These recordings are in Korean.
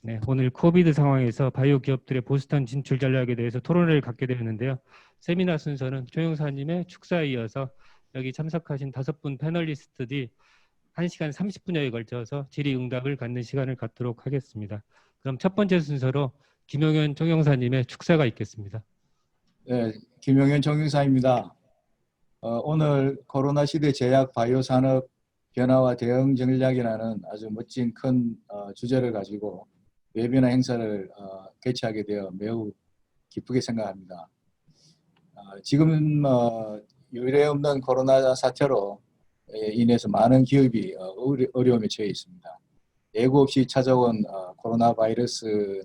네, 오늘 코비드 상황에서 바이오 기업들의 보스턴 진출 전략에 대해서 토론회를 갖게 되었는데요. 세미나 순서는 조 형사님의 축사에 이어서 여기 참석하신 5분 패널리스트들이 1시간 30분여에 걸쳐서 질의응답을 갖는 시간을 갖도록 하겠습니다. 그럼 첫 번째 순서로 김용현 총영사님의 축사가 있겠습니다. 네, 김용현 총영사입니다. 오늘 코로나 시대 제약 바이오 산업 변화와 대응 전략이라는 아주 멋진 큰 주제를 가지고 웨비나 행사를 개최하게 되어 매우 기쁘게 생각합니다. 지금 유례 없는 코로나 사태로 인해서 많은 기업이 어려움에 처해 있습니다. 예고 없이 찾아온 코로나 바이러스는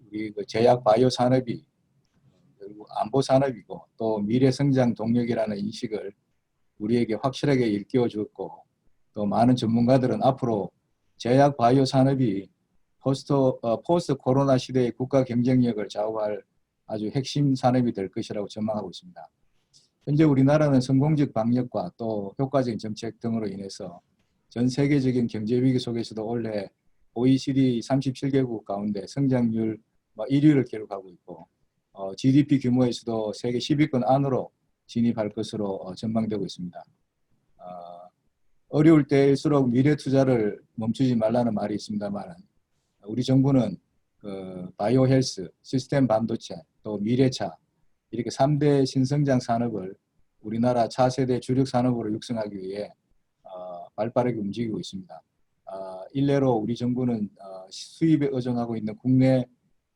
우리 그 제약 바이오 산업이 그리고 안보 산업이고 또 미래 성장 동력이라는 인식을 우리에게 확실하게 일깨워 주었고, 또 많은 전문가들은 앞으로 제약 바이오 산업이 포스트 코로나 시대의 국가 경쟁력을 좌우할 아주 핵심 산업이 될 것이라고 전망하고 있습니다. 현재 우리나라는 성공적 방역과 또 효과적인 정책 등으로 인해서 전 세계적인 경제 위기 속에서도 올해 OECD 37개국 가운데 성장률 1위를 기록하고 있고, GDP 규모에서도 세계 10위권 안으로 진입할 것으로 전망되고 있습니다. 어려울 때일수록 미래 투자를 멈추지 말라는 말이 있습니다만, 우리 정부는 바이오 헬스, 시스템 반도체, 또 미래차 이렇게 3대 신성장 산업을 우리나라 차세대 주력 산업으로 육성하기 위해 발빠르게 움직이고 있습니다. 일례로 우리 정부는 수입에 의존하고 있는 국내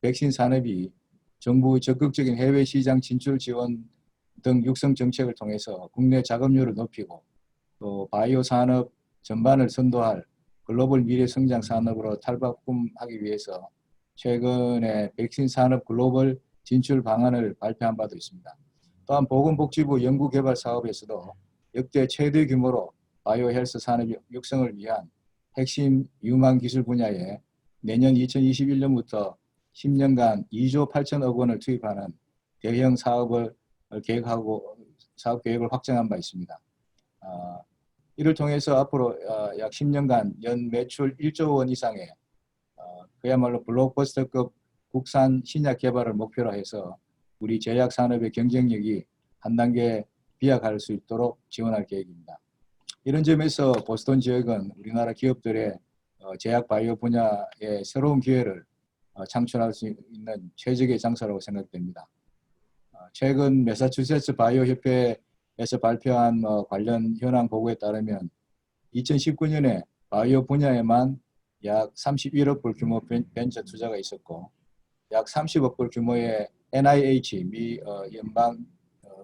백신 산업이 정부의 적극적인 해외 시장 진출 지원 등 육성 정책을 통해서 국내 자금률을 높이고, 또 바이오 산업 전반을 선도할 글로벌 미래 성장 산업으로 탈바꿈하기 위해서 최근에 백신 산업 글로벌 진출 방안을 발표한 바도 있습니다. 또한 보건복지부 연구개발 사업에서도 역대 최대 규모로 바이오 헬스 산업 육성을 위한 핵심 유망 기술 분야에 내년 2021년부터 10년간 2조 8천억 원을 투입하는 대형 사업을 계획하고 사업 계획을 확정한 바 있습니다. 이를 통해서 앞으로 약 10년간 연 매출 1조 원 이상의 그야말로 블록버스터급 국산 신약 개발을 목표로 해서 우리 제약 산업의 경쟁력이 한 단계 비약할 수 있도록 지원할 계획입니다. 이런 점에서 보스턴 지역은 우리나라 기업들의 제약 바이오 분야의 새로운 기회를 창출할 수 있는 최적의 장소라고 생각됩니다. 최근 매사추세츠 바이오 협회에서 발표한 관련 현황 보고에 따르면 2019년에 바이오 분야에만 약 31억 불 규모 벤처 투자가 있었고, 약 30억 불 규모의 NIH 미 연방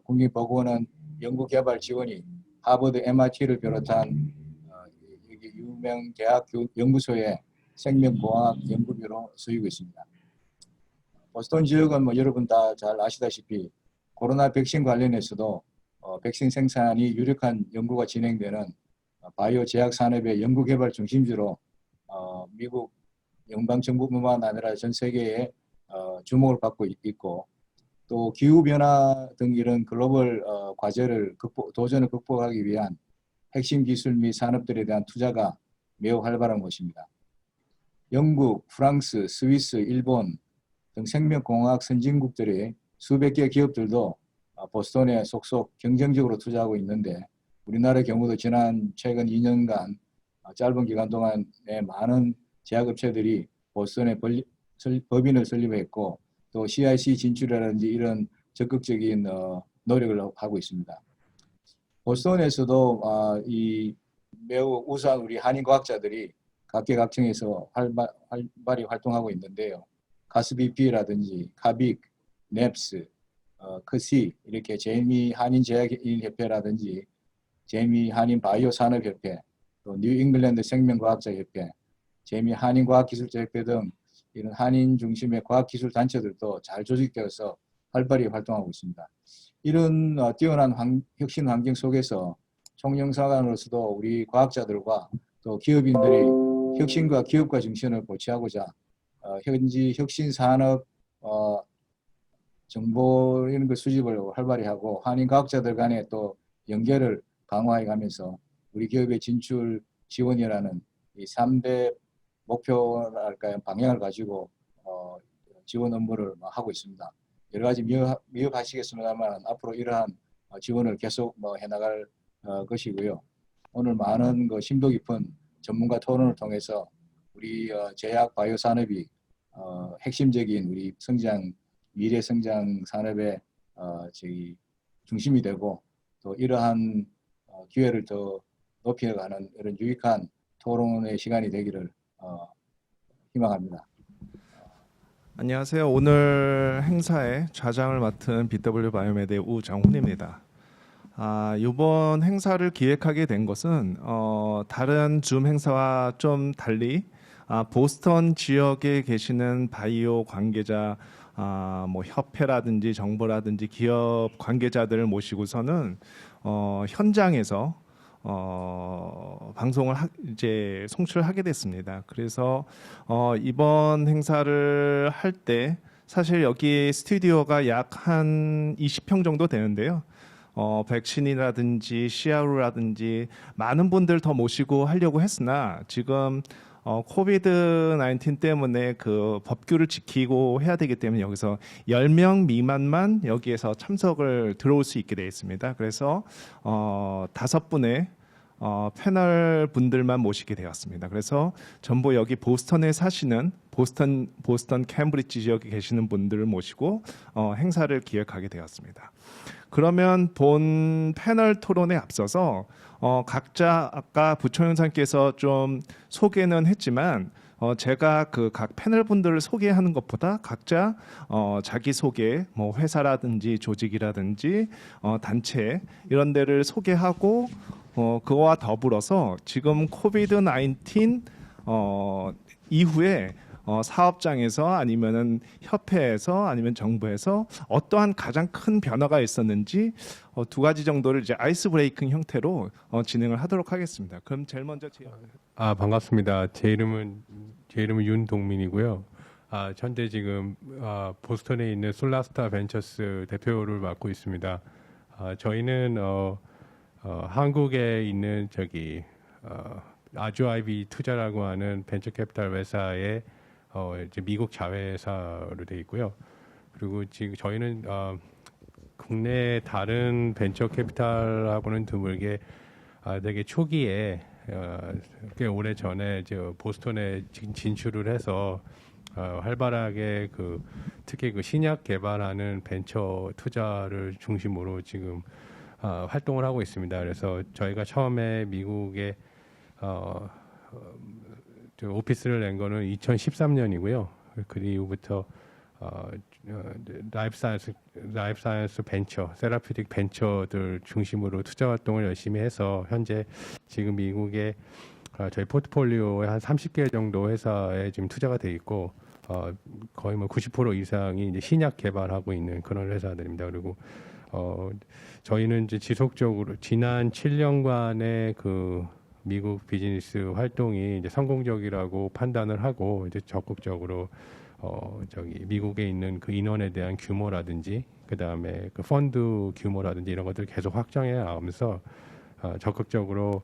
국립보건원 연구개발 지원이 하버드 MIT를 비롯한 유명 대학 연구소의 생명공학 연구비로 쓰이고 있습니다. 보스턴 지역은 여러분 다 잘 아시다시피 코로나 백신 관련해서도 백신 생산이 유력한 연구가 진행되는 바이오 제약 산업의 연구개발 중심지로 미국 연방정부뿐만 아니라 전 세계에 주목을 받고 있고, 또 기후변화 등 이런 글로벌 도전을 극복하기 위한 핵심 기술 및 산업들에 대한 투자가 매우 활발한 곳입니다. 영국, 프랑스, 스위스, 일본 등 생명공학 선진국들의 수백 개 기업들도 보스턴에 속속 경쟁적으로 투자하고 있는데, 우리나라의 경우도 최근 2년간 짧은 기간 동안에 많은 제약업체들이 보스턴에 법인을 설립했고, 또 CIC 진출이라든지 이런 적극적인 노력을 하고 있습니다. 보스턴에서도 이 매우 우수한 우리 한인 과학자들이 각계각층에서 활발히 활동하고 있는데요. 가스비피라든지 카빅, 넵스, 크시 이렇게 제미 한인 제약인 협회라든지 제미 한인 바이오 산업협회, 또 뉴 잉글랜드 생명과학자 협회, 제미 한인 과학기술자 협회 등 이런 한인 중심의 과학기술 단체들도 잘 조직되어서 활발히 활동하고 있습니다. 이런 뛰어난 혁신 환경 속에서 총영사관으로서도 우리 과학자들과 또 기업인들이 혁신과 기업가 정신을 보취하고자 현지 혁신 산업 정보 이런 걸 수집을 활발히 하고 한인 과학자들 간의 또 연계를 강화해 가면서 우리 기업의 진출 지원이라는 이 3대 목표랄까요, 방향을 가지고 지원 업무를 하고 있습니다. 여러 가지 미흡하시겠습니다만 앞으로 이러한 지원을 계속 해나갈 것이고요. 오늘 많은 심도 깊은 전문가 토론을 통해서 우리 제약 바이오 산업이 핵심적인 우리 미래 성장 산업의 저희 중심이 되고 또 이러한 기회를 더 높여가는 이런 유익한 토론의 시간이 되기를 희망합니다. 안녕하세요. 오늘 행사의 좌장을 맡은 BW 바이오메드의 우정훈입니다. 이번 행사를 기획하게 된 것은 다른 줌 행사와 좀 달리 보스턴 지역에 계시는 바이오 관계자, 뭐 협회라든지 정부라든지 기업 관계자들을 모시고서는 현장에서 방송을 이제 송출하게 됐습니다. 그래서 이번 행사를 할 때 사실 여기 스튜디오가 약 한 20평 정도 되는데요. 백신이라든지 CRO라든지 많은 분들 더 모시고 하려고 했으나 지금 코비드 19 때문에 그 법규를 지키고 해야 되기 때문에 여기서 10명 미만만 여기에서 참석을 들어올 수 있게 되어 있습니다. 그래서 5분의 패널 분들만 모시게 되었습니다. 그래서 전부 여기 보스턴에 사시는 보스턴 캠브리지 지역에 계시는 분들을 모시고 행사를 기획하게 되었습니다. 그러면 본 패널 토론에 앞서서 각자 아까 부총영사님께서 좀 소개는 했지만 제가 그 각 패널 분들을 소개하는 것보다 각자 자기 소개, 뭐 회사라든지 조직이라든지 단체 이런 데를 소개하고 그거와 더불어서 지금 코비드 19 이후에 사업장에서 아니면은 협회에서 아니면 정부에서 어떠한 가장 큰 변화가 있었는지 두 가지 정도를 이제 아이스 브레이킹 형태로 진행을 하도록 하겠습니다. 그럼 제일 먼저 반갑습니다. 제 이름은 윤동민이고요. 현재 지금 보스턴에 있는 솔라스타 벤처스 대표를 맡고 있습니다. 저희는 한국에 있는 아주아이비 투자라고 하는 벤처 캐피탈 회사의 이제 미국 자회사로 되어 있고요. 그리고 지금 저희는 국내 다른 벤처 캐피탈하고는 드물게 되게 초기에 꽤 오래 전에 이제 보스턴에 진출을 해서 활발하게 특히 신약 개발하는 벤처 투자를 중심으로 지금 활동을 하고 있습니다. 그래서 저희가 처음에 미국에 오피스를 낸 거는 2013년이고요. 그 이후부터 라이프 사이언스 벤처, 세라피틱 벤처들 중심으로 투자 활동을 열심히 해서 현재 지금 미국에 저희 포트폴리오에 한 30개 정도 회사에 지금 투자가 돼 있고 거의 뭐 90% 이상이 이제 신약 개발하고 있는 그런 회사들입니다. 그리고 저희는 이제 지속적으로 지난 7년간의 미국 비즈니스 활동이 이제 성공적이라고 판단을 하고 이제 적극적으로 미국에 있는 인원에 대한 규모라든지 그다음에 펀드 규모라든지 이런 것들을 계속 확장해 나가면서 적극적으로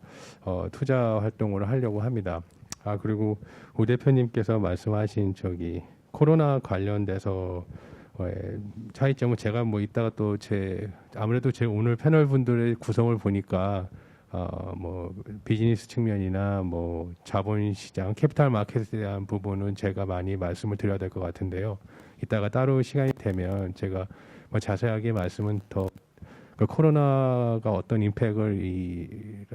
투자 활동을 하려고 합니다. 그리고 우 대표님께서 말씀하신 코로나 관련돼서 차이점은 제가 뭐 이따가 또 아무래도 제 오늘 패널 분들의 구성을 보니까 뭐 비즈니스 측면이나 뭐 자본시장, 캐피탈 마켓에 대한 부분은 제가 많이 말씀을 드려야 될 것 같은데요. 이따가 따로 시간이 되면 제가 뭐 자세하게 말씀은 더 코로나가 어떤 임팩을 이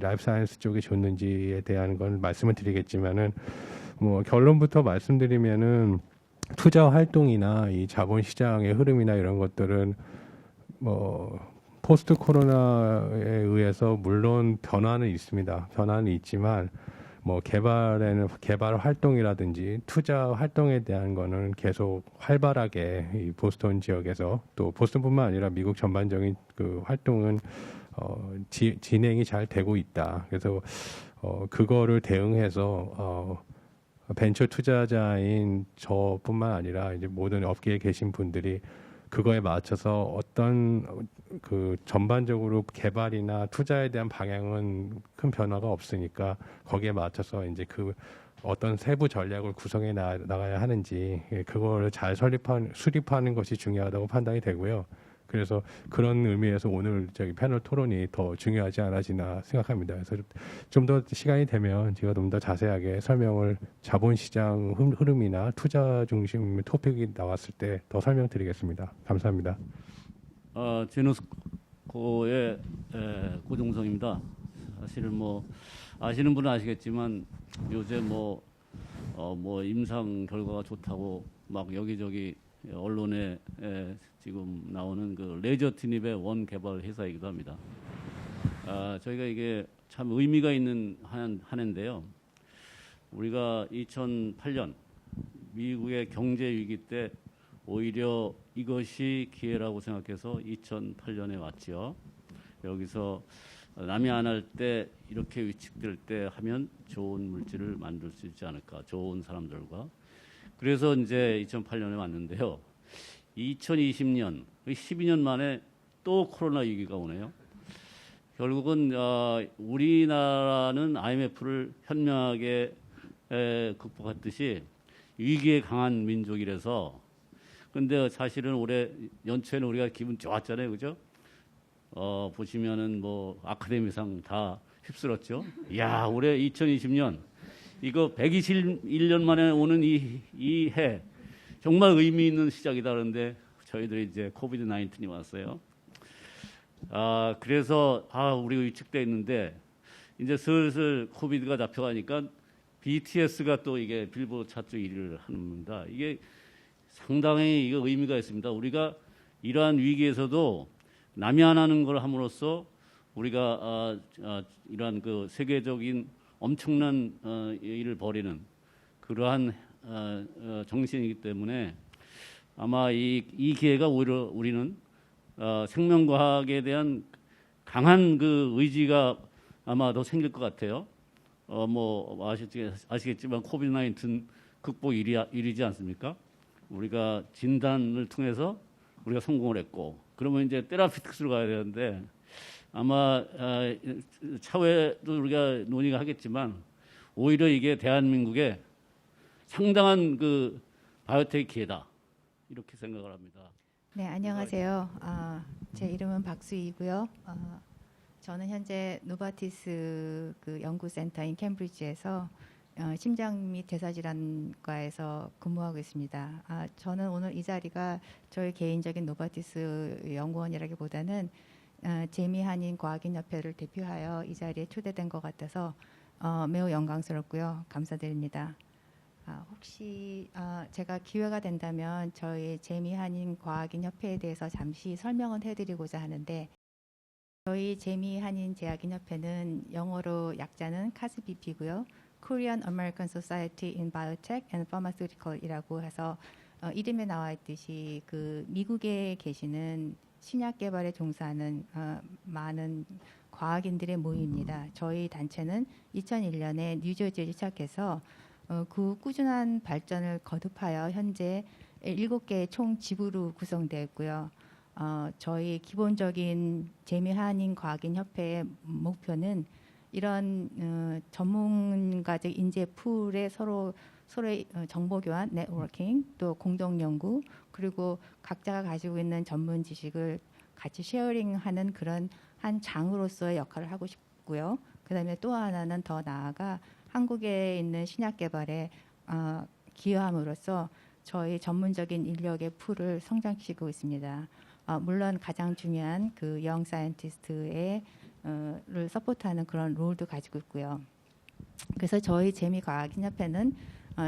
라이프 사이언스 쪽에 줬는지에 대한 건 말씀을 드리겠지만은 뭐 결론부터 말씀드리면은 투자 활동이나 이 자본시장의 흐름이나 이런 것들은 뭐 포스트 코로나에 의해서 물론 변화는 있습니다. 변화는 있지만 뭐 개발 활동이라든지 투자 활동에 대한 거는 계속 활발하게 이 보스턴 지역에서 또 보스턴뿐만 아니라 미국 전반적인 활동은 진행이 잘 되고 있다. 그래서 그거를 대응해서 벤처 투자자인 저뿐만 아니라 이제 모든 업계에 계신 분들이 그거에 맞춰서 어떤 그 전반적으로 개발이나 투자에 대한 방향은 큰 변화가 없으니까 거기에 맞춰서 이제 그 어떤 세부 전략을 구성해 나가야 하는지 그거를 잘 수립하는 것이 중요하다고 판단이 되고요. 그래서 그런 의미에서 오늘 저기 패널 토론이 더 중요하지 않아지나 생각합니다. 그래서 좀 더 시간이 되면 제가 좀 더 자세하게 설명을 자본시장 흐름이나 투자 중심 토픽이 나왔을 때 더 설명드리겠습니다. 감사합니다. 제노스코의 고종성입니다. 사실은 뭐 아시는 분은 아시겠지만 요새 뭐 임상 결과가 좋다고 막 여기저기 언론에 지금 나오는 그 레저트닙의 원 개발 회사이기도 합니다. 저희가 이게 참 의미가 있는 한 해인데요. 우리가 2008년 미국의 경제 위기 때 오히려 이것이 기회라고 생각해서 2008년에 왔죠. 여기서 남이 안 할 때 이렇게 위축될 때 하면 좋은 물질을 만들 수 있지 않을까, 좋은 사람들과. 그래서 이제 2008년에 왔는데요. 2020년, 12년 만에 또 코로나 위기가 오네요. 결국은 우리나라는 IMF를 현명하게 극복했듯이 위기에 강한 민족이라서. 근데 사실은 올해 연초에는 우리가 기분 좋았잖아요, 그죠? 보시면은 뭐 아카데미상 다 휩쓸었죠. 야, 올해 2020년 이거 121년 만에 오는 이 해 정말 의미 있는 시작이다 그러는데 저희들이 이제 코비드 19이 왔어요. 그래서 우리가 위축돼 있는데 이제 슬슬 코비드가 잡혀가니까 BTS가 또 이게 빌보드 차트 1위를 합니다. 이게 상당히 이거 의미가 있습니다. 우리가 이러한 위기에서도 남이 안 하는 걸 함으로써 우리가 이러한 그 세계적인 엄청난 일을 벌이는 그러한 정신이기 때문에 아마 이 기회가 오히려 우리는 생명과학에 대한 강한 그 의지가 아마 더 생길 것 같아요. 뭐 아시겠지만 코비드 19 극복 1위지 않습니까? 우리가 진단을 통해서 우리가 성공을 했고, 그러면 이제 테라피틱스로 가야 되는데 아마 차후에도 우리가 논의가 하겠지만 오히려 이게 대한민국의 상당한 그 바이오텍 기회다 이렇게 생각을 합니다. 네, 안녕하세요. 제 이름은 박수희고요. 저는 현재 노바티스 그 연구센터인 캠브리지에서 심장 및 대사질환과에서 근무하고 있습니다. 저는 오늘 이 자리가 저희 개인적인 노바티스 연구원이라기보다는 재미한인 과학인협회를 대표하여 이 자리에 초대된 것 같아서 매우 영광스럽고요. 감사드립니다. 혹시 제가 기회가 된다면 저희 재미한인 과학인협회에 대해서 잠시 설명을 해드리고자 하는데, 저희 재미한인 제약인협회는 영어로 약자는 카스비피고요. Korean American Society in Biotech and Pharmaceutical이라고 해서 이름에 나와 있듯이 그 미국에 계시는 신약 개발에 종사하는 많은 과학인들의 모임입니다. 저희 단체는 2001년에 뉴저지에 시작해서 그 꾸준한 발전을 거듭하여 현재 7개의 총 지부로 구성되어 있고요. 저희 기본적인 재미한인 과학인 협회의 목표는 이런 전문가적 인재 풀의 서로의 정보 교환, 네트워킹, 또 공동 연구, 그리고 각자가 가지고 있는 전문 지식을 같이 쉐어링하는 그런 한 장으로서의 역할을 하고 싶고요. 그다음에 또 하나는 더 나아가 한국에 있는 신약 개발에 기여함으로써 저희 전문적인 인력의 풀을 성장시키고 있습니다. 물론 가장 중요한 그 영 사이언티스트의 를 서포트하는 그런 롤도 가지고 있고요. 그래서 저희 재미과학인협회는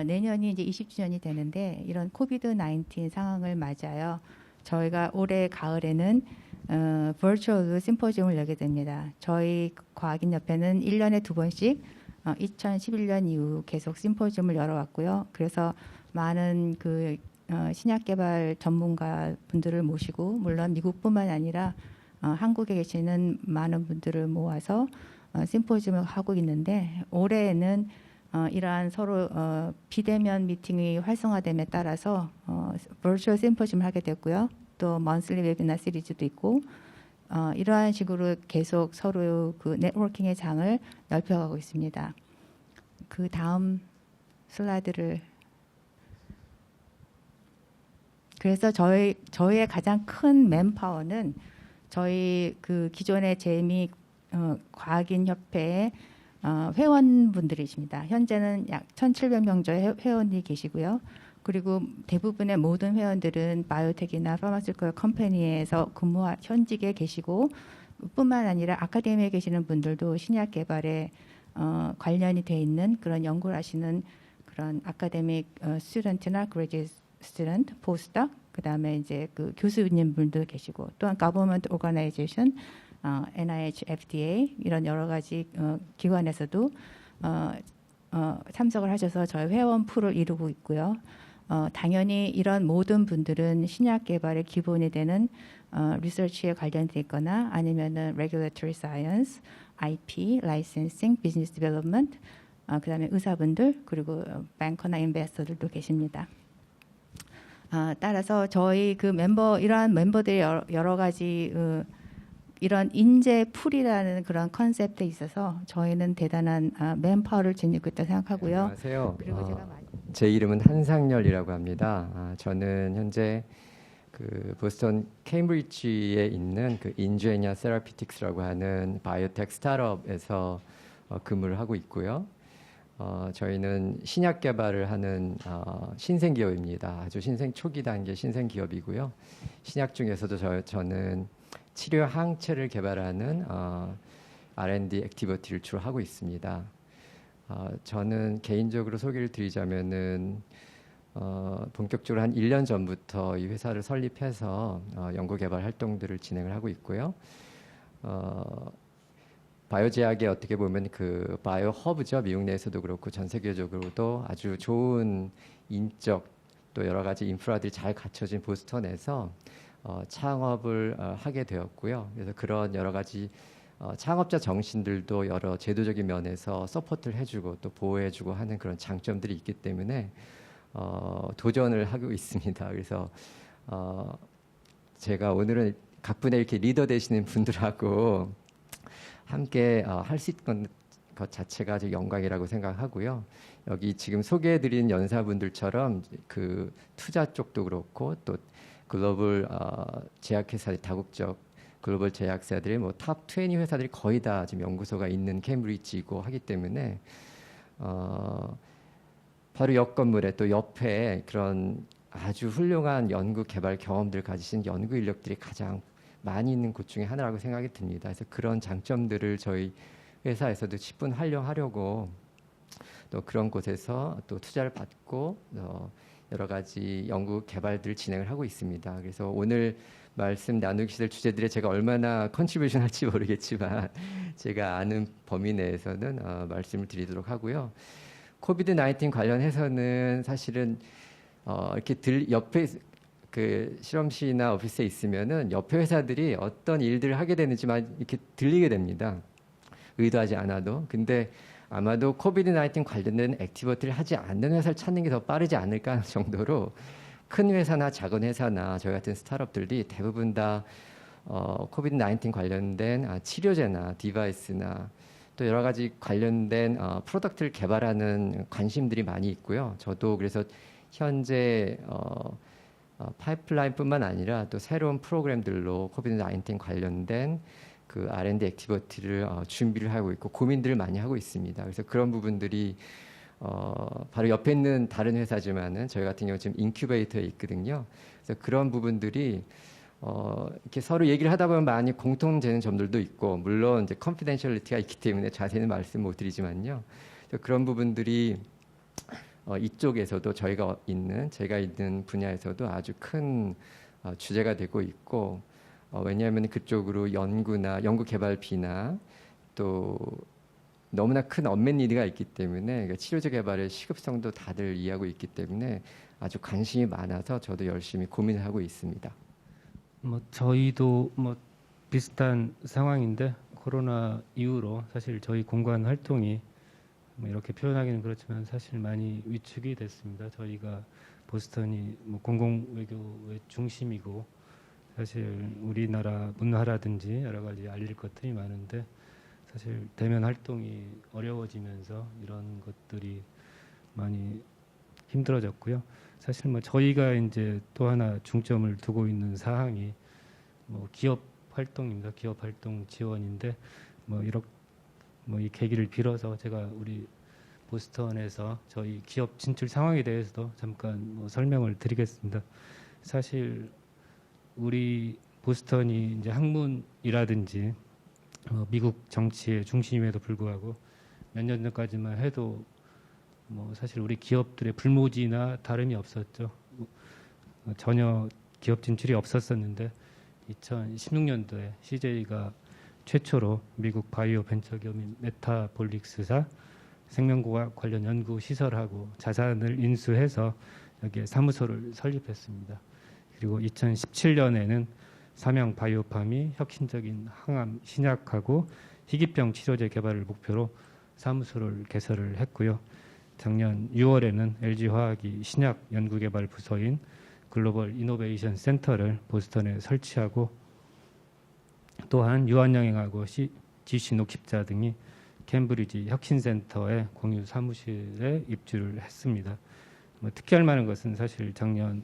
내년이 이제 20주년이 되는데, 이런 코비드 19 상황을 맞아요. 저희가 올해 가을에는 버추얼로 심포지움을 열게 됩니다. 저희 과학인협회는 1년에 2번씩 2011년 이후 계속 심포지움을 열어왔고요. 그래서 많은 그 신약 개발 전문가 분들을 모시고, 물론 미국뿐만 아니라 한국에 계시는 많은 분들을 모아서 심포지움을 하고 있는데, 올해에는 이러한 서로 비대면 미팅이 활성화됨에 따라서 버추얼 심포지움을 하게 됐고요. 또 monthly 웨비나 시리즈도 있고 이러한 식으로 계속 서로 그 네트워킹의 장을 넓혀가고 있습니다. 그 다음 슬라이드를 그래서 저희의 가장 큰 맨파워는 저희 그 기존의 재미 과학인 협회의 회원분들이십니다. 현재는 약 1,700명 정도의 회원이 계시고요. 그리고 대부분의 모든 회원들은 바이오텍이나 파마시컬 컴퍼니에서 현직에 계시고 뿐만 아니라 아카데미에 계시는 분들도 신약 개발에 관련이 돼 있는 그런 연구를 하시는 그런 아카데믹 스튜던트나 그레이지 스튜던트, 포스닥, 그다음에 이제 그 교수님분도 계시고 또한 가버먼트 오거나이제이션, NIH, FDA 이런 여러 가지 기관에서도 참석을 하셔서 저희 회원 풀을 이루고 있고요. 당연히 이런 모든 분들은 신약 개발의 기본이 되는 리서치에 관련돼 있거나 아니면은 regulatory science, IP, licensing, business development, 그다음에 의사분들 그리고 뱅커나 인베스터들도 계십니다. 따라서 저희 그 이러한 멤버들의 여러 가지 이런 인재 풀이라는 그런 컨셉에 있어서 저희는 대단한 맨파워를 지니고 있다고 생각하고요. 안녕하세요. 그리고 제가 제 이름은 한상열이라고 합니다. 저는 현재 그 보스턴 케임브리지에 있는 그 인제니어 세라피틱스라고 하는 바이오텍 스타트업에서 근무를 하고 있고요. 저희는 신약 개발을 하는 신생 기업입니다. 아주 신생 초기 단계 신생 기업이고요. 신약 중에서도 저는 치료 항체를 개발하는 R&D 액티비티를 주로 하고 있습니다. 저는 개인적으로 소개를 드리자면은 본격적으로 한 1년 전부터 이 회사를 설립해서 연구 개발 활동들을 진행을 하고 있고요. 바이오 제약의 어떻게 보면 그 바이오 허브죠. 미국 내에서도 그렇고 전 세계적으로도 아주 좋은 인적 또 여러 가지 인프라들이 잘 갖춰진 보스턴에서 창업을 하게 되었고요. 그래서 그런 여러 가지 창업자 정신들도 여러 제도적인 면에서 서포트를 해주고 또 보호해주고 하는 그런 장점들이 있기 때문에 도전을 하고 있습니다. 그래서 제가 오늘은 각분의 이렇게 리더 되시는 분들하고 함께 할 수 있는 것 자체가 아주 영광이라고 생각하고요. 여기 지금 소개해드린 연사분들처럼 그 투자 쪽도 그렇고 또 글로벌 제약회사의 다국적 글로벌 제약사들의 뭐 탑 20 회사들이 거의 다 지금 연구소가 있는 캠브리지이고 하기 때문에 바로 옆 건물에 또 옆에 그런 아주 훌륭한 연구 개발 경험들 가지신 연구 인력들이 가장 많이 있는 곳 중에 하나라고 생각이 듭니다. 그래서 그런 장점들을 저희 회사에서도 십분 활용하려고 또 그런 곳에서 또 투자를 받고 여러 가지 연구 개발들을 진행을 하고 있습니다. 그래서 오늘 말씀 나누기 될 주제들에 제가 얼마나 컨트리뷰션 할지 모르겠지만 제가 아는 범위 내에서는 말씀을 드리도록 하고요. 코비드 19 관련해서는 사실은 이렇게 옆에 그 실험실이나 오피스에 있으면은 옆에 회사들이 어떤 일들을 하게 되는지만 이렇게 들리게 됩니다. 의도하지 않아도. 근데 아마도 코비드 19 관련된 액티비티를 하지 않는 회사를 찾는 게 더 빠르지 않을까 하는 정도로 큰 회사나 작은 회사나 저희 같은 스타트업들이 대부분 다 코비드 19 관련된 치료제나 디바이스나 또 여러 가지 관련된 프로덕트를 개발하는 관심들이 많이 있고요. 저도 그래서 현재 파이프라인뿐만 아니라 또 새로운 프로그램들로 코비드 19 관련된 그 R&D 액티비티를 준비를 하고 있고 고민들을 많이 하고 있습니다. 그래서 그런 부분들이 바로 옆에 있는 다른 회사지만은 저희 같은 경우 지금 인큐베이터에 있거든요. 그래서 그런 부분들이 이렇게 서로 얘기를 하다 보면 많이 공통되는 점들도 있고 물론 이제 컨피덴셜리티가 있기 때문에 자세히는 말씀 못 드리지만요. 그래서 그런 부분들이 이쪽에서도 제가 있는 분야에서도 아주 큰 주제가 되고 있고 왜냐하면 그쪽으로 연구 개발비나 또 너무나 큰 언맷 니드가 있기 때문에 그러니까 치료제 개발의 시급성도 다들 이해하고 있기 때문에 아주 관심이 많아서 저도 열심히 고민을 하고 있습니다. 뭐 저희도 뭐 비슷한 상황인데 코로나 이후로 사실 저희 공간 활동이 뭐 이렇게 표현하기는 그렇지만 사실 많이 위축이 됐습니다. 저희가 보스턴이 뭐 공공 외교의 중심이고 사실 우리나라 문화라든지 여러 가지 알릴 것들이 많은데 사실 대면 활동이 어려워지면서 이런 것들이 많이 힘들어졌고요. 사실 뭐 저희가 이제 또 하나 중점을 두고 있는 사항이 뭐 기업 활동입니다. 기업 활동 지원인데 뭐 이렇게 뭐 이 계기를 빌어서 제가 우리 보스턴에서 저희 기업 진출 상황에 대해서도 잠깐 뭐 설명을 드리겠습니다. 사실 우리 보스턴이 이제 학문이라든지 미국 정치의 중심임에도 불구하고 몇 년 전까지만 해도 뭐 사실 우리 기업들의 불모지나 다름이 없었죠. 전혀 기업 진출이 없었었는데 2016년도에 CJ가 최초로 미국 바이오 벤처 기업인 메타볼릭스사 생명과학 관련 연구 시설하고 자산을 인수해서 여기에 사무소를 설립했습니다. 그리고 2017년에는 삼양 바이오팜이 혁신적인 항암 신약하고 희귀병 치료제 개발을 목표로 사무소를 개설을 했고요. 작년 6월에는 LG화학이 신약 연구개발 부서인 글로벌 이노베이션 센터를 보스턴에 설치하고 또한 유한영행하고 GC 녹십자 등이 캠브리지 혁신센터의 공유 사무실에 입주를 했습니다. 뭐 특히할 만한 것은 사실 작년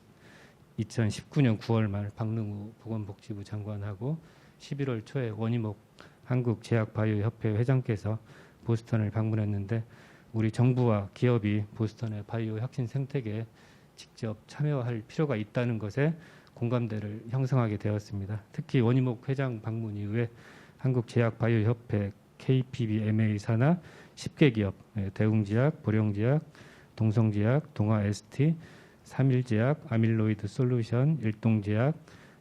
2019년 9월 말 박능우 보건복지부 장관하고 11월 초에 원희목 한국제약바이오협회 회장께서 보스턴을 방문했는데 우리 정부와 기업이 보스턴의 바이오 혁신 생태계에 직접 참여할 필요가 있다는 것에 공감대를 형성하게 되었습니다. 특히 원희목 회장 방문 이후에 한국제약바이오협회 KPBMA 산하 10개 기업, 대웅제약, 보령제약, 동성제약, 동아ST, 삼일제약, 아밀로이드 솔루션, 일동제약,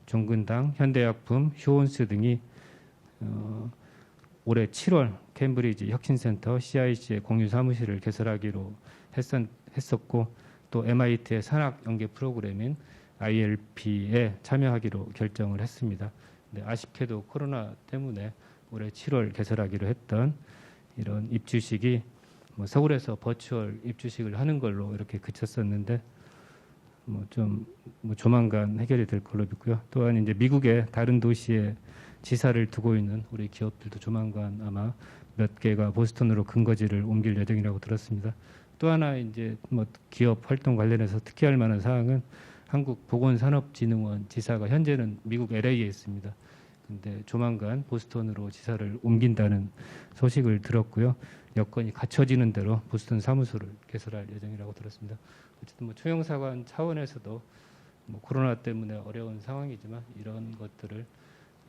종근당, 현대약품, 휴온스 등이 올해 7월 캠브리지 혁신센터 CIC의 공유 사무실을 개설하기로 했었고 또 MIT의 산학 연계 프로그램인 ILP에 참여하기로 결정을 했습니다. 네, 아쉽게도 코로나 때문에 올해 7월 개설하기로 했던 이런 입주식이 뭐 서울에서 버추얼 입주식을 하는 걸로 이렇게 그쳤었는데 뭐 조만간 해결이 될 걸로 믿고요. 또한 이제 미국의 다른 도시에 지사를 두고 있는 우리 기업들도 조만간 아마 몇 개가 보스턴으로 근거지를 옮길 예정이라고 들었습니다. 또 하나 이제 뭐 기업 활동 관련해서 특히 할 만한 사항은 한국보건산업진흥원 지사가 현재는 미국 LA에 있습니다. 근데 조만간 보스턴으로 지사를 옮긴다는 소식을 들었고요. 여건이 갖춰지는 대로 보스턴 사무소를 개설할 예정이라고 들었습니다. 어쨌든 뭐 초영사관 차원에서도 뭐 코로나 때문에 어려운 상황이지만 이런 것들을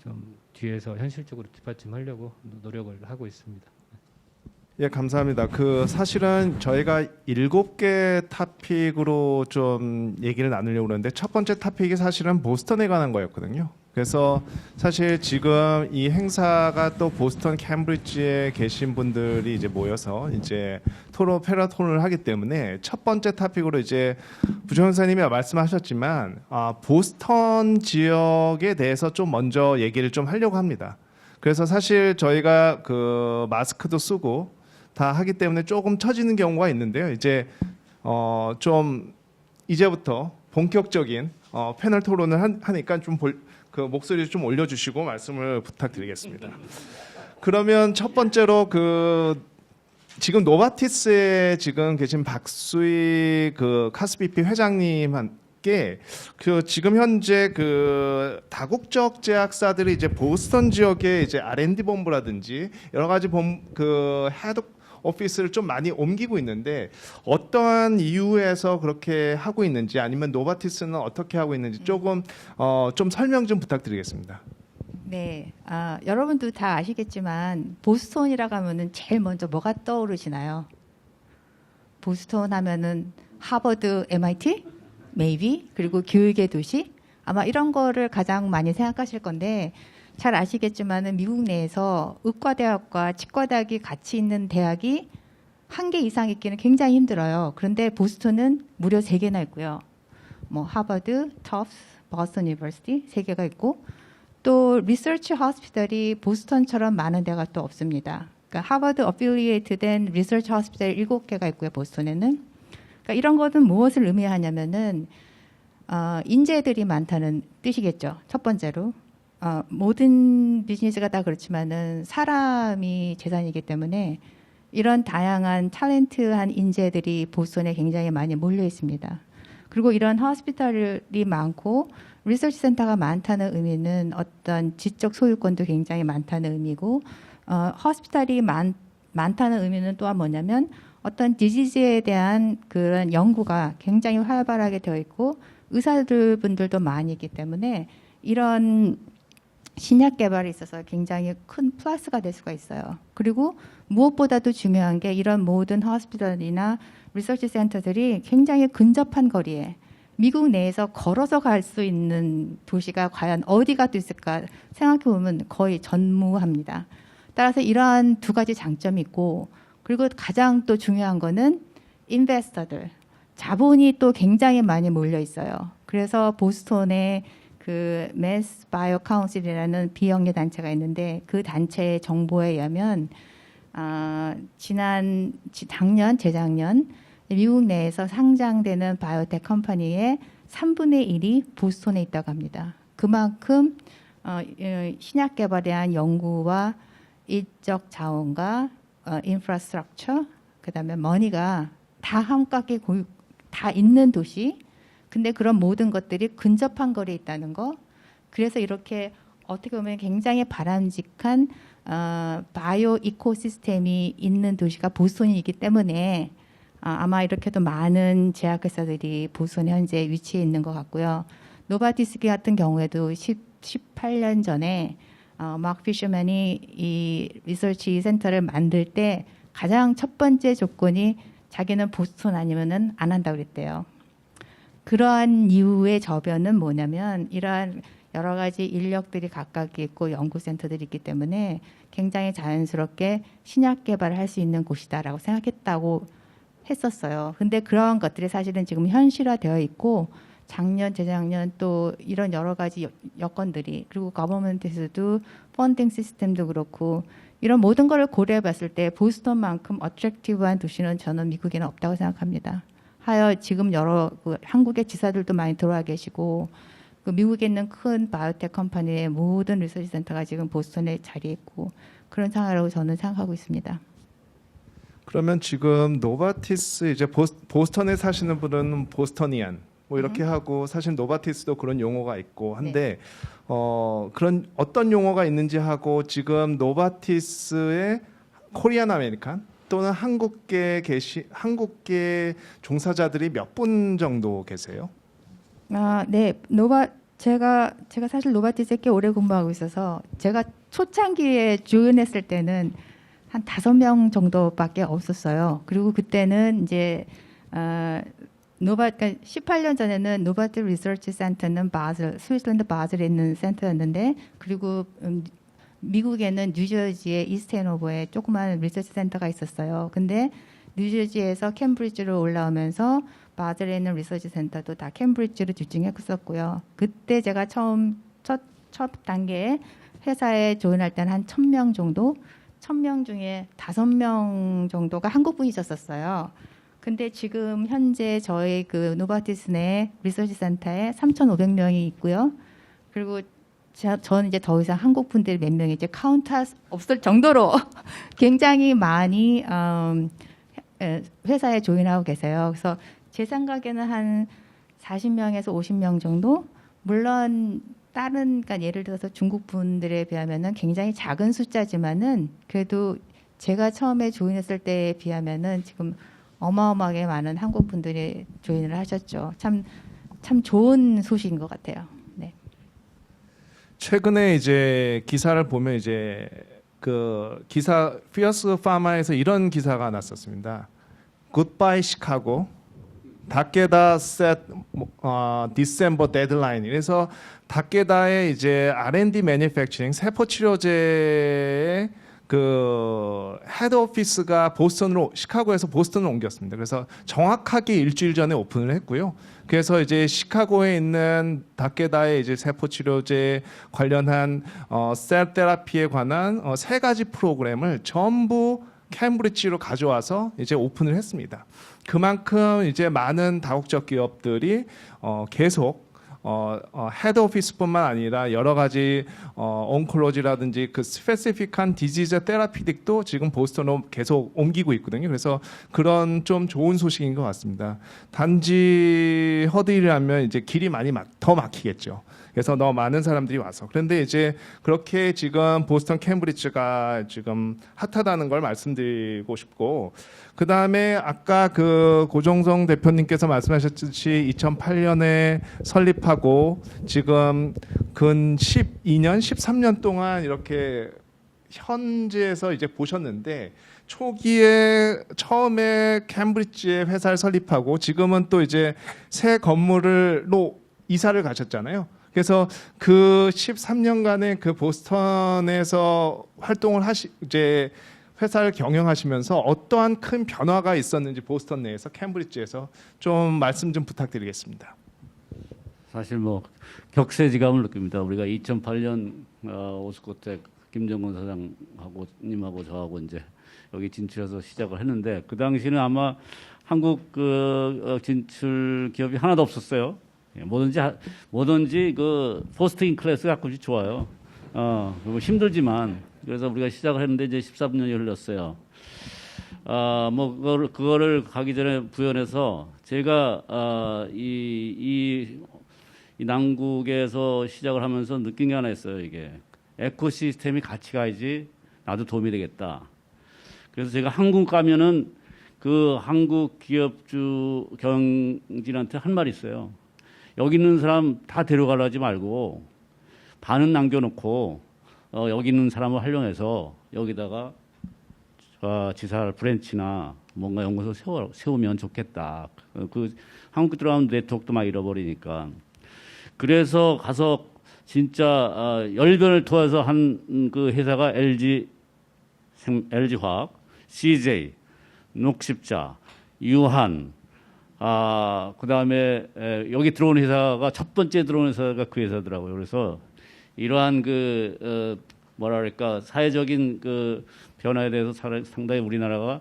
좀 뒤에서 현실적으로 뒷받침하려고 노력을 하고 있습니다. 예, 감사합니다. 사실은 저희가 7개 토픽으로 좀 얘기를 나누려고 그러는데 첫 번째 토픽이 사실은 보스턴에 관한 거였거든요. 그래서 사실 지금 이 행사가 또 보스턴 캠브리지에 계신 분들이 이제 모여서 이제 패러톤을 하기 때문에 첫 번째 토픽으로 이제 부총사님이 말씀하셨지만 보스턴 지역에 대해서 좀 먼저 얘기를 좀 하려고 합니다. 그래서 사실 저희가 마스크도 쓰고 다 하기 때문에 조금 처지는 경우가 있는데요. 이제 좀 이제부터 본격적인 패널 토론을 하니까 좀 목소리를 좀 올려주시고 말씀을 부탁드리겠습니다. 그러면 첫 번째로 지금 노바티스에 지금 계신 박수희 카스비피 회장님께 지금 현재 다국적 제약사들이 이제 보스턴 지역에 이제 R&D 본부라든지 여러 가지 헤드 오피스를 좀 많이 옮기고 있는데 어떠한 이유에서 그렇게 하고 있는지 아니면 노바티스는 어떻게 하고 있는지 조금 좀 설명 좀 부탁드리겠습니다. 네, 여러분도 다 아시겠지만 보스턴이라고 하면은 제일 먼저 뭐가 떠오르시나요? 보스턴 하면은 하버드, MIT, maybe 그리고 교육의 도시 아마 이런 거를 가장 많이 생각하실 건데 잘 아시겠지만은 미국 내에서 의과대학과 치과대학이 같이 있는 대학이 1개 이상 있기는 굉장히 힘들어요. 그런데 보스턴은 무려 3개나 있고요. 뭐 하버드, 터프스, 버스턴 유니버시티 3개가 있고 또 리서치 호스피털이 보스턴처럼 많은 데가 또 없습니다. 그러니까 하버드 어필리에이트된 리서치 호스피털 7개가 있고요. 보스턴에는. 그러니까 이런 것은 무엇을 의미하냐면은 인재들이 많다는 뜻이겠죠. 첫 번째로. 모든 비즈니스가 다 그렇지만은 사람이 재산이기 때문에 이런 다양한 탤런트한 인재들이 보스턴에 굉장히 많이 몰려 있습니다. 그리고 이런 호스피탈이 많고 리서치 센터가 많다는 의미는 어떤 지적 소유권도 굉장히 많다는 의미고, 호스피탈이 많다는 의미는 또한 뭐냐면 어떤 디지즈에 대한 그런 연구가 굉장히 활발하게 되어 있고 의사들 분들도 많이 있기 때문에 이런 신약 개발에 있어서 굉장히 큰 플러스가 될 수가 있어요. 그리고 무엇보다도 중요한 게 이런 모든 호스피탈이나 리서치 센터들이 굉장히 근접한 거리에 미국 내에서 걸어서 갈 수 있는 도시가 과연 어디가 또 있을까 생각해 보면 거의 전무합니다. 따라서 이러한 두 가지 장점이 있고, 그리고 가장 또 중요한 거는 인베스터들, 자본이 또 굉장히 많이 몰려 있어요. 그래서 보스턴에 그 매스 바이오 카운슬이라는 비영리 단체가 있는데 그 단체의 정보에 의하면 작년, 재작년 미국 내에서 상장되는 바이오텍 컴퍼니의 3분의 1이 보스턴에 있다고 합니다. 그만큼 신약 개발에 대한 연구와 인적 자원과 인프라스트럭처, 그다음에 머니가 다 한가게 다 있는 도시. 근데 그런 모든 것들이 근접한 거리에 있다는 거. 그래서 이렇게 어떻게 보면 굉장히 바람직한 바이오 이코시스템이 있는 도시가 보스턴이기 때문에 아마 이렇게도 많은 제약회사들이 보스턴에 현재 위치해 있는 것 같고요. 노바티스 같은 경우에도 18년 전에 마크 피셔맨이 이 리서치 센터를 만들 때 가장 첫 번째 조건이 자기는 보스턴 아니면은 안 한다고 그랬대요. 그러한 이유의 저변은 뭐냐면 이러한 여러 가지 인력들이 각각 있고 연구센터들이 있기 때문에 굉장히 자연스럽게 신약 개발을 할 수 있는 곳이다라고 생각했다고 했었어요. 근데 그러한 것들이 사실은 지금 현실화되어 있고 작년, 재작년 또 이런 여러 가지 여건들이, 그리고 거버먼트에서도 펀딩 시스템도 그렇고 이런 모든 것을 고려해 봤을 때 보스턴만큼 어트랙티브한 도시는 저는 미국에는 없다고 생각합니다. 하여 지금 여러 한국의 지사들도 많이 들어와 계시고 그 미국에 있는 큰 바이오텍 컴퍼니의 모든 리서치 센터가 지금 보스턴에 자리해 있고 그런 상황이라고 저는 생각하고 있습니다. 그러면 지금 노바티스 이제 보스턴에 사시는 분은 보스터니안 뭐 이렇게 하고 사실 노바티스도 그런 용어가 있고 한데 그런 어떤 용어가 있는지 하고 지금 노바티스의 코리안 아메리칸 또는 한국계 종사자들이 몇 분 정도 계세요? 네, 제가 사실 노바티스에 꽤 오래 공부하고 있어서 제가 초창기에 조인했을 때는 한 5명 정도밖에 없었어요. 그리고 그때는 이제 그러니까 18년 전에는 노바티 리서치 센터는 바즐, 스위스랜드 바즐에 있는 센터였는데, 그리고 미국에는 뉴저지의 이스트앤오버에 조그마한 리서치 센터가 있었어요. 근데 뉴저지에서 캠브리지로 올라오면서 바즐에 있는 리서치 센터도 다 캠브리지로 집중했었고요. 그때 제가 첫 단계에 회사에 조인할 때는 한 1,000명 정도, 1,000명 중에 5명 정도가 한국 분이셨었어요. 근데 지금 현재 저희 그 노바티스 내 리서치 센터에 3,500명이 있고요. 그리고 저는 이제 더 이상 한국 분들이 몇 명이 이제 카운트할 수 없을 정도로 굉장히 많이 회사에 조인하고 계세요. 그래서 제 생각에는 한 40명에서 50명 정도. 물론 다른, 그러니까 예를 들어서 중국 분들에 비하면은 굉장히 작은 숫자지만은 그래도 제가 처음에 조인했을 때에 비하면은 지금 어마어마하게 많은 한국 분들이 조인을 하셨죠. 참 좋은 소식인 것 같아요. 네. 최근에 이제 기사를 보면 이제 그 기사 피어스 파마에서 이런 기사가 났었습니다. 굿바이 시카고. 다케다 set 디셈버 데드라인. 그래서 다케다의 이제 R&D 매니팩처링 세포 치료제의 그 헤드 오피스가 보스턴으로, 시카고에서 보스턴으로 옮겼습니다. 그래서 정확하게 일주일 전에 오픈을 했고요. 그래서 이제 시카고에 있는 다케다의 이제 세포 치료제 관련한 셀 테라피에 관한 3가지 프로그램을 전부 캠브리지로 가져와서 이제 오픈을 했습니다. 그만큼 이제 많은 다국적 기업들이 계속 헤드 오피스뿐만 아니라 여러 가지 온콜로지라든지 그 스페시픽한 디지즈 테라피틱도 지금 보스턴으로 계속 옮기고 있거든요. 그래서 그런 좀 좋은 소식인 것 같습니다. 단지 허들이라면 이제 길이 많이 더 막히겠죠. 그래서 너무 많은 사람들이 와서. 그런데 이제 그렇게 지금 보스턴 캠브리지가 지금 핫하다는 걸 말씀드리고 싶고, 그 다음에 아까 그 고종성 대표님께서 말씀하셨듯이 2008년에 설립하고 지금 근 12년, 13년 동안 이렇게 현지에서 이제 보셨는데, 초기에 처음에 캠브리지에 회사를 설립하고 지금은 또 이제 새 건물로 이사를 가셨잖아요. 그래서 그 13년간의 그 보스턴에서 활동을 이제 회사를 경영하시면서 어떠한 큰 변화가 있었는지 보스턴 내에서 캠브리지에서 좀 말씀 좀 부탁드리겠습니다. 사실 뭐 격세지감을 느낍니다. 우리가 2008년 오스코텍 김정근 사장하고 님하고 저하고 이제 여기 진출해서 시작을 했는데, 그 당시는 아마 한국 진출 기업이 하나도 없었어요. 뭐든지 그 포스트 인 클래스가 가끔씩 좋아요. 그리고 힘들지만, 그래서 우리가 시작을 했는데 이제 13년이 흘렀어요. 뭐 그거를 가기 전에 부연해서 제가 이 남국에서 시작을 하면서 느낀 게 하나 있어요. 이게 에코시스템이 같이 가야지 나도 도움이 되겠다. 그래서 제가 한국 가면은 그 한국 기업주 경진한테 한 말이 있어요. 여기 있는 사람 다 데려가려 하지 말고 반은 남겨놓고 여기 있는 사람을 활용해서 여기다가 지사 브랜치나 뭔가 연구소 세우면 좋겠다. 그 한국 들어가면 네트워크도 막 잃어버리니까. 그래서 가서 진짜 열변을 토해서 한 그 회사가 LG화학, CJ, 녹십자, 유한, 그 다음에 여기 들어온 회사가 첫 번째 들어온 회사가 그 회사더라고요. 그래서 이러한 뭐랄까 사회적인 그 변화에 대해서 상당히 우리나라가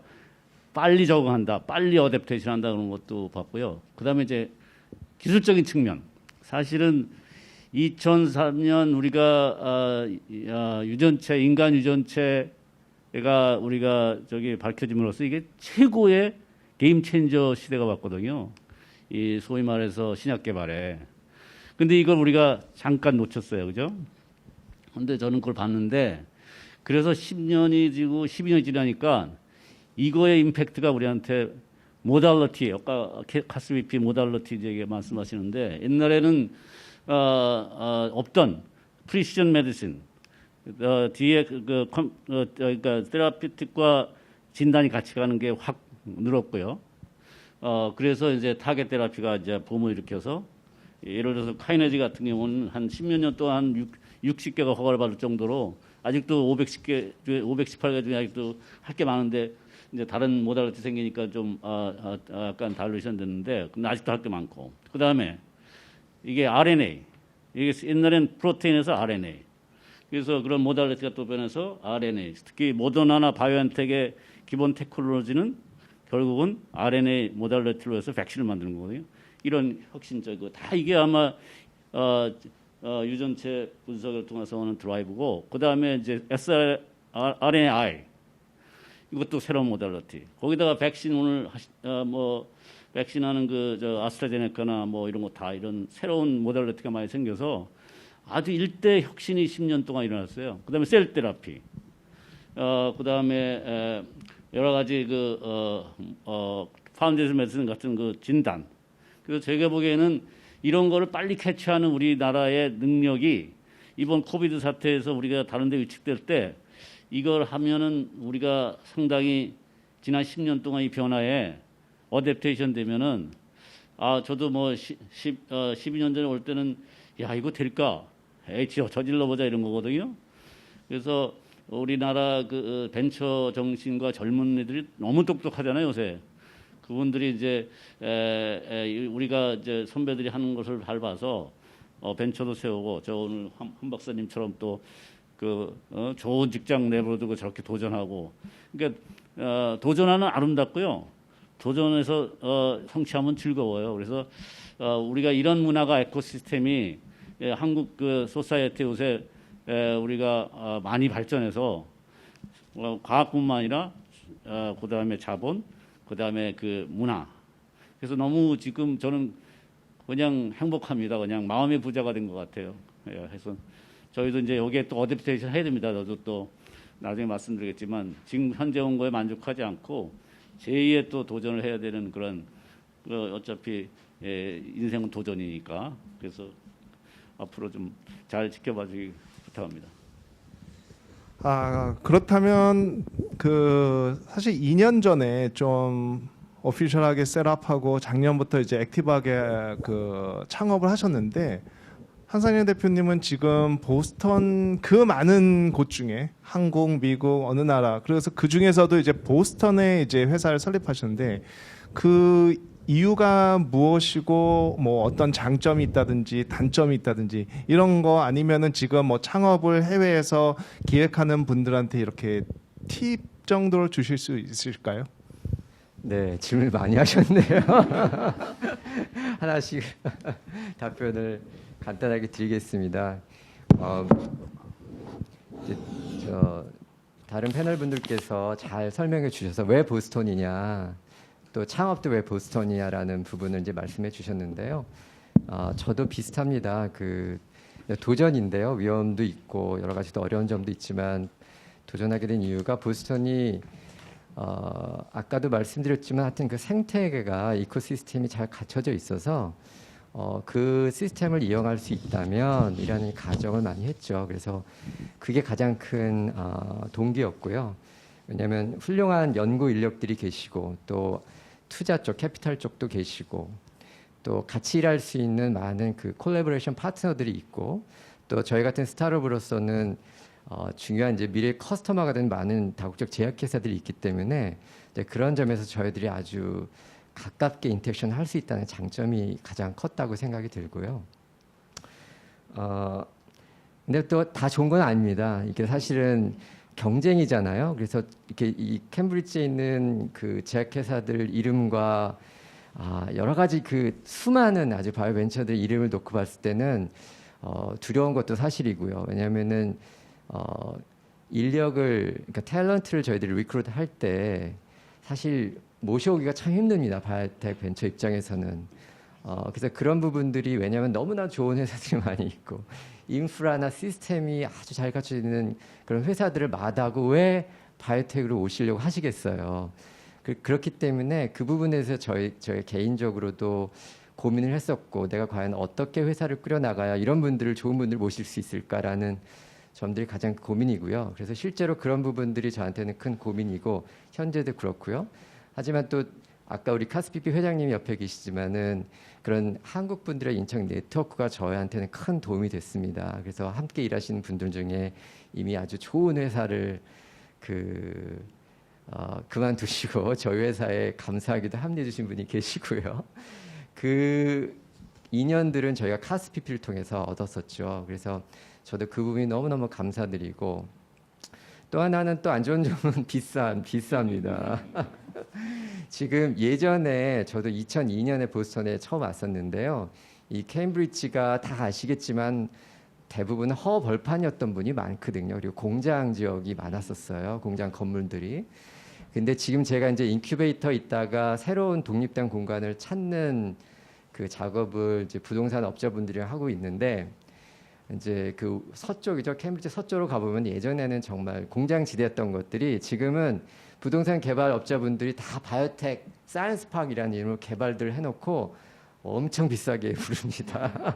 빨리 적응한다, 빨리 어댑테이션 한다 그런 것도 봤고요. 그 다음에 이제 기술적인 측면. 사실은 2003년 우리가 유전체, 인간 유전체가 우리가 밝혀짐으로써 이게 최고의 게임 체인저 시대가 왔거든요. 이 소위 말해서 신약 개발에. 근데 이걸 우리가 잠깐 놓쳤어요. 그죠? 근데 저는 그걸 봤는데, 그래서 10년이 지고 12년이 지나니까 이거의 임팩트가 우리한테 모달러티, 아까 카스 VP 모달러티 얘기 말씀하시는데, 옛날에는 없던 프리시전 메디신, 뒤에 그러니까 테라피틱과 진단이 같이 가는 게 확 늘었고요. 그래서 이제 타겟 테라피가 이제 붐을 일으켜서, 예를 들어서 카이네지 같은 경우는 한 10몇 년 동안 한 60개가 허가를 받을 정도로 아직도 518개 중에 아직도 할 게 많은데, 이제 다른 모달리티 생기니까 좀 약간 다일루션 됐는데, 근데 아직도 할 게 많고. 그 다음에 이게 RNA, 이게 옛날엔 프로테인에서 RNA. 그래서 그런 모달리티가 또 변해서 RNA, 특히 모더나나 바이오엔텍의 기본 테크놀로지는 결국은 RNA 모달리티로 해서 백신을 만드는 거거든요. 이런 혁신적, 다 이게 아마 유전체 분석을 통해서 오는 드라이브고, 그 다음에 이제 RNAi, 이것도 새로운 모달리티. 거기다가 백신 오늘 백신하는 아스트라제네카나 뭐 이런 거 다 이런 새로운 모달리티가 많이 생겨서 아주 일대 혁신이 10년 동안 일어났어요. 그 다음에 셀 테라피, 그 다음에 여러 가지 파운데이션 메디슨 같은 그 진단. 그래서 제가 보기에는 이런 거를 빨리 캐치하는 우리나라의 능력이 이번 코비드 사태에서 우리가 다른 데 위축될 때 이걸 하면은 우리가 상당히 지난 10년 동안 이 변화에 어댑테이션 되면은, 저도 뭐 12년 전에 올 때는 야, 이거 될까? 저질러 보자 이런 거거든요. 그래서 우리나라 그 벤처 정신과 젊은 애들이 너무 똑똑하잖아요, 요새. 그분들이 이제 우리가 이제 선배들이 하는 것을 잘 봐서 벤처도 세우고, 저 오늘 한 박사님처럼 또 좋은 직장 내버려두고 저렇게 도전하고. 그러니까 도전하는 아름답고요. 도전해서 성취하면 즐거워요. 그래서 우리가 이런 문화가 에코시스템이 한국 그 소사이어티 요새 우리가 많이 발전해서 과학뿐만 아니라 그다음에 자본, 그다음에 그 문화. 그래서 너무 지금 저는 그냥 행복합니다. 그냥 마음의 부자가 된 것 같아요. 그래서 저희도 이제 여기에 또 어댑테이션 해야 됩니다. 저도 또 나중에 말씀드리겠지만 지금 현재 온 거에 만족하지 않고 제2의 또 도전을 해야 되는 그런 어차피 인생은 도전이니까 그래서 앞으로 좀 잘 지켜봐 주기 부탁합니다. 그렇다면 사실 2년 전에 좀 오피셜하게 셋업하고 작년부터 이제 액티브하게 창업을 하셨는데 한상현 대표님은 지금 보스턴 그 많은 곳 중에 한국, 미국 어느 나라 그래서 그 중에서도 이제 보스턴에 이제 회사를 설립하셨는데 그 이유가 무엇이고 뭐 어떤 장점이 있다든지 단점이 있다든지 이런 거 아니면은 지금 뭐 창업을 해외에서 기획하는 분들한테 이렇게 팁 정도로 주실 수 있을까요? 네, 질문을 많이 하셨네요. 하나씩 답변을 간단하게 드리겠습니다. 다른 패널 분들께서 잘 설명해 주셔서 왜 보스턴이냐, 또 창업도 왜 보스턴이냐라는 부분을 이제 말씀해 주셨는데요. 저도 비슷합니다. 도전인데요. 위험도 있고 여러 가지 또 어려운 점도 있지만 도전하게 된 이유가 보스턴이 아까도 말씀드렸지만 하여튼 그 생태계가 이코시스템이 잘 갖춰져 있어서 그 시스템을 이용할 수 있다면 이라는 가정을 많이 했죠. 그래서 그게 가장 큰 동기였고요. 왜냐하면 훌륭한 연구 인력들이 계시고 또 투자 쪽, 캐피탈 쪽도 계시고 또 같이 일할 수 있는 많은 그 콜래보레이션 파트너들이 있고 또 저희 같은 스타트업으로서는 중요한 이제 미래 커스터머가 된 많은 다국적 제약회사들이 있기 때문에 이제 그런 점에서 저희들이 아주 가깝게 인터랙션을 할 수 있다는 장점이 가장 컸다고 생각이 들고요. 근데 또 다 좋은 건 아닙니다. 이게 사실은 경쟁이잖아요. 그래서 이렇게 이 캠브리지에 있는 그 제약회사들 이름과 여러 가지 그 수많은 아주 바이오 벤처들 이름을 놓고 봤을 때는 두려운 것도 사실이고요. 왜냐하면은 인력을 그러니까 탤런트를 저희들이 리크루트 할 때 사실 모셔오기가 참 힘듭니다. 바이오텍 벤처 입장에서는. 그래서 그런 부분들이 왜냐하면 너무나 좋은 회사들이 많이 있고 인프라나 시스템이 아주 잘 갖춰져 있는 그런 회사들을 마다하고 왜 바이오텍으로 오시려고 하시겠어요. 그렇기 때문에 그 부분에서 저희 개인적으로도 고민을 했었고 내가 과연 어떻게 회사를 꾸려나가야 이런 분들을 좋은 분들을 모실 수 있을까라는 점들이 가장 고민이고요. 그래서 실제로 그런 부분들이 저한테는 큰 고민이고 현재도 그렇고요. 하지만 또 아까 우리 카스피피 회장님이 옆에 계시지만은 그런 한국 분들의 인적 네트워크가 저희한테는 큰 도움이 됐습니다. 그래서 함께 일하시는 분들 중에 이미 아주 좋은 회사를 그만두시고 저희 회사에 감사하기도 합류해 주신 분이 계시고요. 그 인연들은 저희가 카스피피를 통해서 얻었었죠. 그래서 저도 그 부분이 너무너무 감사드리고 또 하나는 또 안 좋은 점은 비쌉니다. 지금 예전에 저도 2002년에 보스턴에 처음 왔었는데요. 이 케임브리지가 다 아시겠지만 대부분 허벌판이었던 분이 많거든요. 그리고 공장 지역이 많았었어요. 공장 건물들이. 근데 지금 제가 이제 인큐베이터 있다가 새로운 독립된 공간을 찾는 그 작업을 이제 부동산 업자분들이 하고 있는데 이제 그 서쪽이죠. 캠브리지 서쪽으로 가보면 예전에는 정말 공장지대였던 것들이 지금은 부동산 개발 업자분들이 다 바이오텍 사이언스 파크이라는 이름으로 개발들 해놓고 엄청 비싸게 부릅니다.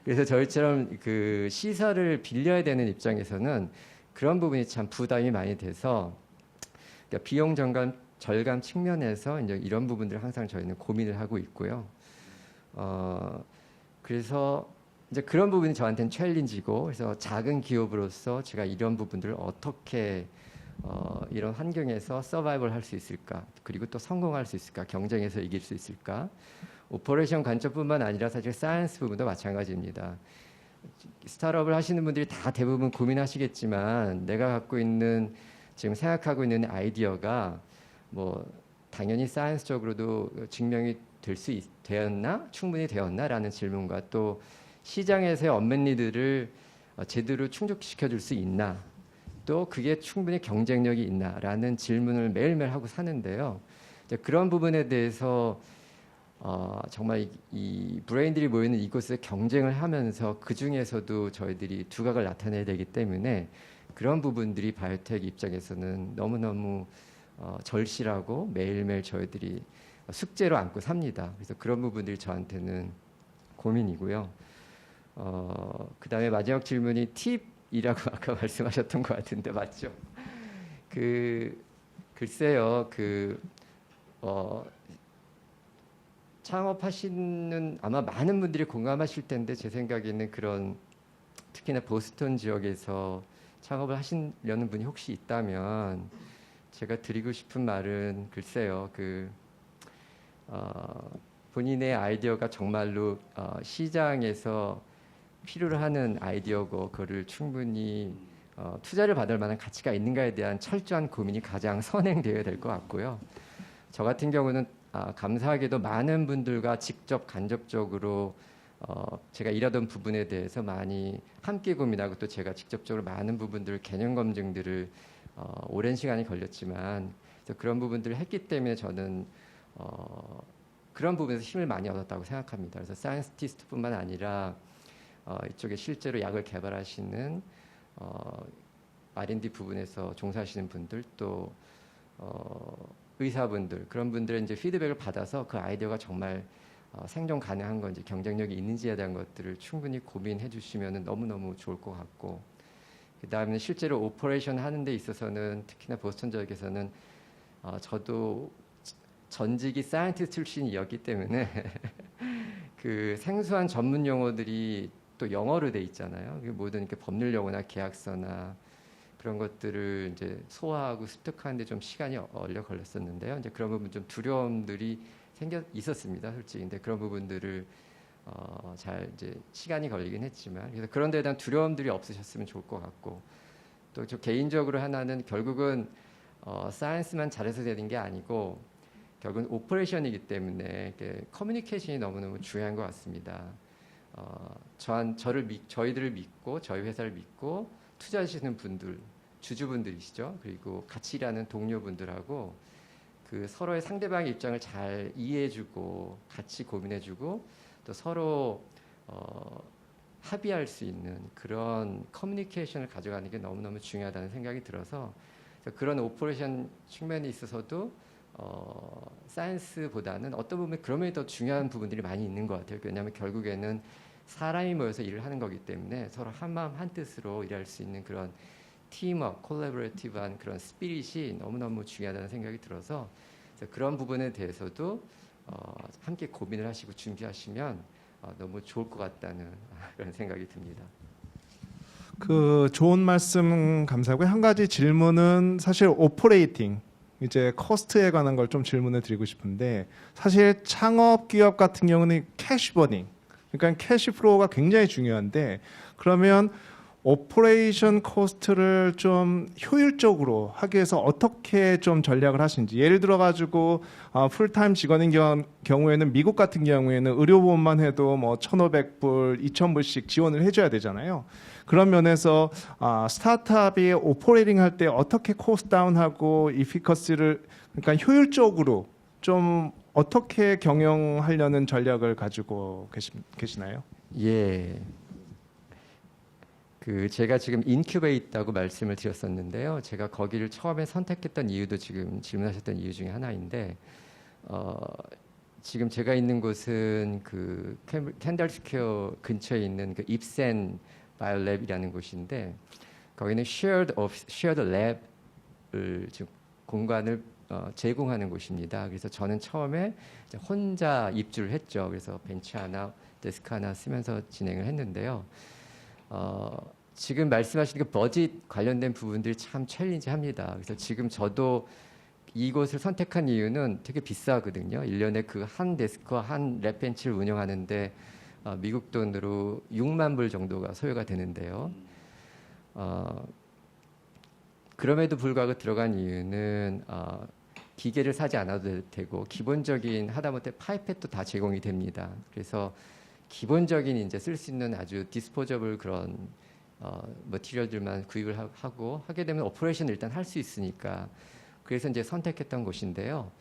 그래서 저희처럼 그 시설을 빌려야 되는 입장에서는 그런 부분이 참 부담이 많이 돼서 그러니까 비용 절감 측면에서 이제 이런 부분들을 항상 저희는 고민을 하고 있고요. 그래서 이제 그런 부분이 저한테는 챌린지고 그래서 작은 기업으로서 제가 이런 부분들을 어떻게 이런 환경에서 서바이벌 할 수 있을까 그리고 또 성공할 수 있을까 경쟁에서 이길 수 있을까 오퍼레이션 관점뿐만 아니라 사실 사이언스 부분도 마찬가지입니다. 스타트업을 하시는 분들이 다 대부분 고민하시겠지만 내가 갖고 있는 지금 생각하고 있는 아이디어가 뭐 당연히 사이언스적으로도 증명이 되었나? 충분히 되었나라는 질문과 또 시장에서의 언맷 니드를 제대로 충족시켜 줄 수 있나? 또 그게 충분히 경쟁력이 있나라는 질문을 매일매일 하고 사는데요. 이제 그런 부분에 대해서 정말 이 브레인들이 모이는 이곳에서 경쟁을 하면서 그 중에서도 저희들이 두각을 나타내야 되기 때문에 그런 부분들이 바이오텍 입장에서는 너무너무 절실하고 매일매일 저희들이 숙제로 안고 삽니다. 그래서 그런 부분들이 저한테는 고민이고요. 그다음에 마지막 질문이 팁이라고 아까 말씀하셨던 것 같은데 맞죠? 글쎄요, 창업하시는 아마 많은 분들이 공감하실 텐데 제 생각에는 그런 특히나 보스턴 지역에서 창업을 하시려는 분이 혹시 있다면 제가 드리고 싶은 말은 글쎄요, 본인의 아이디어가 정말로 시장에서 필요로 하는 아이디어고 그거를 충분히 투자를 받을 만한 가치가 있는가에 대한 철저한 고민이 가장 선행되어야 될 것 같고요. 저 같은 경우는 감사하게도 많은 분들과 직접 간접적으로 제가 일하던 부분에 대해서 많이 함께 고민하고 또 제가 직접적으로 많은 부분들 개념 검증들을 오랜 시간이 걸렸지만 그런 부분들을 했기 때문에 저는 그런 부분에서 힘을 많이 얻었다고 생각합니다. 그래서 사이언티스트뿐만 아니라 이쪽에 실제로 약을 개발하시는 R&D 부분에서 종사하시는 분들 또 의사분들 그런 분들의 이제 피드백을 받아서 그 아이디어가 정말 생존 가능한 건지 경쟁력이 있는지에 대한 것들을 충분히 고민해 주시면 너무너무 좋을 것 같고 그다음에 실제로 오퍼레이션 하는 데 있어서는 특히나 보스턴 지역에서는 저도 전직이 사이언티스트 출신이었기 때문에 그 생소한 전문 용어들이 또 영어로 돼 있잖아요. 모든 이렇게 법률 용어나 계약서나 그런 것들을 이제 소화하고 습득하는데 좀 시간이 오래 걸렸었는데요. 이제 그런 부분 좀 두려움들이 있었습니다, 솔직히. 근데 그런 부분들을 잘 이제 시간이 걸리긴 했지만 그래서 그런 데에 대한 두려움들이 없으셨으면 좋을 것 같고 또 저 개인적으로 하나는 결국은 사이언스만 잘해서 되는 게 아니고 결국은 오퍼레이션이기 때문에 커뮤니케이션이 너무너무 중요한 것 같습니다. 저희들을 믿고 저희 회사를 믿고 투자하시는 분들, 주주분들이시죠. 그리고 같이 일하는 동료분들하고 그 서로의 상대방의 입장을 잘 이해해주고 같이 고민해주고 또 서로 합의할 수 있는 그런 커뮤니케이션을 가져가는 게 너무너무 중요하다는 생각이 들어서 그런 오퍼레이션 측면에 있어서도 사이언스보다는 어떤 부분에 그러면 더 중요한 부분들이 많이 있는 것 같아요. 왜냐하면 결국에는 사람이 모여서 일을 하는 거기 때문에 서로 한마음 한뜻으로 일할 수 있는 그런 팀워크, 콜라보레이티브한 그런 스피릿이 너무너무 중요하다는 생각이 들어서 그런 부분에 대해서도 함께 고민을 하시고 준비하시면 너무 좋을 것 같다는 그런 생각이 듭니다. 그 좋은 말씀 감사하고요. 한 가지 질문은 사실 오퍼레이팅 이제 코스트에 관한 걸 좀 질문을 드리고 싶은데 사실 창업 기업 같은 경우는 캐시 버닝 그러니까 캐시 플로우가 굉장히 중요한데 그러면 오퍼레이션 코스트를 좀 효율적으로 하기 위해서 어떻게 좀 전략을 하시는지 예를 들어 가지고 풀타임 직원인 경우에는 미국 같은 경우에는 의료보험만 해도 뭐 1,500불, 2,000불씩 지원을 해줘야 되잖아요. 그런 면에서 스타트업이 오퍼레이팅 할 때 어떻게 코스트 다운하고 이피커시를 그러니까 효율적으로 좀 어떻게 경영하려는 전략을 가지고 계시나요? 예. 제가 지금 인큐베에 있다고 말씀을 드렸었는데요. 제가 거기를 처음에 선택했던 이유도 지금 질문하셨던 이유 중에 하나인데 지금 제가 있는 곳은 그 캔달 스퀘어 근처에 있는 그 입센 바이오랩이라는 곳인데 거기는 shared 랩을 지금 공간을 제공하는 곳입니다. 그래서 저는 처음에 혼자 입주를 했죠. 그래서 벤치 하나, 데스크 하나 쓰면서 진행을 했는데요. 지금 말씀하신 그 버짓 관련된 부분들이 참 챌린지합니다. 그래서 지금 저도 이곳을 선택한 이유는 되게 비싸거든요. 1년에 그 한 데스크와 한 랩벤치를 운영하는데 미국 돈으로 6만 불 정도가 소요가 되는데요. 그럼에도 불구하고 들어간 이유는 기계를 사지 않아도 되고 기본적인 하다못해 파이펫도 다 제공이 됩니다. 그래서 기본적인 이제 쓸 수 있는 아주 디스포저블 그런 머티리얼들만 구입을 하고 하게 되면 오퍼레이션을 일단 할 수 있으니까 그래서 이제 선택했던 곳인데요.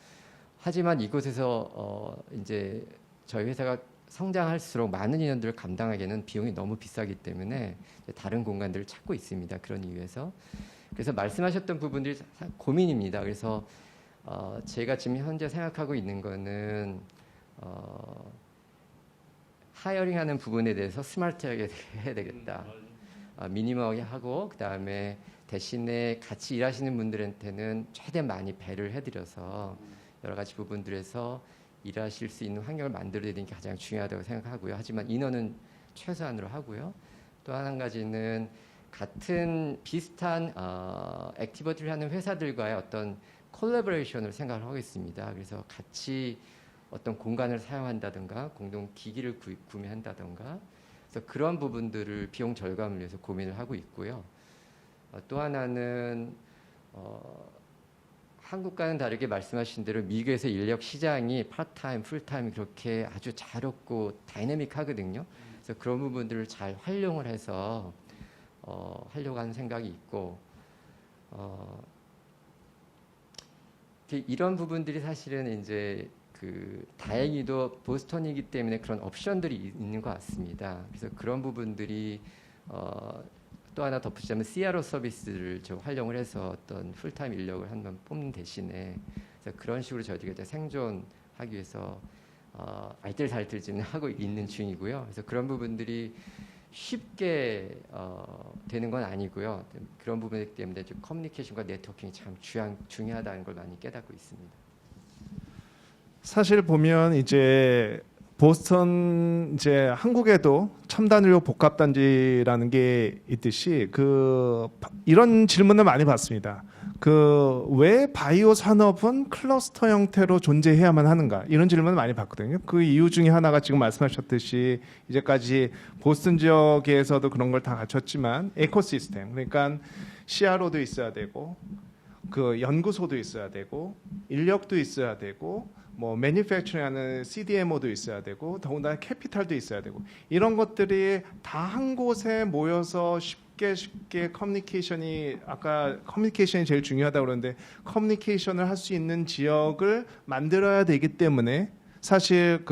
하지만 이곳에서 이제 저희 회사가 성장할수록 많은 인원들을 감당하기에는 비용이 너무 비싸기 때문에 다른 공간들을 찾고 있습니다. 그런 이유에서. 그래서 말씀하셨던 부분들이 고민입니다. 그래서 제가 지금 현재 생각하고 있는 거는 하이어링하는 부분에 대해서 스마트하게 해야 되겠다. 미니멀하게 하고 그다음에 대신에 같이 일하시는 분들한테는 최대한 많이 배려를 해드려서 여러 가지 부분들에서 일하실 수 있는 환경을 만들어야 되는 게 가장 중요하다고 생각하고요. 하지만 인원은 최소한으로 하고요. 또 한 가지는 같은 비슷한 액티비티를 하는 회사들과의 어떤 콜라보레이션을 생각을 하고 있습니다. 그래서 같이 어떤 공간을 사용한다든가 공동 기기를 구매한다든가 그래서 그런 부분들을 비용 절감을 위해서 고민을 하고 있고요. 또 하나는 한국과는 다르게 말씀하신 대로 미국에서 인력 시장이 파트타임, 풀타임 그렇게 아주 자유롭고 다이내믹하거든요. 그래서 그런 부분들을 잘 활용을 해서 하려고 하는 생각이 있고 이런 부분들이 사실은 이제 다행히도 보스턴이기 때문에 그런 옵션들이 있는 것 같습니다. 그래서 그런 부분들이 또 하나 덧붙이자면 CRO 서비스를 좀 활용을 해서 어떤 풀타임 인력을 한번 뽑는 대신에 그래서 그런 식으로 저희가 이제 생존하기 위해서 알뜰살뜰 하고 있는 중이고요. 그래서 그런 부분들이 쉽게 되는 건 아니고요. 그런 부분 때문에 좀 커뮤니케이션과 네트워킹이 참 중요하다는 걸 많이 깨닫고 있습니다. 사실 보면 이제 보스턴 이제 한국에도 첨단 의료 복합 단지라는 게 있듯이 이런 질문을 많이 받습니다. 왜 바이오 산업은 클러스터 형태로 존재해야만 하는가 이런 질문을 많이 받거든요. 그 이유 중에 하나가 지금 말씀하셨듯이 이제까지 보스턴 지역에서도 그런 걸 다 갖췄지만 에코시스템 그러니까 CRO도 있어야 되고 연구소도 있어야 되고 인력도 있어야 되고 뭐 매니팩처링하는 CDMO도 있어야 되고 더군다나 캐피탈도 있어야 되고 이런 것들이 다 한 곳에 모여서 쉽게 커뮤니케이션이 아까 커뮤니케이션이 제일 중요하다고 그러는데 커뮤니케이션을 할 수 있는 지역을 만들어야 되기 때문에 사실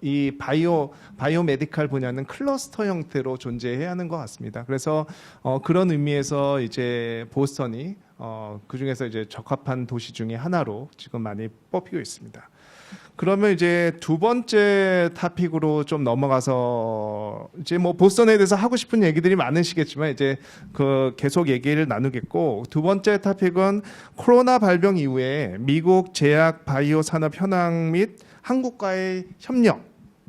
이 바이오 메디칼 분야는 클러스터 형태로 존재해야 하는 것 같습니다. 그래서 그런 의미에서 이제 보스턴이 그 중에서 이제 적합한 도시 중에 하나로 지금 많이 뽑히고 있습니다. 그러면 이제 두 번째 토픽으로 좀 넘어가서 이제 뭐 보스턴에 대해서 하고 싶은 얘기들이 많으시겠지만 이제 계속 얘기를 나누겠고 두 번째 토픽은 코로나 발병 이후에 미국 제약 바이오 산업 현황 및 한국과의 협력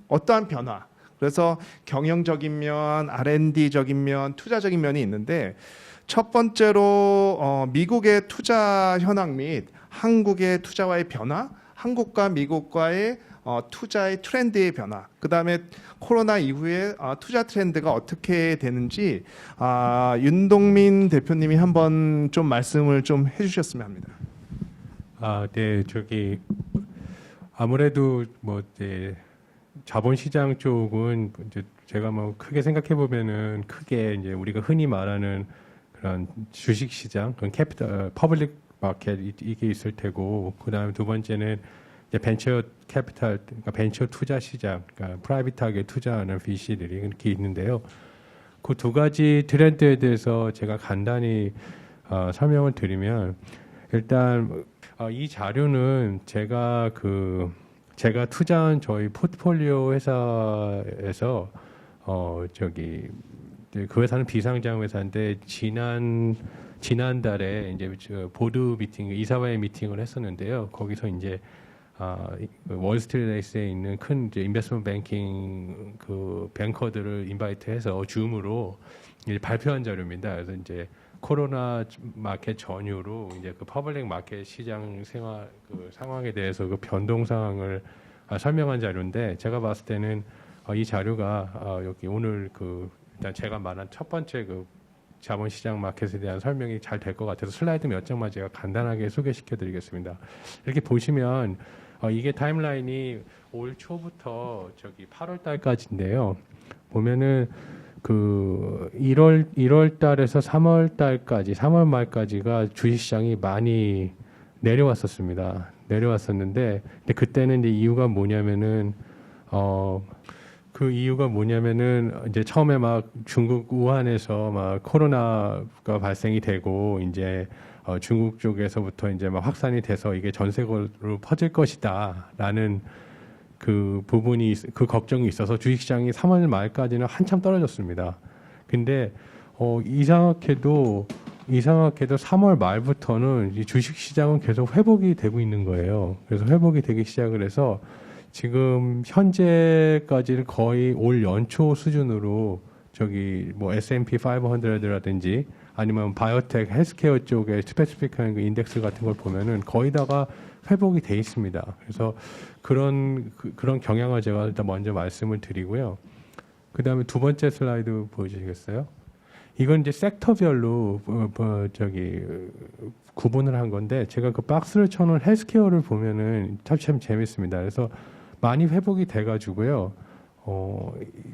어떠한 변화 그래서 경영적인 면, R&D적인 면, 투자적인 면이 있는데 첫 번째로 미국의 투자 현황 및 한국의 투자와의 변화, 한국과 미국과의 투자의 트렌드의 변화, 그 다음에 코로나 이후에 투자 트렌드가 어떻게 되는지 윤동민 대표님이 한번 좀 말씀을 좀 해주셨으면 합니다. 네, 아무래도 자본시장 쪽은 이제 제가 뭐 크게 생각해 보면은 크게 이제 우리가 흔히 말하는 그런 주식시장, 그런 캐피탈, 퍼블릭 마켓 이게 있을 테고, 그다음에 두 번째는 이제 벤처 캐피탈, 그러니까 벤처 투자 시장, 그러니까 프라이빗하게 투자하는 VC들이 이렇게 있는데요. 그 두 가지 트렌드에 대해서 제가 간단히 설명을 드리면 일단 이 자료는 제가 투자한 저희 포트폴리오 회사에서 그 회사는 비상장 회사인데 지난달에 이제 보드 미팅, 이사회 미팅을 했었는데요. 거기서 이제 월스트리트에 있는 큰 이제 인베스트먼트 뱅킹 뱅커들을 인바이트해서 줌으로 이제 발표한 자료입니다. 그래서 이제 코로나 마켓 전후로 이제 퍼블릭 마켓 시장 상황에 대해서 변동 상황을 설명한 자료인데 제가 봤을 때는 이 자료가 여기 오늘 일단 제가 말한 첫 번째 자본시장 마켓에 대한 설명이 잘 될 것 같아서 슬라이드 몇 장만 제가 간단하게 소개시켜드리겠습니다. 이렇게 보시면 이게 타임라인이 올 초부터 저기 8월 달까지인데요. 보면은 그 1월 달에서 3월 달까지, 3월 말까지가 주식시장이 많이 내려왔었습니다. 내려왔었는데, 근데 그때는 이제 이유가 뭐냐면은 그 이유가 뭐냐면은 이제 처음에 막 중국 우한에서 막 코로나가 발생이 되고 이제 중국 쪽에서부터 이제 막 확산이 돼서 이게 전 세계로 퍼질 것이다라는 그 부분이 그 걱정이 있어서 주식시장이 3월 말까지는 한참 떨어졌습니다. 근데 이상하게도 3월 말부터는 이 주식시장은 계속 회복이 되고 있는 거예요. 그래서 회복이 되기 시작을 해서 지금 현재까지는 거의 올 연초 수준으로 저기 뭐 S&P 500라든지 아니면 바이오텍, 헬스케어 쪽에 스페시픽한 그 인덱스 같은 걸 보면은 거의 다가 회복이 돼 있습니다. 그래서 그런 경향을 제가 일단 먼저 말씀을 드리고요. 그 다음에 두 번째 슬라이드 보여주시겠어요? 이건 이제 섹터별로 저기 구분을 한 건데 제가 그 박스를 쳐놓은 헬스케어를 보면은 참 재밌습니다. 그래서 많이 회복이 돼가지고요.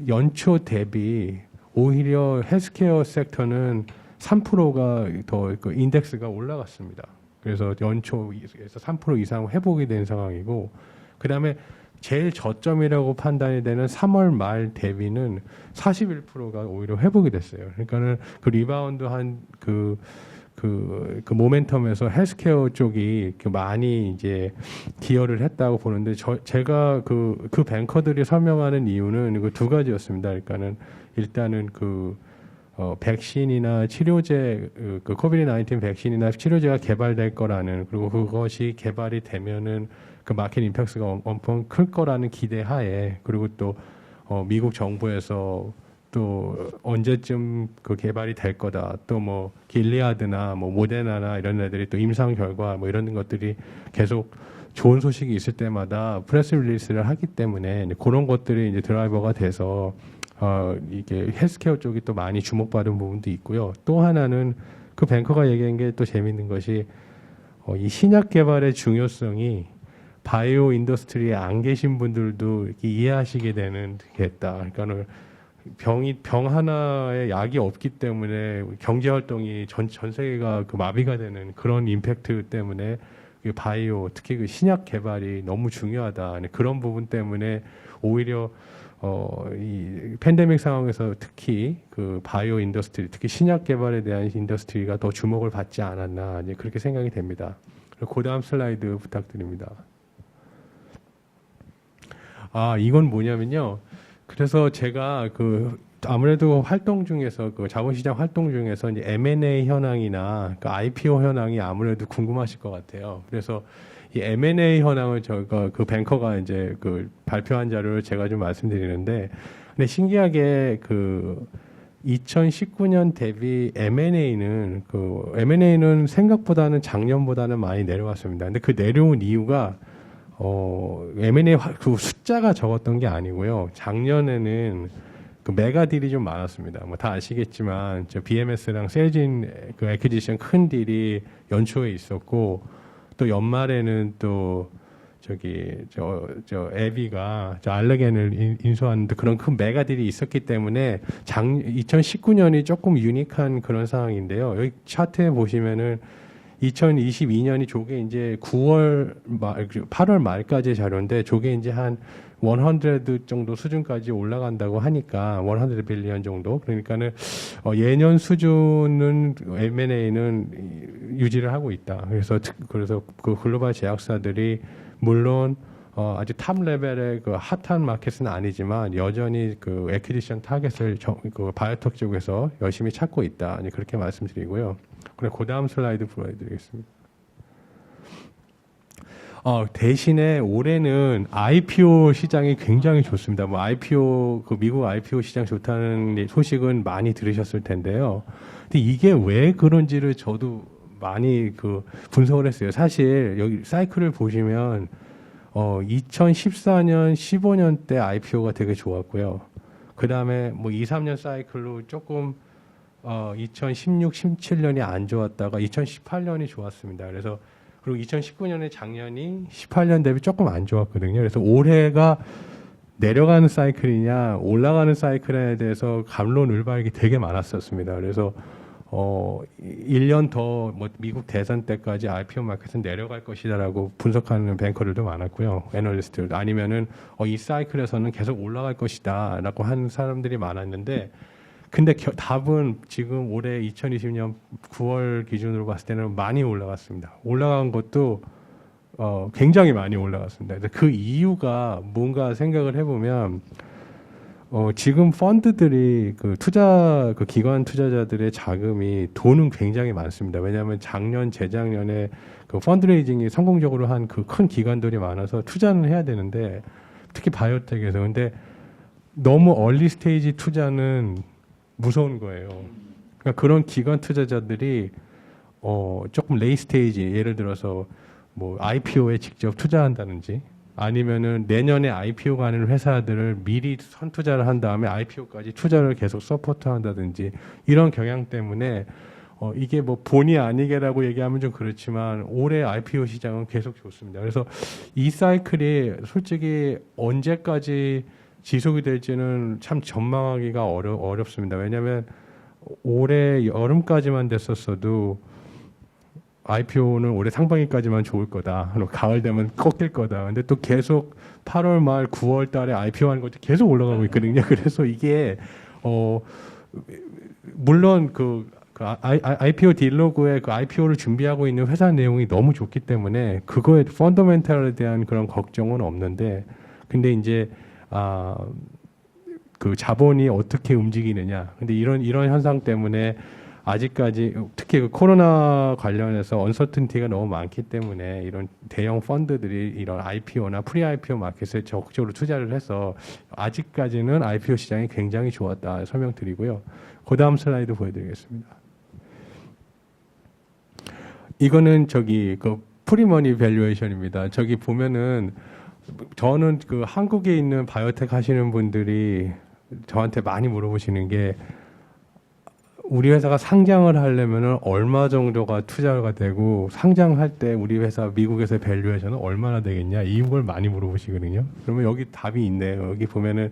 연초 대비 오히려 헬스케어 섹터는 3%가 더 그 인덱스가 올라갔습니다. 그래서 연초에서 3% 이상 회복이 된 상황이고, 그 다음에 제일 저점이라고 판단이 되는 3월 말 대비는 41%가 오히려 회복이 됐어요. 그러니까는 그 리바운드 한 그 모멘텀에서 헬스케어 쪽이 많이 이제 기여를 했다고 보는데 제가 그 뱅커들이 설명하는 이유는 그 두 가지였습니다. 그러니까는 일단은 백신이나 치료제, 그 코비드-19 백신이나 치료제가 개발될 거라는, 그리고 그것이 개발이 되면은 그 마켓 임팩트가 엄청 클 거라는 기대하에, 그리고 또 미국 정부에서 또 언제쯤 그 개발이 될 거다, 또 뭐 길리아드나 뭐 모데나나 이런 애들이 또 임상 결과 뭐 이런 것들이 계속 좋은 소식이 있을 때마다 프레스 릴리스를 하기 때문에 그런 것들이 이제 드라이버가 돼서 이게 헬스케어 쪽이 또 많이 주목받은 부분도 있고요. 또 하나는 그 뱅커가 얘기한 게 또 재밌는 것이 이 신약 개발의 중요성이 바이오 인더스트리에 안 계신 분들도 이렇게 이해하시게 되는 게 있다. 그러니까는 병 하나에 약이 없기 때문에 경제 활동이 전 세계가 그 마비가 되는 그런 임팩트 때문에 그 바이오, 특히 그 신약 개발이 너무 중요하다. 그런 부분 때문에 오히려 이 팬데믹 상황에서 특히 그 바이오 인더스트리, 특히 신약 개발에 대한 인더스트리가 더 주목을 받지 않았나, 이제 그렇게 생각이 됩니다. 그 다음 슬라이드 부탁드립니다. 이건 뭐냐면요. 그래서 제가 아무래도 활동 중에서 자본시장 활동 중에서 이제 M&A 현황이나 IPO 현황이 아무래도 궁금하실 것 같아요. 그래서 이 M&A 현황을 저가 그 뱅커가 이제 발표한 자료를 제가 좀 말씀드리는데, 근데 신기하게 2019년 대비 M&A는 생각보다는 작년보다는 많이 내려왔습니다. 근데 그 내려온 이유가 M&A 그 숫자가 적었던 게 아니고요. 작년에는 그 메가 딜이 좀 많았습니다. 뭐 다 아시겠지만 BMS랑 세진 그 애퀴지션 큰 딜이 연초에 있었고, 또 연말에는 또 에비가 알레겐을 인수하는 그런 큰 메가 딜이 있었기 때문에 2019년이 조금 유니크한 그런 상황인데요. 여기 차트에 보시면은 2022년이 저게 이제 8월 말까지 자료인데, 저게 이제 한 100 정도 수준까지 올라간다고 하니까 100 빌리언 정도. 그러니까는 예년 수준은 M&A는 유지를 하고 있다. 그래서 그 글로벌 제약사들이 물론 아주 탑 레벨의 그 핫한 마켓은 아니지만 여전히 그 애퀴지션 타겟을 그 바이오텍 쪽에서 열심히 찾고 있다. 그렇게 말씀드리고요. 그리고 그 다음 슬라이드 보여드리겠습니다. 대신에 올해는 IPO 시장이 굉장히 좋습니다. 뭐 IPO, 미국 IPO 시장 좋다는 소식은 많이 들으셨을 텐데요. 근데 이게 왜 그런지를 저도 많이 분석을 했어요. 사실 여기 사이클을 보시면 2014년, 15년 때 IPO가 되게 좋았고요. 그 다음에 뭐 2, 3년 사이클로 조금 2016, 17년이 안 좋았다가 2018년이 좋았습니다. 그래서 그리고 2019년에 작년이 18년 대비 조금 안 좋았거든요. 그래서 올해가 내려가는 사이클이냐 올라가는 사이클에 대해서 갑론을박이 되게 많았었습니다. 그래서 1년 더 뭐 미국 대선 때까지 IPO 마켓은 내려갈 것이다라고 분석하는 뱅커들도 많았고요. 애널리스트들 아니면은 이 사이클에서는 계속 올라갈 것이다라고 하는 사람들이 많았는데 근데 답은 지금 올해 2020년 9월 기준으로 봤을 때는 많이 올라갔습니다. 올라간 것도 굉장히 많이 올라갔습니다. 그래서 그 이유가 뭔가 생각을 해보면 지금 펀드들이 그 기관 투자자들의 자금이 돈은 굉장히 많습니다. 왜냐하면 작년, 재작년에 그 펀드레이징이 성공적으로 한 그 큰 기관들이 많아서 투자는 해야 되는데 특히 바이오텍에서 근데 너무 얼리 스테이지 투자는 무서운 거예요. 그러니까 그런 기관 투자자들이 조금 레이 스테이지 예를 들어서 뭐 IPO에 직접 투자한다든지 아니면은 내년에 IPO 가는 회사들을 미리 선투자를 한 다음에 IPO까지 투자를 계속 서포트한다든지 이런 경향 때문에 이게 뭐 본의 아니게라고 얘기하면 좀 그렇지만 올해 IPO 시장은 계속 좋습니다. 그래서 이 사이클이 솔직히 언제까지 지속이 될지는 참 전망하기가 어렵습니다. 왜냐하면 올해 여름까지만 됐었어도 IPO는 올해 상반기까지만 좋을 거다. 가을 되면 꺾일 거다. 근데 또 계속 8월 말 9월 달에 IPO 하는 것도 계속 올라가고 있거든요. 그래서 이게 물론 IPO 딜로그에 그 IPO를 준비하고 있는 회사 내용이 너무 좋기 때문에 그거에 펀더멘탈에 대한 그런 걱정은 없는데 근데 이제 그 자본이 어떻게 움직이느냐. 근데 이런 현상 때문에 아직까지 특히 그 코로나 관련해서 언서튼티가 너무 많기 때문에 이런 대형 펀드들이 이런 IPO나 프리 IPO 마켓에 적극적으로 투자를 해서 아직까지는 IPO 시장이 굉장히 좋았다 설명드리고요. 그 다음 슬라이드 보여드리겠습니다. 이거는 그 프리머니 밸류에이션입니다. 저기 보면은 저는 그 한국에 있는 바이오텍 하시는 분들이 저한테 많이 물어보시는 게 우리 회사가 상장을 하려면 얼마 정도가 투자가 되고 상장할 때 우리 회사 미국에서의 밸류에이션은 얼마나 되겠냐 이걸 많이 물어보시거든요. 그러면 여기 답이 있네요. 여기 보면은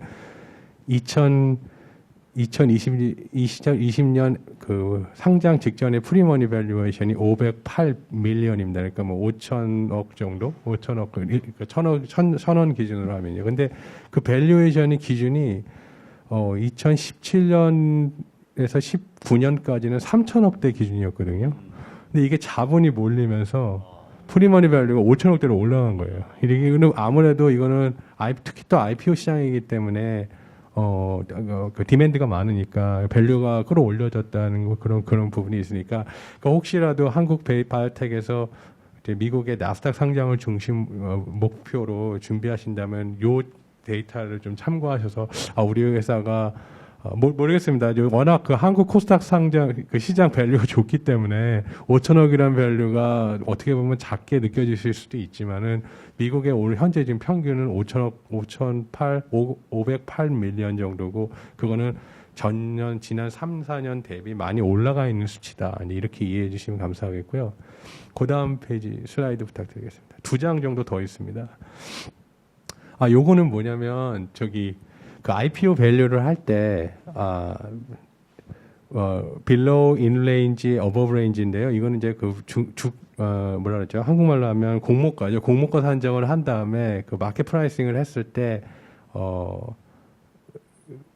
2020년 그 상장 직전의 프리머니 밸류에이션이 508 밀리언입니다. 그러니까 뭐 5천억 정도, 5천억, 1,000원 기준으로 하면요. 근데 그 밸류에이션이 기준이 2017년에서 19년까지는 3천억대 기준이었거든요. 근데 이게 자본이 몰리면서 프리머니 밸류가 5천억대로 올라간 거예요. 이게 아무래도 이거는 특히 또 IPO 시장이기 때문에 그 디맨드가 많으니까 밸류가 끌어올려졌다는 그런 부분이 있으니까 그러니까 혹시라도 한국 바이오텍에서 이제 미국의 나스닥 상장을 중심 목표로 준비하신다면 요 데이터를 좀 참고하셔서 우리 회사가 모르겠습니다. 워낙 그 한국 코스닥 상장 그 시장 밸류가 좋기 때문에 5천억이라는 밸류가 어떻게 보면 작게 느껴지실 수도 있지만은 미국의 올 현재 지금 평균은 508 밀리언 정도고 그거는 지난 3, 4년 대비 많이 올라가 있는 수치다. 이렇게 이해해 주시면 감사하겠고요. 그 다음 페이지 슬라이드 부탁드리겠습니다. 2장 정도 더 있습니다. 요거는 뭐냐면 그 IPO 밸류를 할 때 below, in range, above range인데요. 이거는 이제 뭐라 그러죠? 한국말로 하면 공모가죠. 공모가 산정을 한 다음에 그 마켓 프라이싱을 했을 때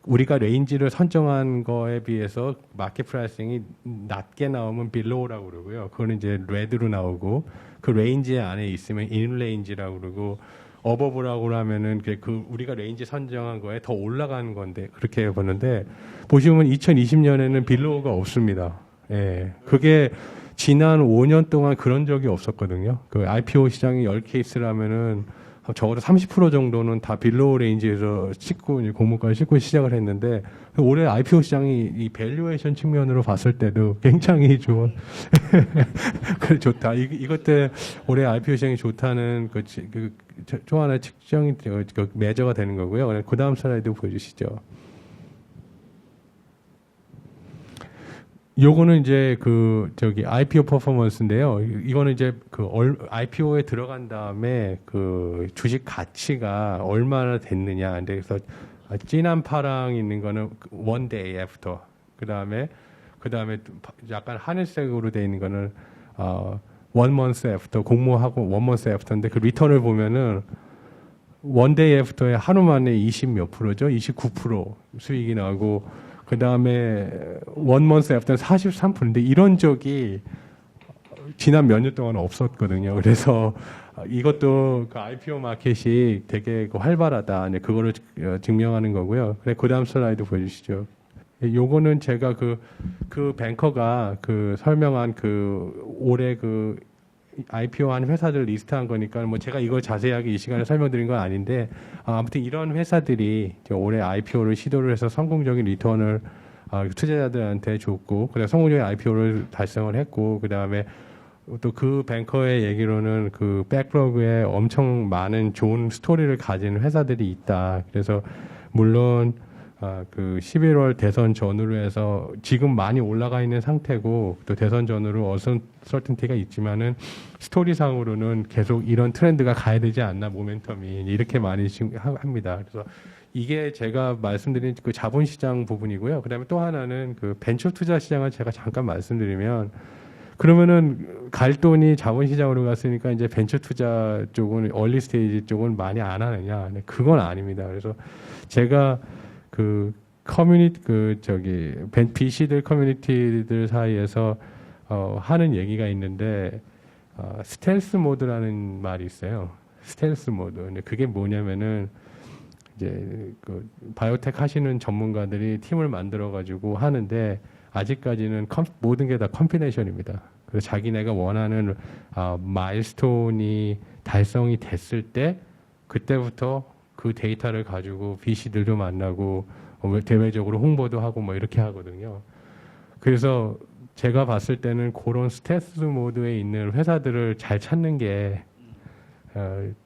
우리가 레인지를 선정한 거에 비해서 마켓 프라이싱이 낮게 나오면 below라고 그러고요. 그거는 이제 red로 나오고 그 레인지 안에 있으면 in range라고 그러고 어버브라고 하면은 그 우리가 레인지 선정한 거에 더 올라가는 건데 그렇게 보는데 보시면 2020년에는 빌로우가 없습니다. 예. 그게 지난 5년 동안 그런 적이 없었거든요. 그 IPO 시장이 10케이스라면은 적어도 30% 정도는 다 빌로우 레인지에서 공모가를 싣고 시작을 했는데 올해 IPO 시장이 이 밸류에이션 측면으로 봤을 때도 굉장히 좋다. 이것 때 올해 IPO 시장이 좋다는 또 하나의 측정이 매저가 되는 거고요. 그 다음 슬라이드 보여주시죠. 요거는 이제 그 저기 IPO 퍼포먼스인데요. 이거는 이제 그 IPO에 들어간 다음에 그 주식 가치가 얼마나 됐느냐. 근데 그래서 진한 파랑 있는 거는 one day after. 그다음에 약간 하늘색으로 돼 있는 거는 one month after. 공모하고 one month after인데 그 리턴을 보면은 one day after에 하루 만에 20 몇 프로죠. 29% 수익이 나고 그 다음에 one month after는 43%인데 이런 적이 지난 몇 년 동안 없었거든요. 그래서 이것도 그 IPO 마켓이 되게 활발하다. 네, 그거를 증명하는 거고요. 그 다음 슬라이드 보여주시죠. 요거는 제가 그 뱅커가 그 설명한 그 올해 그 IPO 한 회사들 리스트한 거니까 뭐 제가 이걸 자세하게 이 시간에 설명드린 건 아닌데 아무튼 이런 회사들이 올해 IPO를 시도를 해서 성공적인 리턴을 투자자들한테 줬고 그다음에 성공적인 IPO를 달성을 했고 그다음에 또 그 뱅커의 얘기로는 그 백로그에 엄청 많은 좋은 스토리를 가진 회사들이 있다. 그래서 물론 그 11월 대선 전후로 해서 지금 많이 올라가 있는 상태고 또 대선 전후로 어설튼티가 있지만은 스토리상으로는 계속 이런 트렌드가 가야 되지 않나 모멘텀이 이렇게 많이 합니다. 그래서 이게 제가 말씀드린 그 자본시장 부분이고요. 그다음에 또 하나는 그 벤처 투자 시장을 제가 잠깐 말씀드리면 그러면은 갈 돈이 자본시장으로 갔으니까 이제 벤처 투자 쪽은 얼리 스테이지 쪽은 많이 안 하느냐? 그건 아닙니다. 그래서 제가 그 커뮤니티 그 저기 BC들 커뮤니티들 사이에서 하는 얘기가 있는데 스텔스 모드라는 말이 있어요. 스텔스 모드. 근데 그게 뭐냐면은 이제 그 바이오텍 하시는 전문가들이 팀을 만들어 가지고 하는데 아직까지는 모든 게 다 컴피네이션입니다. 그래서 자기네가 원하는 마일스톤이 달성이 됐을 때 그때부터 그 데이터를 가지고 VC들도 만나고 대외적으로 홍보도 하고 뭐 이렇게 하거든요. 그래서 제가 봤을 때는 그런 스텔스 모드에 있는 회사들을 잘 찾는 게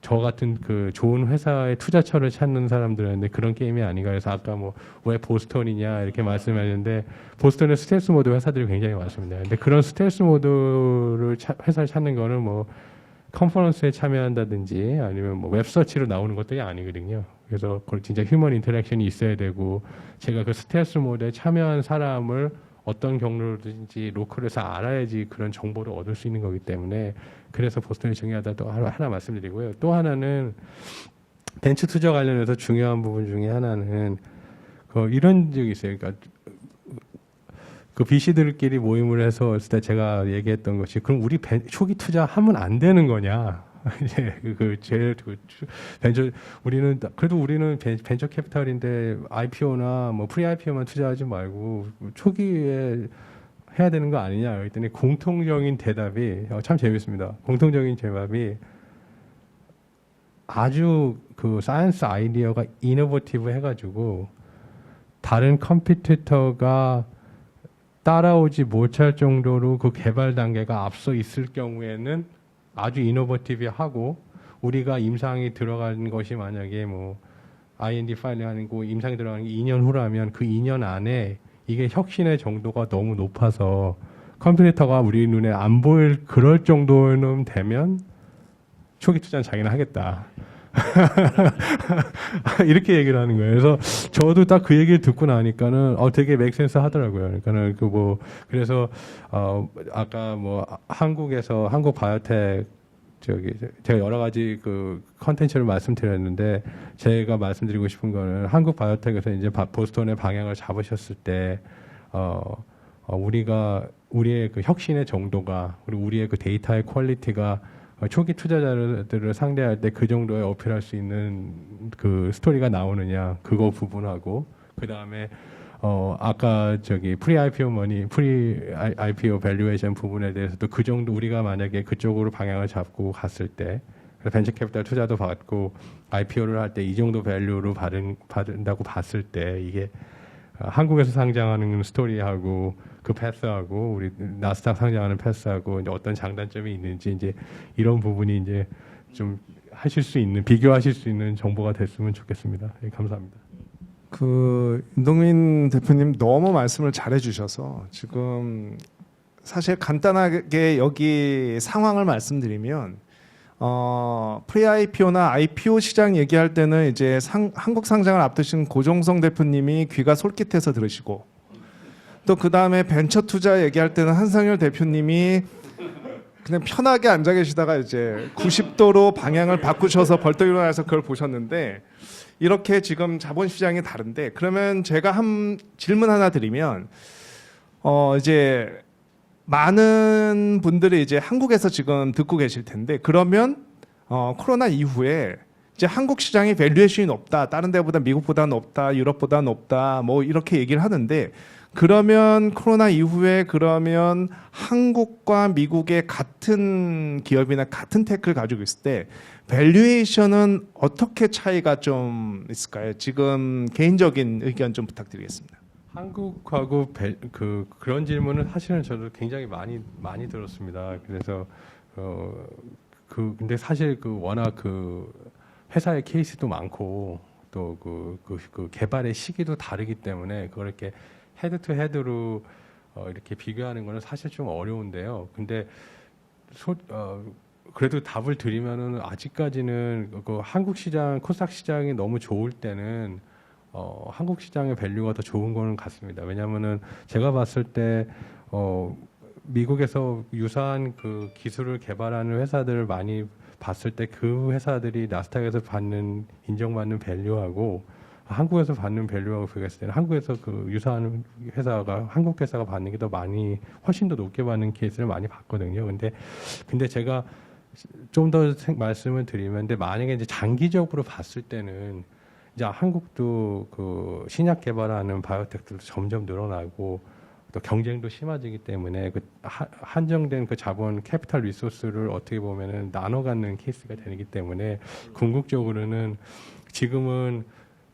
저 같은 그 좋은 회사의 투자처를 찾는 사람들인데 그런 게임이 아닌가. 그래서 아까 뭐 왜 보스턴이냐 이렇게 말씀하셨는데 보스턴에 스텔스 모드 회사들이 굉장히 많습니다. 근데 그런 스텔스 모드를 회사를 찾는 거는 뭐 컨퍼런스에 참여한다든지 아니면 뭐 웹서치로 나오는 것들이 아니거든요. 그래서 그걸 진짜 휴먼 인터랙션이 있어야 되고 제가 그 스텔스 모드에 참여한 사람을 어떤 경로든지 로컬에서 알아야지 그런 정보를 얻을 수 있는 거기 때문에 그래서 보스턴이 중요하다 또 하나 말씀드리고요. 또 하나는 벤처 투자 관련해서 중요한 부분 중에 하나는 이런 적이 있어요. 그러니까 그 VC들끼리 모임을 해서 했을 때 제가 얘기했던 것이 그럼 우리 초기 투자하면 안 되는 거냐? 이제 제일 벤처 우리는 벤처 캐피탈인데 IPO나 뭐 프리 IPO만 투자하지 말고 초기에 해야 되는 거 아니냐? 그랬더니 공통적인 대답이 참 재밌습니다. 공통적인 대답이 아주 그 사이언스 아이디어가 이노버티브 해가지고 다른 컴피티터가 따라오지 못할 정도로 그 개발 단계가 앞서 있을 경우에는 아주 이노버티브하고 우리가 임상이 들어간 것이 만약에 뭐 IND 파일링하는 거 임상이 들어가는 게 2년 후라면 그 2년 안에 이게 혁신의 정도가 너무 높아서 컴퓨터가 우리 눈에 안 보일 그럴 정도는 되면 초기 투자는 자기는 하겠다. 이렇게 얘기를 하는 거예요. 그래서 저도 딱 그 얘기를 듣고 나니까는 되게 맥센스 하더라고요. 그러니까는 그래서 아까 뭐 한국 바이오텍 제가 여러 가지 그 컨텐츠를 말씀드렸는데 제가 말씀드리고 싶은 거는 한국 바이오텍에서 이제 보스턴의 방향을 잡으셨을 때 우리의 그 혁신의 정도가 그리고 우리의 그 데이터의 퀄리티가 초기 투자자들을 상대할 때 그 정도에 어필할 수 있는 그 스토리가 나오느냐 그거 부분하고 그 다음에 아까 프리 IPO 밸류에이션 부분에 대해서도 그 정도 우리가 만약에 그쪽으로 방향을 잡고 갔을 때 벤처 캐피탈 투자도 받고 IPO를 할 때 이 정도 밸류로 받는다고 봤을 때 이게 한국에서 상장하는 스토리하고 그 패스하고 우리 나스닥 상장하는 패스하고 이제 어떤 장단점이 있는지 이제 이런 부분이 이제 좀 비교하실 수 있는 정보가 됐으면 좋겠습니다. 네, 감사합니다. 윤동민 대표님 너무 말씀을 잘해주셔서 지금 사실 간단하게 여기 상황을 말씀드리면 프리-IPO나 IPO 시장 얘기할 때는 이제 한국 상장을 앞두신 고종성 대표님이 귀가 솔깃해서 들으시고 또 그 다음에 벤처 투자 얘기할 때는 한상열 대표님이 그냥 편하게 앉아 계시다가 이제 90도로 방향을 바꾸셔서 벌떡 일어나서 그걸 보셨는데 이렇게 지금 자본시장이 다른데 그러면 제가 한 질문 하나 드리면 이제 많은 분들이 이제 한국에서 지금 듣고 계실 텐데 그러면 코로나 이후에 이제 한국 시장의 밸류에이션이 높다. 다른 데보다 미국보다 높다. 유럽보다 높다. 뭐 이렇게 얘기를 하는데 그러면 코로나 이후에 그러면 한국과 미국의 같은 기업이나 같은 테크를 가지고 있을 때 밸류에이션은 어떻게 차이가 좀 있을까요? 지금 개인적인 의견 좀 부탁드리겠습니다. 한국하고 그런 질문은 사실은 저도 굉장히 많이 들었습니다. 그래서 근데 사실 워낙 회사의 케이스도 많고 또 그 개발의 시기도 다르기 때문에 그걸 이렇게 헤드 투 헤드로 이렇게 비교하는 거는 사실 좀 어려운데요. 근데 그래도 답을 드리면은 아직까지는 한국 시장, 코스닥 시장이 너무 좋을 때는 한국 시장의 밸류가 더 좋은 거는 같습니다. 왜냐하면은 제가 봤을 때 미국에서 유사한 그 기술을 개발하는 회사들을 많이 봤을 때 그 회사들이 나스닥에서 인정받는 밸류하고 한국에서 받는 밸류하고 비교했을 때는 한국에서 그 유사한 회사가 한국 회사가 받는 게 더 훨씬 더 높게 받는 케이스를 많이 봤거든요. 근데 제가 좀 더 말씀을 드리면, 근데 만약에 이제 장기적으로 봤을 때는 이제 한국도 그 신약 개발하는 바이오텍들도 점점 늘어나고 또 경쟁도 심해지기 때문에 그 한정된 그 자본 캐피탈 리소스를 어떻게 보면은 나눠 갖는 케이스가 되기 때문에 궁극적으로는 지금은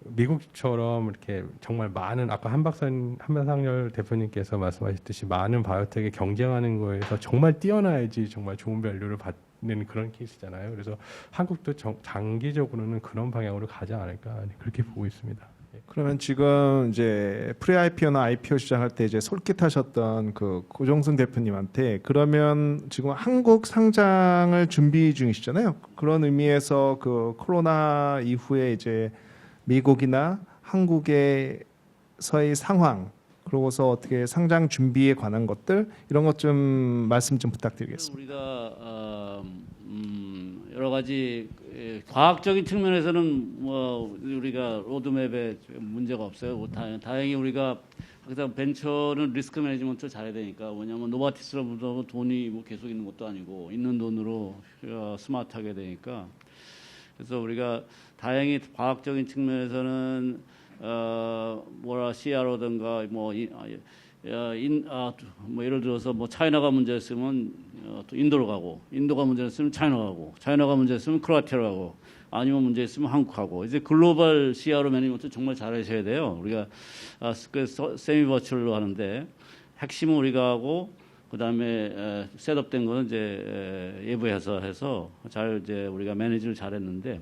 미국처럼 이렇게 정말 많은 아까 한상열 대표님께서 말씀하셨듯이 많은 바이오텍에 경쟁하는 거에서 정말 뛰어나야지 정말 좋은 밸류를 받는 그런 케이스잖아요. 그래서 한국도 장기적으로는 그런 방향으로 가지 않을까 그렇게 보고 있습니다. 그러면 지금 이제 프리-IPO나 IPO 시장할 때 이제 솔깃하셨던 그 고종승 대표님한테 그러면 지금 한국 상장을 준비 중이시잖아요. 그런 의미에서 그 코로나 이후에 이제 미국이나 한국에서의 상황 그러고서 어떻게 상장 준비에 관한 것들 이런 것 좀 말씀 좀 부탁드리겠습니다. 우리가 여러 가지 과학적인 측면에서는 뭐 우리가 로드맵에 문제가 없어요. 다행히 우리가 항상 벤처는 리스크 매니지먼트를 잘해야 되니까 왜냐하면 노바티스로부터 돈이 뭐 계속 있는 것도 아니고 있는 돈으로 스마트하게 되니까 그래서 우리가 다행히 과학적인 측면에서는 CRO든가 뭐 예를 들어서 뭐 차이나가 문제였으면 또 인도로 가고 인도가 문제였으면 차이나 가고 차이나가 문제였으면 크로아티아로 가고 아니면 문제였으면 한국 가고 이제 글로벌 CRO 매니지먼트 정말 잘하셔야 돼요. 우리가 세미 버추얼로 하는데 핵심은 우리가 하고 그다음에 셋업된 거는 이제 예부해서 해서 잘 이제 우리가 매니지를 잘했는데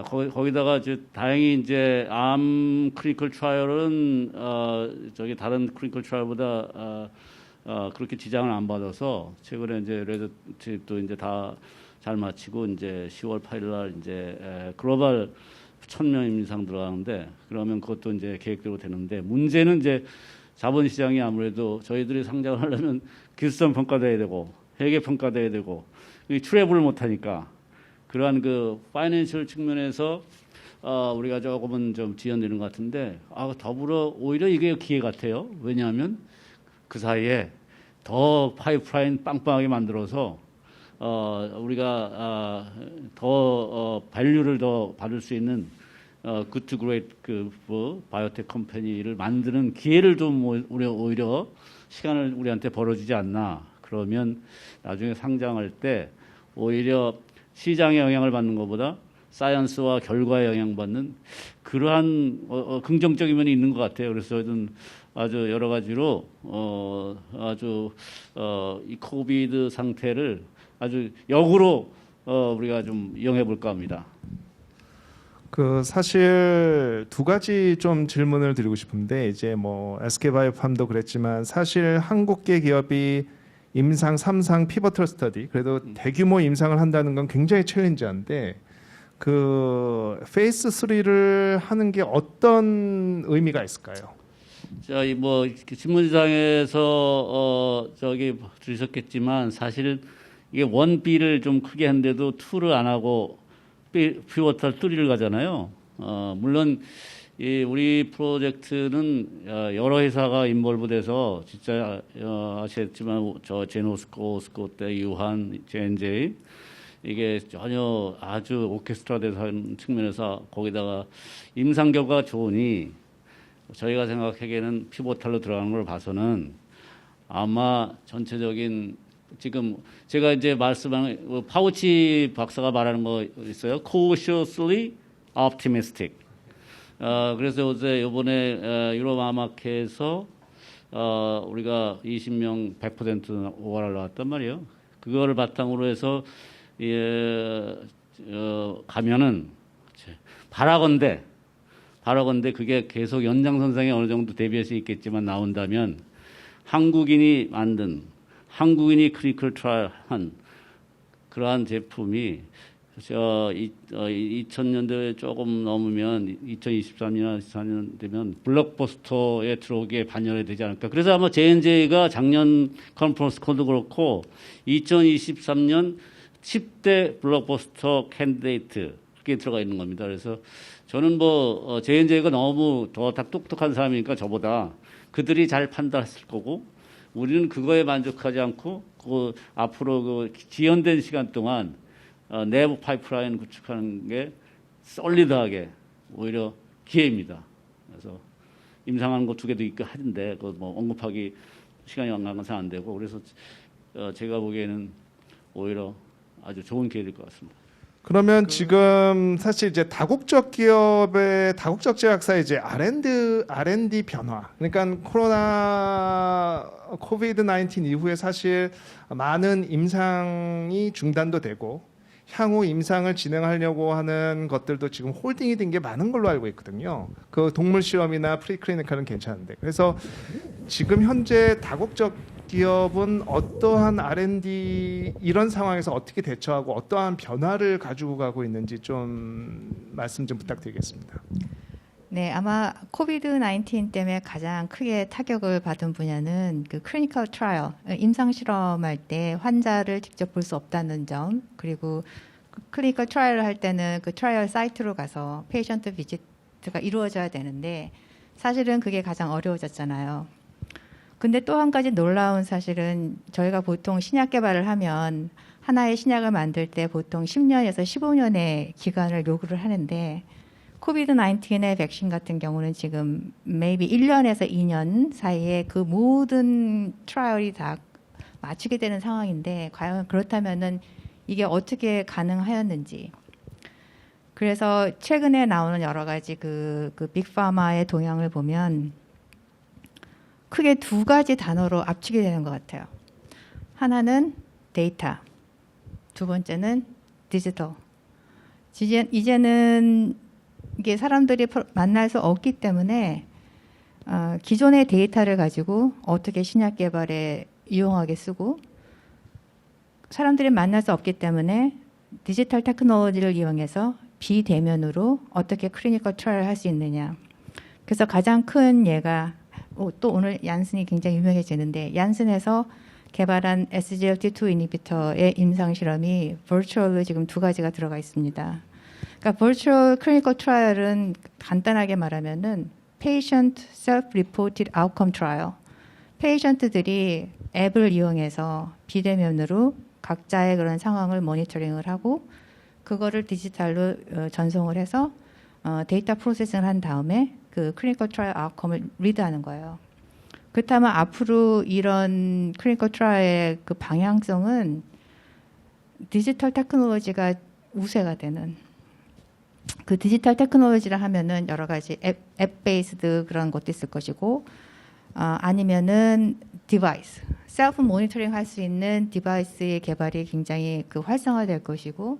거기다가 이제 다행히 이제 암 클리니컬 트라이얼은 저기 다른 클리니컬 트라이얼보다 그렇게 지장을 안 받아서 최근에 이제 레드도 이제 다 잘 마치고 이제 10월 8일 날 이제 글로벌 1,000명 이상 들어가는데 그러면 그것도 이제 계획대로 되는데 문제는 이제 자본시장이 아무래도 저희들이 상장을 하려면 기술성 평가돼야 되고 회계 평가돼야 되고 출애굽을 못하니까 그러한 그 파이낸셜 측면에서 우리가 조금은 좀 지연되는 것 같은데 더불어 오히려 이게 기회 같아요. 왜냐하면 그 사이에 더 파이프라인 빵빵하게 만들어서 우리가 더 밸류를 더 받을 수 있는 굿 투 그레이트 바이오텍 컴퍼니를 만드는 기회를 좀 오히려 시간을 우리한테 벌어주지 않나. 그러면 나중에 상장할 때 오히려 시장에 영향을 받는 것보다 사이언스와 결과에 영향받는 그러한 긍정적인 면이 있는 것 같아요. 그래서 저희는 아주 여러 가지로 이 코비드 상태를 아주 역으로 우리가 좀 이용해 볼까 합니다. 그 사실 두 가지 좀 질문을 드리고 싶은데 이제 뭐 SK바이오팜도 그랬지만 사실 한국계 기업이 임상 3상 피버털 스터디 그래도 대규모 임상을 한다는 건 굉장히 챌린지한데 그 페이스 3를 하는 게 어떤 의미가 있을까요? 저희 뭐 신문지상에서 저기 들으셨겠지만 사실은 이게 1B를 좀 크게 했는데도 2를 안 하고 피버털 3를 가잖아요. 물론 이 우리 프로젝트는 여러 회사가 인볼브돼서 진짜 아시겠지만 저 제노스코, 오스코테, 유한, J&J 이게 전혀 아주 오케스트라돼서 측면에서 거기다가 임상 결과가 좋으니 저희가 생각하기에는 피보탈로 들어가는 걸 봐서는 아마 전체적인 지금 제가 이제 말씀한 파우치 박사가 말하는 거 있어요. cautiously optimistic. 그래서 어제 이번에 유럽 아마케에서 우리가 20명 100% 오가를 나왔단 말이에요. 그거를 바탕으로 해서 가면은 바라건대 그게 계속 연장선상에 어느 정도 대비할 수 있겠지만 나온다면 한국인이 클리니컬 트라이얼 한 그러한 제품이 2000년대 조금 넘으면 2023년, 24년 되면 블록버스터에 들어오기에 반영이 되지 않을까. 그래서 아마 J&J가 작년 컨퍼런스 콜도 그렇고 2023년 10대 블록버스터 캔디데이트 그렇게 들어가 있는 겁니다. 그래서 저는 뭐 J&J가 너무 더 똑똑한 사람이니까 저보다 그들이 잘 판단했을 거고 우리는 그거에 만족하지 않고 그 앞으로 그 지연된 시간 동안 내부 파이프라인 구축하는 게 솔리드하게 오히려 기회입니다. 그래서 임상하는 거 2개도 있고 하는데 그 뭐 언급하기 시간이 완강해서 안 되고 그래서 제가 보기에는 오히려 아주 좋은 기회일 것 같습니다. 그러면 지금 사실 이제 다국적 기업의 다국적 제약사의 이제 R&D 변화, 그러니까 코비드 19 이후에 사실 많은 임상이 중단도 되고 향후 임상을 진행하려고 하는 것들도 지금 홀딩이 된 게 많은 걸로 알고 있거든요. 그 동물 실험이나 프리클리니컬은 괜찮은데 그래서 지금 현재 다국적 기업은 어떠한 R&D 이런 상황에서 어떻게 대처하고 어떠한 변화를 가지고 가고 있는지 좀 말씀 좀 부탁드리겠습니다. 네, 아마 코비드 19 때문에 가장 크게 타격을 받은 분야는 그 클리니컬 트라이얼, 임상 실험할 때 환자를 직접 볼 수 없다는 점, 그리고 클리니컬 트라이얼을 할 때는 그 트라이얼 사이트로 가서 페이션트 비지트가 이루어져야 되는데 사실은 그게 가장 어려워졌잖아요. 근데 또 한 가지 놀라운 사실은 저희가 보통 신약 개발을 하면 하나의 신약을 만들 때 보통 10년에서 15년의 기간을 요구를 하는데 코비드 19의 백신 같은 경우는 지금 maybe 1년에서 2년 사이에 그 모든 트라이얼이 다 마치게 되는 상황인데 과연 그렇다면은 이게 어떻게 가능하였는지. 그래서 최근에 나오는 여러 가지 그 빅파마의 동향을 보면 크게 2가지 단어로 압축이 되는 것 같아요. 하나는 데이터, 두 번째는 디지털. 이제는 이게 사람들이 만날 수 없기 때문에 기존의 데이터를 가지고 어떻게 신약 개발에 이용하게 쓰고 사람들이 만날 수 없기 때문에 디지털 테크놀로지를 이용해서 비대면으로 어떻게 클리니컬 트라이얼을 할 수 있느냐. 그래서 가장 큰 예가 또 오늘 얀슨이 굉장히 유명해지는데 얀슨에서 개발한 SGLT2 이니비터의 임상 실험이 버추얼로 지금 2가지가 들어가 있습니다. 그러니까 버추얼 클리니컬 트라이얼은 간단하게 말하면은 patient self-reported outcome trial. 페이션트들이 앱을 이용해서 비대면으로 각자의 그런 상황을 모니터링을 하고 그거를 디지털로 전송을 해서 데이터 프로세싱을 한 다음에 그 클리니컬 트라이얼 아웃컴을 리드하는 거예요. 그렇다면 앞으로 이런 클리니컬 트라이얼의 그 방향성은 디지털 테크놀로지가 우세가 되는 그 디지털 테크놀로지를 하면은 여러 가지 앱 베이스드 그런 것도 있을 것이고 아니면은 디바이스 셀프 모니터링 할 수 있는 디바이스의 개발이 굉장히 그 활성화될 것이고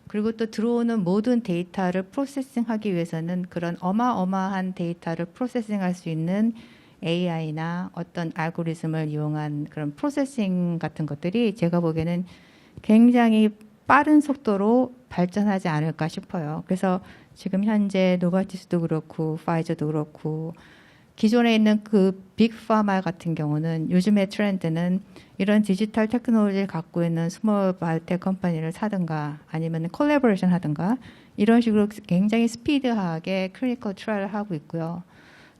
그리고 또 들어오는 모든 데이터를 프로세싱하기 위해서는 그런 어마어마한 데이터를 프로세싱할 수 있는 AI나 어떤 알고리즘을 이용한 그런 프로세싱 같은 것들이 제가 보기에는 굉장히 빠른 속도로 발전하지 않을까 싶어요. 그래서 지금 현재 노바티스도 그렇고 파이저도 그렇고 기존에 있는 그 빅파마 같은 경우는 요즘의 트렌드는 이런 디지털 테크놀로지를 갖고 있는 스몰 바이오텍 컴퍼니를 사든가 아니면 콜래보레이션 하든가 이런 식으로 굉장히 스피드하게 클리니컬 트라이를 하고 있고요.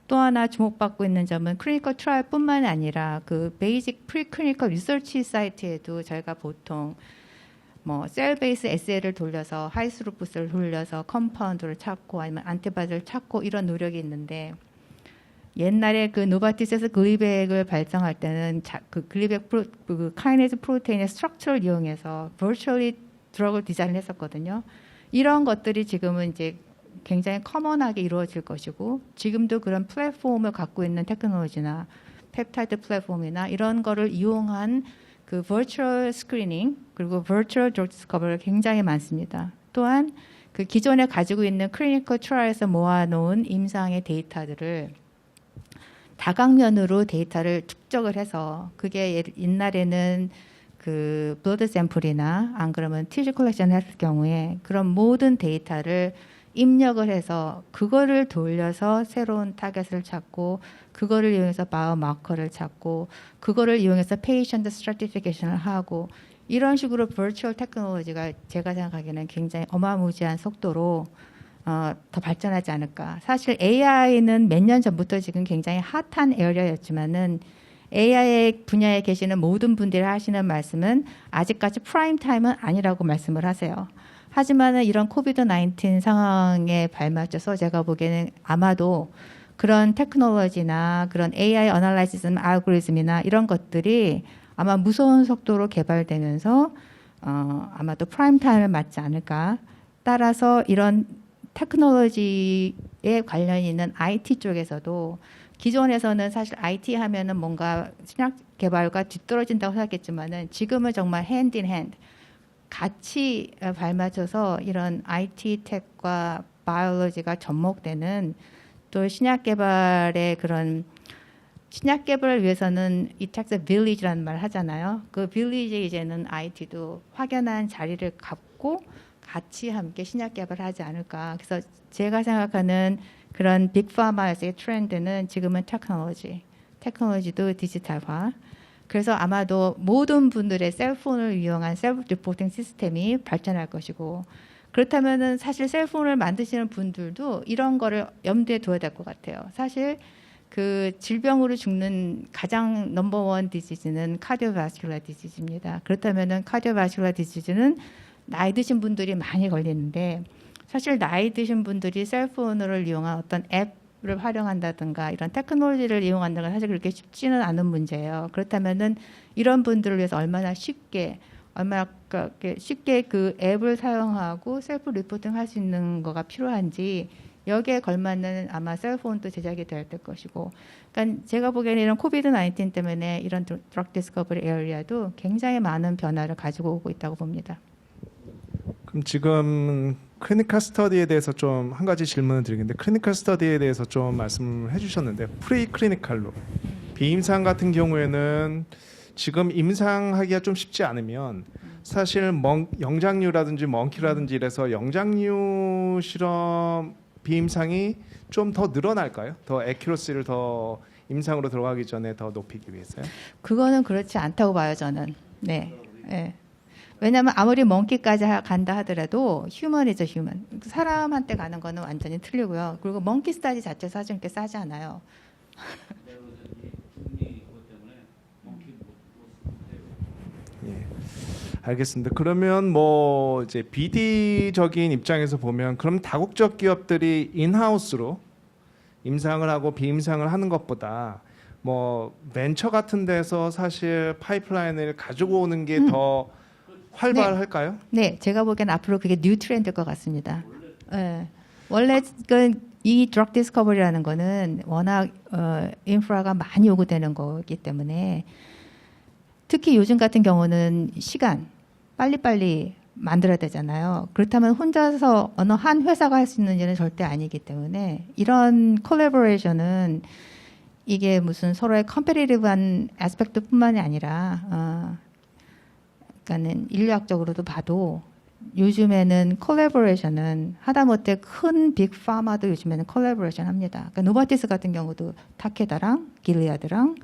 또 하나 주목받고 있는 점은 클리니컬 트라이뿐만 아니라 그 베이직 프리클리니컬 리서치 사이트에도 저희가 보통 뭐 셀 베이스 에세이를 돌려서 하이스루풋을 돌려서 컴파운드를 찾고 아니면 안티바디를 찾고 이런 노력이 있는데 옛날에 그 노바티스에서 글리백을 발전할 때는 그 글리백 그 카이네즈 프로테인의 스트럭처를 이용해서 버추얼리 드럭을 디자인을 했었거든요. 이런 것들이 지금은 이제 굉장히 커먼하게 이루어질 것이고 지금도 그런 플랫폼을 갖고 있는 테크놀로지나 펩타이드 플랫폼이나 이런 거를 이용한 그 버추얼 스크리닝 그리고 버추얼 드럭 디스커버리가 굉장히 많습니다. 또한 그 기존에 가지고 있는 클리니컬 트라이에서 모아놓은 임상의 데이터들을 다각면으로 데이터를 축적을 해서 그게 옛날에는 그 블러드 샘플이나 안 그러면 티슈 컬렉션을 했을 경우에 그런 모든 데이터를 입력을 해서 그거를 돌려서 새로운 타겟을 찾고 그거를 이용해서 바이오마커를 찾고 그거를 이용해서 페이션트 스트래티피케이션을 하고 이런 식으로 버추얼 테크놀로지가 제가 생각하기에는 굉장히 어마무지한 속도로 더 발전하지 않을까. 사실 AI는 몇 년 전부터 지금 굉장히 핫한 에어리어였지만은 AI 분야에 계시는 모든 분들이 하시는 말씀은 아직까지 프라임 타임은 아니라고 말씀을 하세요. 하지만은 이런 코비드 19 상황에 발맞춰서 제가 보기에는 아마도 그런 테크놀로지나 그런 AI 어널라이시즘 알고리즘이나 이런 것들이 아마 무서운 속도로 개발되면서 아마도 프라임 타임을 맞지 않을까. 따라서 이런 테크놀로지에 관련이 있는 IT 쪽에서도 기존에서는 사실 IT 하면은 뭔가 신약 개발과 뒤떨어진다고 생각했지만은 지금은 정말 핸드 인 핸드 같이 발맞춰서 이런 IT 텍과 바이올로지가 접목되는 또 신약 개발의 그런 신약 개발을 위해서는 it takes a village라는 말 하잖아요. 그 village에 이제는 IT도 확연한 자리를 갖고 같이 함께 신약 개발을 하지 않을까. 그래서 제가 생각하는 그런 빅파마에서의 트렌드는 지금은 테크놀로지도 디지털화. 그래서 아마도 모든 분들의 셀폰을 이용한 셀프 리포팅 시스템이 발전할 것이고 그렇다면은 사실 셀폰을 만드시는 분들도 이런 거를 염두에 둬야 될 것 같아요. 사실 그 질병으로 죽는 가장 넘버원 디지즈는 카디오바스큘러 디지즈입니다. 그렇다면은 카디오바스큘러 디지즈는 나이 드신 분들이 많이 걸리는데 사실 나이 드신 분들이 셀폰을 이용한 어떤 앱을 활용한다든가 이런 테크놀로지를 이용한다는 건 사실 그렇게 쉽지는 않은 문제예요. 그렇다면은 이런 분들을 위해서 얼마나 쉽게 그 앱을 사용하고 셀프 리포팅 할 수 있는 거가 필요한지 여기에 걸맞는 아마 셀폰도 제작이 될 것이고 그러니까 제가 보기에는 이런 코비드 19 때문에 이런 드럭 디스커버리 에어리아도 굉장히 많은 변화를 가지고 오고 있다고 봅니다. 그럼 지금 클리니컬 스터디에 대해서 좀 한 가지 질문을 드리겠는데 클리니컬 스터디에 대해서 좀 말씀을 해주셨는데 프리 클리니컬로 비임상 같은 경우에는 지금 임상하기가 좀 쉽지 않으면 사실 영장류라든지 멍키라든지 이래서 영장류 실험 비임상이 좀 더 늘어날까요? 더 애큐러시를 더 임상으로 들어가기 전에 더 높이기 위해서요? 그거는 그렇지 않다고 봐요, 저는. 네. 네. 왜냐하면 아무리 멍키까지 간다 하더라도 휴먼이죠, 휴먼. 사람한테 가는 거는 완전히 틀리고요. 그리고 멍키 스타디 자체 사실 꽤 싸지 않아요. 예, 알겠습니다. 그러면 뭐 이제 BD적인 입장에서 보면 그럼 다국적 기업들이 인하우스로 임상을 하고 비임상을 하는 것보다 뭐 벤처 같은 데서 사실 파이프라인을 가지고 오는 게 더 활발할까요? 네, 제가 보기엔 앞으로 그게 뉴 트렌드일 것 같습니다. 네. 원래 이 드럭 디스커버리라는 거는 워낙 인프라가 많이 요구되는 거기 때문에 특히 요즘 같은 경우는 시간 빨리빨리 만들어야 되잖아요. 그렇다면 혼자서 어느 한 회사가 할 수 있는 일은 절대 아니기 때문에 이런 콜래보레이션은 이게 무슨 서로의 컴페티티브한 애스펙트뿐만이 아니라 그러니까는 인류학적으로도 봐도 요즘에는 콜래보레이션은 하다못해 큰 빅 파마도 요즘에는 콜래보레이션 합니다. 그러니까 노바티스 같은 경우도 타케다랑 길리아드랑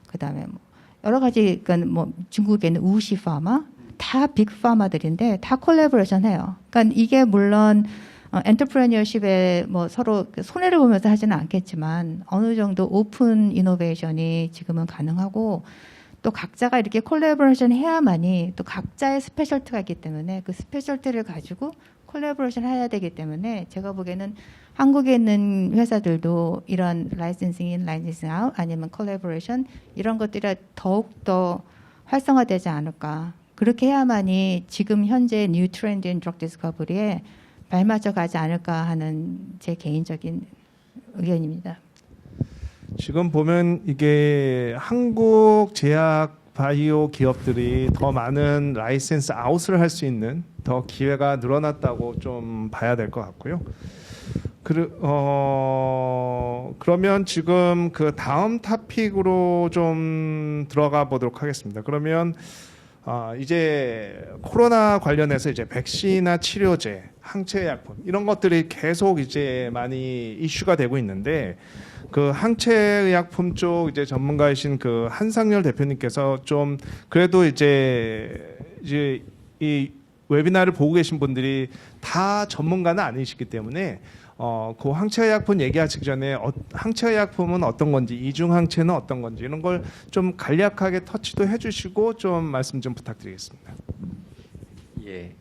그다음에 뭐 여러 가지 그러니까 뭐 중국에 있는 우시 파마 다 빅 파마들인데 다 콜래보레이션 해요. 그러니까 이게 물론 엔터프레니어십에 뭐 서로 손해를 보면서 하지는 않겠지만 어느 정도 오픈 이노베이션이 지금은 가능하고 또 각자가 이렇게 콜래보레이션 해야만이 또 각자의 스페셜티가 있기 때문에 그 스페셜티를 가지고 콜래보레이션 해야 되기 때문에 제가 보기에는 한국에 있는 회사들도 이런 라이센싱 인, 라이센싱 아웃 아니면 콜래보레이션 이런 것들이 더욱더 활성화되지 않을까. 그렇게 해야만이 지금 현재 뉴 트렌드인 드럭 디스커버리에 발맞춰 가지 않을까 하는 제 개인적인 의견입니다. 지금 보면 이게 한국 제약 바이오 기업들이 더 많은 라이센스 아웃을 할 수 있는 더 기회가 늘어났다고 좀 봐야 될 것 같고요. 그러면 지금 그 다음 토픽으로 좀 들어가 보도록 하겠습니다. 그러면 이제 코로나 관련해서 이제 백신이나 치료제, 항체 약품 이런 것들이 계속 이제 많이 이슈가 되고 있는데 그 항체 약품 쪽 이제 전문가이신 그 한상열 대표님께서 좀 그래도 이제 이 웨비나를 보고 계신 분들이 다 전문가는 아니시기 때문에 그 항체의약품 얘기하시기 전에 항체의약품은 어떤 건지 이중 항체는 어떤 건지 이런 걸 좀 간략하게 터치도 해주시고 좀 말씀 좀 부탁드리겠습니다. 예.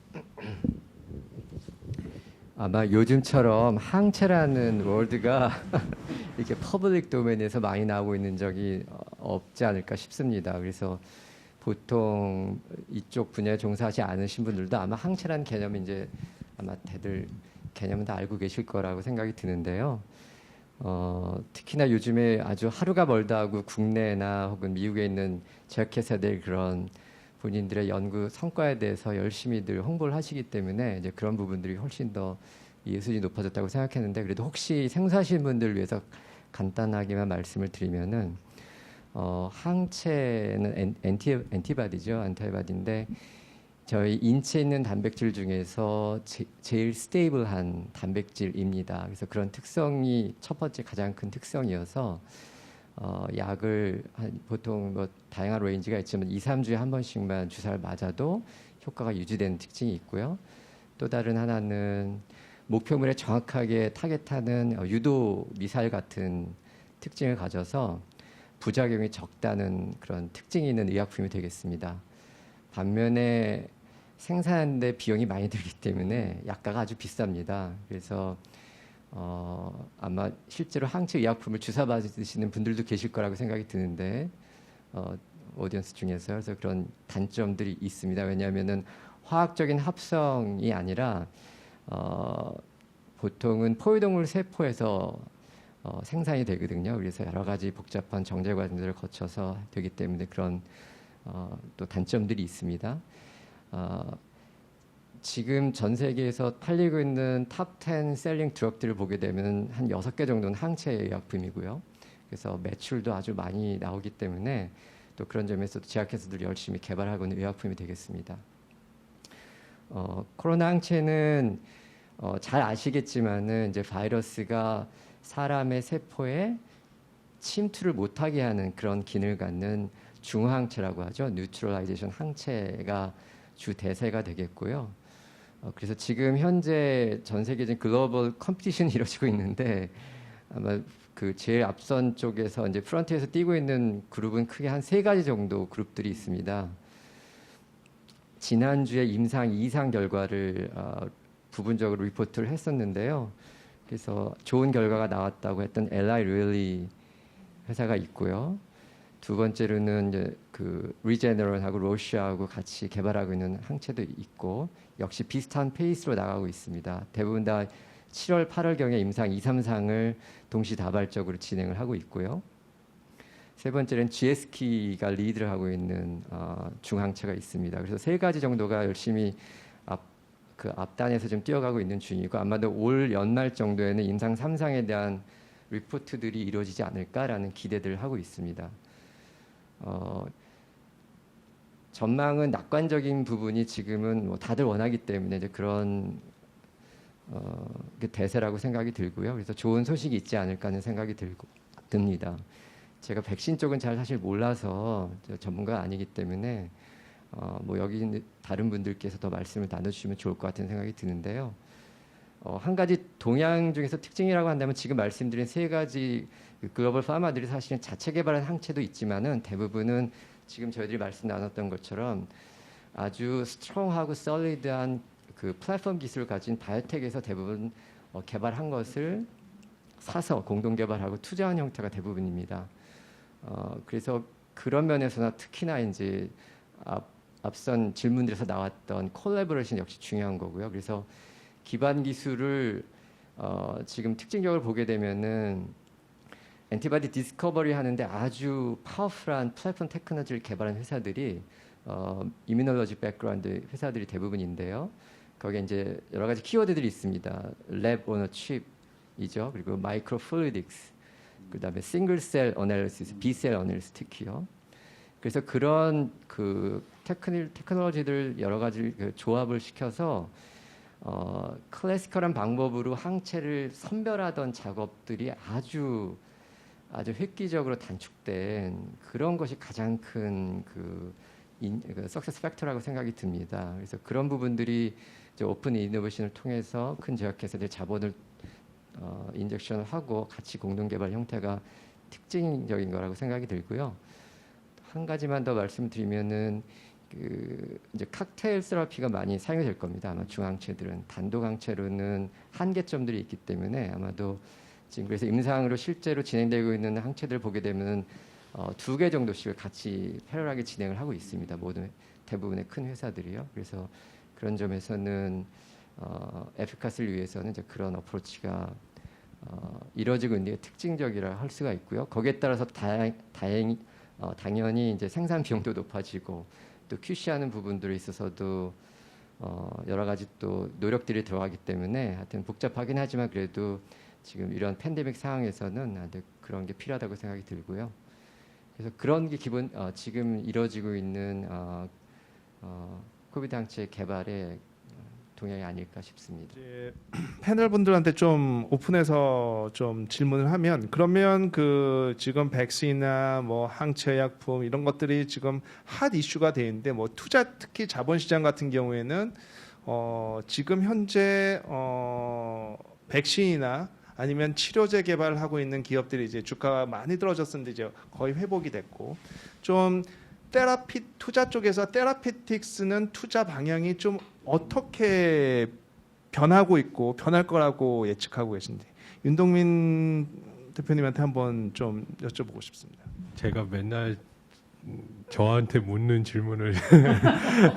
아마 요즘처럼 항체라는 월드가 이렇게 퍼블릭 도메인에서 많이 나오고 있는 적이 없지 않을까 싶습니다. 그래서 보통 이쪽 분야에 종사하지 않으신 분들도 아마 항체라는 개념이 이제 아마 다들 개념은 다 알고 계실 거라고 생각이 드는데요. 특히나 요즘에 아주 하루가 멀다 하고 국내나 혹은 미국에 있는 제약회사들 그런 본인들의 연구 성과에 대해서 열심히들 홍보를 하시기 때문에 이제 그런 부분들이 훨씬 더 예술이 높아졌다고 생각했는데 그래도 혹시 생소하신 분들을 위해서 간단하게만 말씀을 드리면은 항체는 엔티바디죠. 안티바디인데 저희 인체에 있는 단백질 중에서 제일 스테이블한 단백질입니다. 그래서 그런 특성이 첫 번째 가장 큰 특성이어서 약을 보통 뭐 다양한 레인지가 있지만 2, 3주에 한 번씩만 주사를 맞아도 효과가 유지되는 특징이 있고요. 또 다른 하나는 목표물에 정확하게 타겟하는 유도 미사일 같은 특징을 가져서 부작용이 적다는 그런 특징이 있는 의약품이 되겠습니다. 반면에 생산하는데 비용이 많이 들기 때문에 약가가 아주 비쌉니다. 그래서 아마 실제로 항체 의약품을 주사 받으시는 분들도 계실 거라고 생각이 드는데 오디언스 중에서 그래서 그런 단점들이 있습니다. 왜냐하면은 화학적인 합성이 아니라 보통은 포유동물 세포에서 생산이 되거든요. 그래서 여러 가지 복잡한 정제 과정들을 거쳐서 되기 때문에 그런 또 단점들이 있습니다. 지금 전 세계에서 팔리고 있는 탑 10 셀링 드럭들을 보게 되면 한 6개 정도는 항체 의약품이고요. 그래서 매출도 아주 많이 나오기 때문에 또 그런 점에서도 제약회사들이 열심히 개발하고 있는 의약품이 되겠습니다. 코로나 항체는 잘 아시겠지만은 이제 바이러스가 사람의 세포에 침투를 못하게 하는 그런 기능을 갖는 중항체라고 하죠. 뉴트럴라이제이션 항체가 주 대세가 되겠고요. 그래서 지금 현재 전 세계적인 글로벌 컴피티션이 이루어지고 있는데 아마 그 제일 앞선 쪽에서 이제 프런트에서 뛰고 있는 그룹은 크게 한 3가지 정도 그룹들이 있습니다. 지난주에 임상 2상 결과를 부분적으로 리포트를 했었는데요. 그래서 좋은 결과가 나왔다고 했던 엘라이 릴리 회사가 있고요. 두 번째로는 이제 그 리제너런하고 로시아하고 같이 개발하고 있는 항체도 있고 역시 비슷한 페이스로 나가고 있습니다. 대부분 다 7월, 8월경에 임상 2, 3상을 동시다발적으로 진행을 하고 있고요. 세 번째는 GSK가 리드를 하고 있는 중항체가 있습니다. 그래서 3가지 정도가 열심히 그 앞단에서 좀 뛰어가고 있는 중이고 아마도 올 연말 정도에는 임상 3상에 대한 리포트들이 이루어지지 않을까라는 기대들을 하고 있습니다. 전망은 낙관적인 부분이 지금은 뭐 다들 원하기 때문에 이제 그런 그 대세라고 생각이 들고요. 그래서 좋은 소식이 있지 않을까 하는 생각이 듭니다. 제가 백신 쪽은 잘 사실 몰라서 전문가가 아니기 때문에 뭐 여기 있는 다른 분들께서 더 말씀을 나눠주시면 좋을 것 같은 생각이 드는데요. 한 가지 동향 중에서 특징이라고 한다면 지금 말씀드린 세 가지 글로벌 파마들이 사실은 자체 개발한 항체도 있지만은 대부분은 지금 저희들이 말씀 나눴던 것처럼 아주 스트롱하고 솔리드한 그 플랫폼 기술을 가진 바이오텍에서 대부분 개발한 것을 사서 공동 개발하고 투자한 형태가 대부분입니다. 그래서 그런 면에서나 특히나 이제 앞선 질문들에서 나왔던 콜래보레이션 역시 중요한 거고요. 그래서 기반 기술을 지금 특징적으로 보게 되면은 엔티바디 디스커버리 하는데 아주 파워풀한 플랫폼 테크놀로지를 개발한 회사들이 이뮤놀로지 백그라운드 회사들이 대부분인데요. 거기에 이제 여러 가지 키워드들이 있습니다. 랩 오너 칩이죠. 그리고 마이크로 플루이딕스, 그다음에 싱글 셀 어널리시스, B셀 어널리시스 특히요. 그래서 그런 그 테크놀로지들 여러 가지 조합을 시켜서 클래시컬한 방법으로 항체를 선별하던 작업들이 아주 획기적으로 단축된 그런 것이 가장 큰 그 석세스 팩터라고 생각이 듭니다. 그래서 그런 부분들이 이제 오픈 이노베이션을 통해서 큰 제약회사들의 자본을 인젝션을 하고 같이 공동 개발 형태가 특징적인 거라고 생각이 들고요. 한 가지만 더 말씀드리면은 그 이제 칵테일 세라피가 많이 사용이 될 겁니다. 아마 중항체들은 단독 항체로는 한계점들이 있기 때문에 아마도 지금 그래서 임상으로 실제로 진행되고 있는 항체들 보게 되면 2개 정도씩을 같이 패럴하게 진행을 하고 있습니다. 모든 대부분의 큰 회사들이요. 그래서 그런 점에서는 에피카스를 위해서는 이제 그런 어프로치가 이루어지고 있는 게 특징적이라 할 수가 있고요. 거기에 따라서 당연히 이제 생산 비용도 높아지고 또 QC하는 부분들에 있어서도 여러 가지 또 노력들이 들어가기 때문에 하여튼 복잡하긴 하지만 그래도 지금 이런 팬데믹 상황에서는 그런 게 필요하다고 생각이 들고요. 그래서 그런 게 지금 이루어지고 있는 코비드 항체 개발의 동향이 아닐까 싶습니다. 이제 패널 분들한테 좀 오픈해서 좀 질문을 하면 그러면 그 지금 백신이나 뭐 항체 약품 이런 것들이 지금 핫 이슈가 돼 있는데 뭐 투자 특히 자본시장 같은 경우에는 지금 현재 백신이나 아니면 치료제 개발을 하고 있는 기업들이 이제 주가가 많이 떨어졌었는데 이제 거의 회복이 됐고 좀 테라피 투자 쪽에서 테라피틱스는 투자 방향이 좀 어떻게 변하고 있고 변할 거라고 예측하고 계신지 윤동민 대표님한테 한번 좀 여쭤보고 싶습니다. 제가 맨날 저한테 묻는 질문을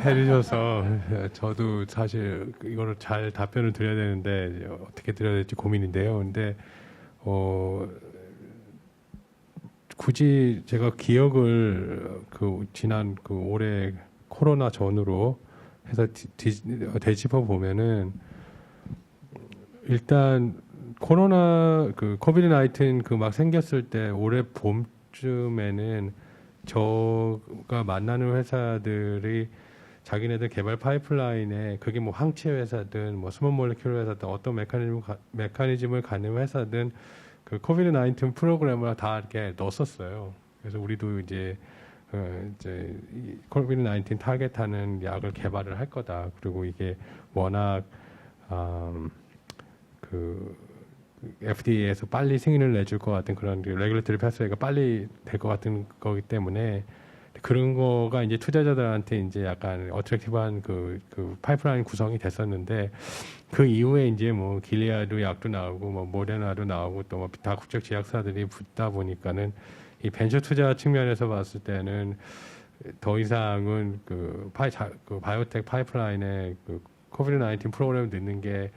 해주셔서 저도 사실 이거를 잘 답변을 드려야 되는데 어떻게 드려야 될지 고민인데요. 근데 굳이 제가 기억을 지난 올해 코로나 전으로 해서 되짚어 보면은 일단 코로나 코비드-19 막 생겼을 때 올해 봄쯤에는 저가 만나는 회사들이 자기네들 개발 파이프라인에 그게 뭐 항체 회사든 뭐 스몰 몰레큘 회사든 어떤 메커니즘을 가는 회사든 그 코비드-19 프로그램을 다 이렇게 넣었었어요. 그래서 우리도 이제 코비드-19 타겟하는 약을 개발을 할 거다. 그리고 이게 워낙 FDA에서 빨리 승인을 내줄 것 같은 그런 레귤레터리 패스웨이가 빨리 될 것 같은 거기 때문에 그런 거가 이제 투자자들한테 이제 약간 어트랙티브한 그 파이프라인 구성이 됐었는데 그 이후에 이제 뭐 길리아드 약도 나오고 뭐 모데나도 나오고 또 뭐 다국적 제약사들이 붙다 보니까는 이 벤처 투자 측면에서 봤을 때는 더 이상은 바이오텍 파이프라인에 코비드-19 프로그램을 넣는 게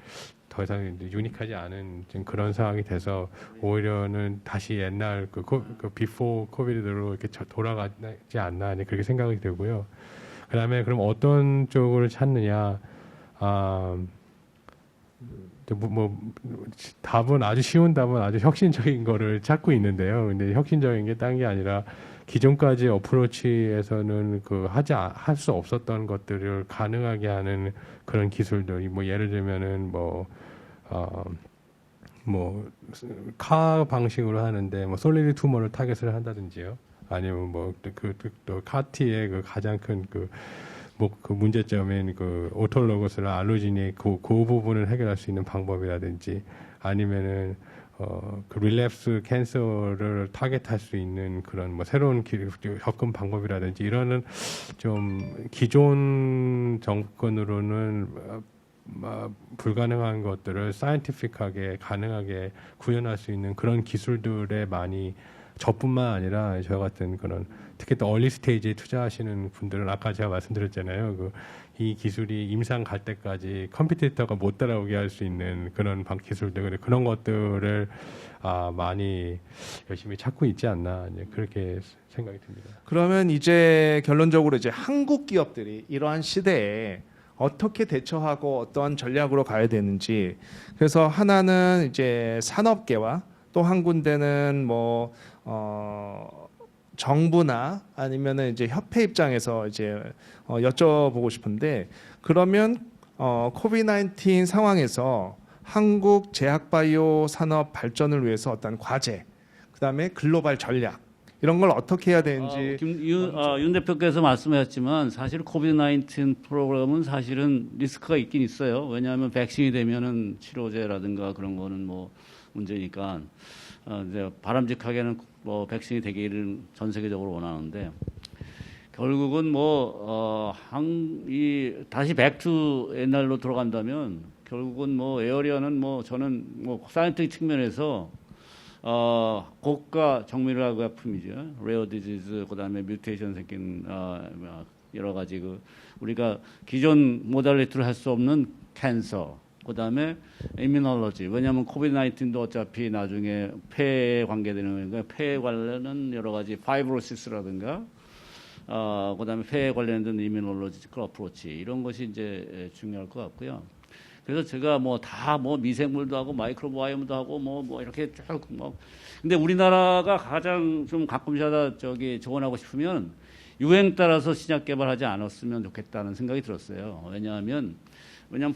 더 이상 유니크하지 않은 지금 그런 상황이 돼서 오히려는 다시 옛날 비포 코비드로 이렇게 돌아가지 않나 그렇게 생각이 들고요. 그다음에 그럼 어떤 쪽을 찾느냐? 답은 아주 쉬운 답은 아주 혁신적인 거를 찾고 있는데요. 근데 혁신적인 게 딴 게 아니라 기존까지 어프로치에서는 할 수 없었던 것들을 가능하게 하는 그런 기술들이 뭐 예를 들면은 카 방식으로 하는데 뭐 솔리드 투머를 타겟을 한다든지요. 아니면 또 카티의 가장 큰 그 문제점인 오토로거스나 알로지니 그 부분을 해결할 수 있는 방법이라든지 아니면은 그 릴랩스 캔서를 타겟할 수 있는 그런 뭐 새로운 접근 방법이라든지 이러는 좀 기존 정권으로는 불가능한 것들을 사이언티픽하게 가능하게 구현할 수 있는 그런 기술들에 많이 저뿐만 아니라 저 같은 그런 특히 또 얼리 스테이지에 투자하시는 분들은 아까 제가 말씀드렸잖아요. 이 기술이 임상 갈 때까지 컴퓨터가 못 따라오게 할 수 있는 그런 기술들 그런 것들을 많이 열심히 찾고 있지 않나 이제 그렇게 생각이 듭니다. 그러면 이제 결론적으로 이제 한국 기업들이 이러한 시대에 어떻게 대처하고 어떠한 전략으로 가야 되는지 그래서 하나는 이제 산업계와 또 한 군데는 정부나 아니면은 이제 협회 입장에서 이제 여쭤보고 싶은데 그러면 코비드-19 상황에서 한국 제약바이오 산업 발전을 위해서 어떤 과제, 그다음에 글로벌 전략 이런 걸 어떻게 해야 되는지 윤 대표께서 말씀하셨지만 사실 코비드-19 프로그램은 사실은 리스크가 있긴 있어요. 왜냐하면 백신이 되면은 치료제라든가 그런 거는 뭐 문제니까 이제 바람직하게는 뭐 백신이 되기를 전 세계적으로 원하는데 결국은 다시 백투 옛날로 돌아간다면 결국은 에어리어는 저는 사이언티픽 측면에서 고가 정밀화학 아픔이죠. 레어 디지즈 그다음에 뮤테이션 생긴 여러 가지 우리가 기존 모달리티로 할 수 없는 캔서 그다음에 이뮤놀로지 왜냐하면 코비드-19도 어차피 나중에 폐에 관계되는 거니까 폐에 관련은 여러 가지 파이브로시스라든가 그다음에 폐에 관련된 이뮤놀로지컬 어프로치 이런 것이 이제 중요할 것 같고요. 그래서 제가 미생물도 하고 마이크로바이옴도 하고 이렇게 쭉 근데 우리나라가 가장 좀 가끔씩 하다 조언하고 싶으면 유행 따라서 신약 개발하지 않았으면 좋겠다는 생각이 들었어요. 왜냐하면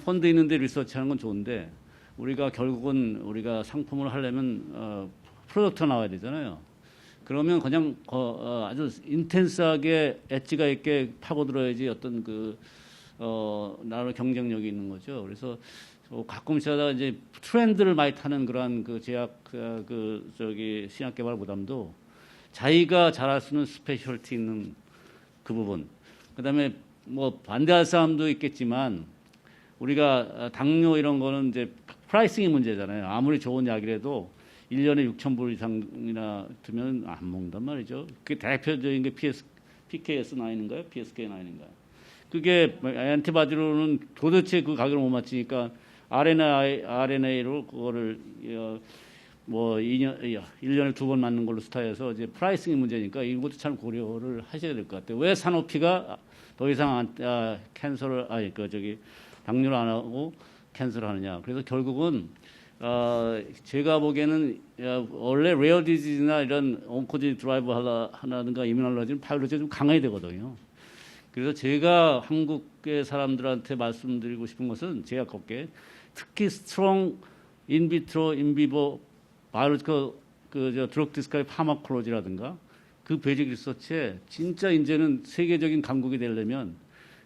펀드 있는데 리서치하는 건 좋은데 우리가 결국은 우리가 상품을 하려면 프로덕트가 나와야 되잖아요. 그러면 그냥 아주 인텐스하게 엣지가 있게 파고들어야지 어떤 나라 경쟁력이 있는 거죠. 그래서 가끔씩 하다가 이제 트렌드를 많이 타는 그러한 제약 신약 개발 부담도 자기가 잘할 수 있는 스페셜티 있는 그 부분. 그다음에 반대할 사람도 있겠지만 우리가 당뇨 이런 거는 이제 프라이싱이 문제잖아요. 아무리 좋은 약이라도 1년에 6,000불 이상이나 들면 안 먹는단 말이죠. 그게 대표적인 게 PKS9인가요? PSK9인가요? 그게 엔티바디로는 도대체 그 가격을 못 맞추니까 RNA로 그거를 1년에 2번 맞는 걸로 스타해서 이제 프라이싱이 문제니까 이것도 참 고려를 하셔야 될 것 같아요. 왜 사노피가 더 이상 당뇨를 안 하고 캔서를 하느냐. 그래서 결국은 제가 보기에는 원래 레어 디지즈나 이런 온코지 드라이브 하나든가 이뮤놀로지는 바이올로지가 좀 강해야 되거든요. 그래서 제가 한국의 사람들한테 말씀드리고 싶은 것은 제약업계 특히 스트롱 인비트로 인비보 바이올로지컬 드럭 디스커버리 파마콜로지라든가 그 베이직 리서치에 진짜 이제는 세계적인 강국이 되려면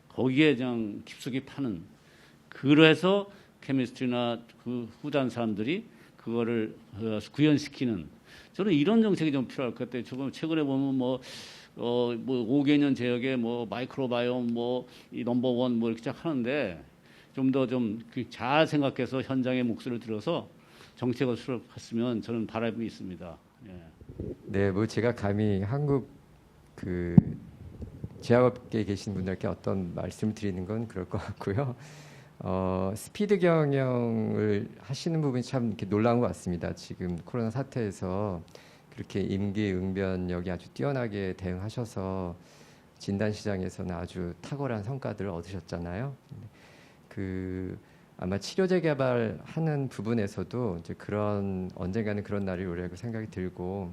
거기에 그냥 깊숙이 파는 그래서 케미스트리나 후단 사람들이 그거를 구현시키는 저는 이런 정책이 좀 필요할 것 같아요. 지금 최근에 보면 5개년 제약에 마이크로바이옴 이 넘버원 이렇게 쫙 하는데 좀 더 잘 생각해서 현장의 목소리를 들어서 정책을 수립했으면 저는 바람이 있습니다. 예. 네, 제가 감히 한국 제약업계에 계신 분들께 어떤 말씀을 드리는 건 그럴 것 같고요. 스피드 경영을 하시는 부분이 참 이렇게 놀라운 것 같습니다. 지금 코로나 사태에서 그렇게 임기응변력이 아주 뛰어나게 대응하셔서 진단 시장에서는 아주 탁월한 성과들을 얻으셨잖아요. 아마 치료제 개발하는 부분에서도 이제 언젠가는 그런 날이 오리라고 생각이 들고,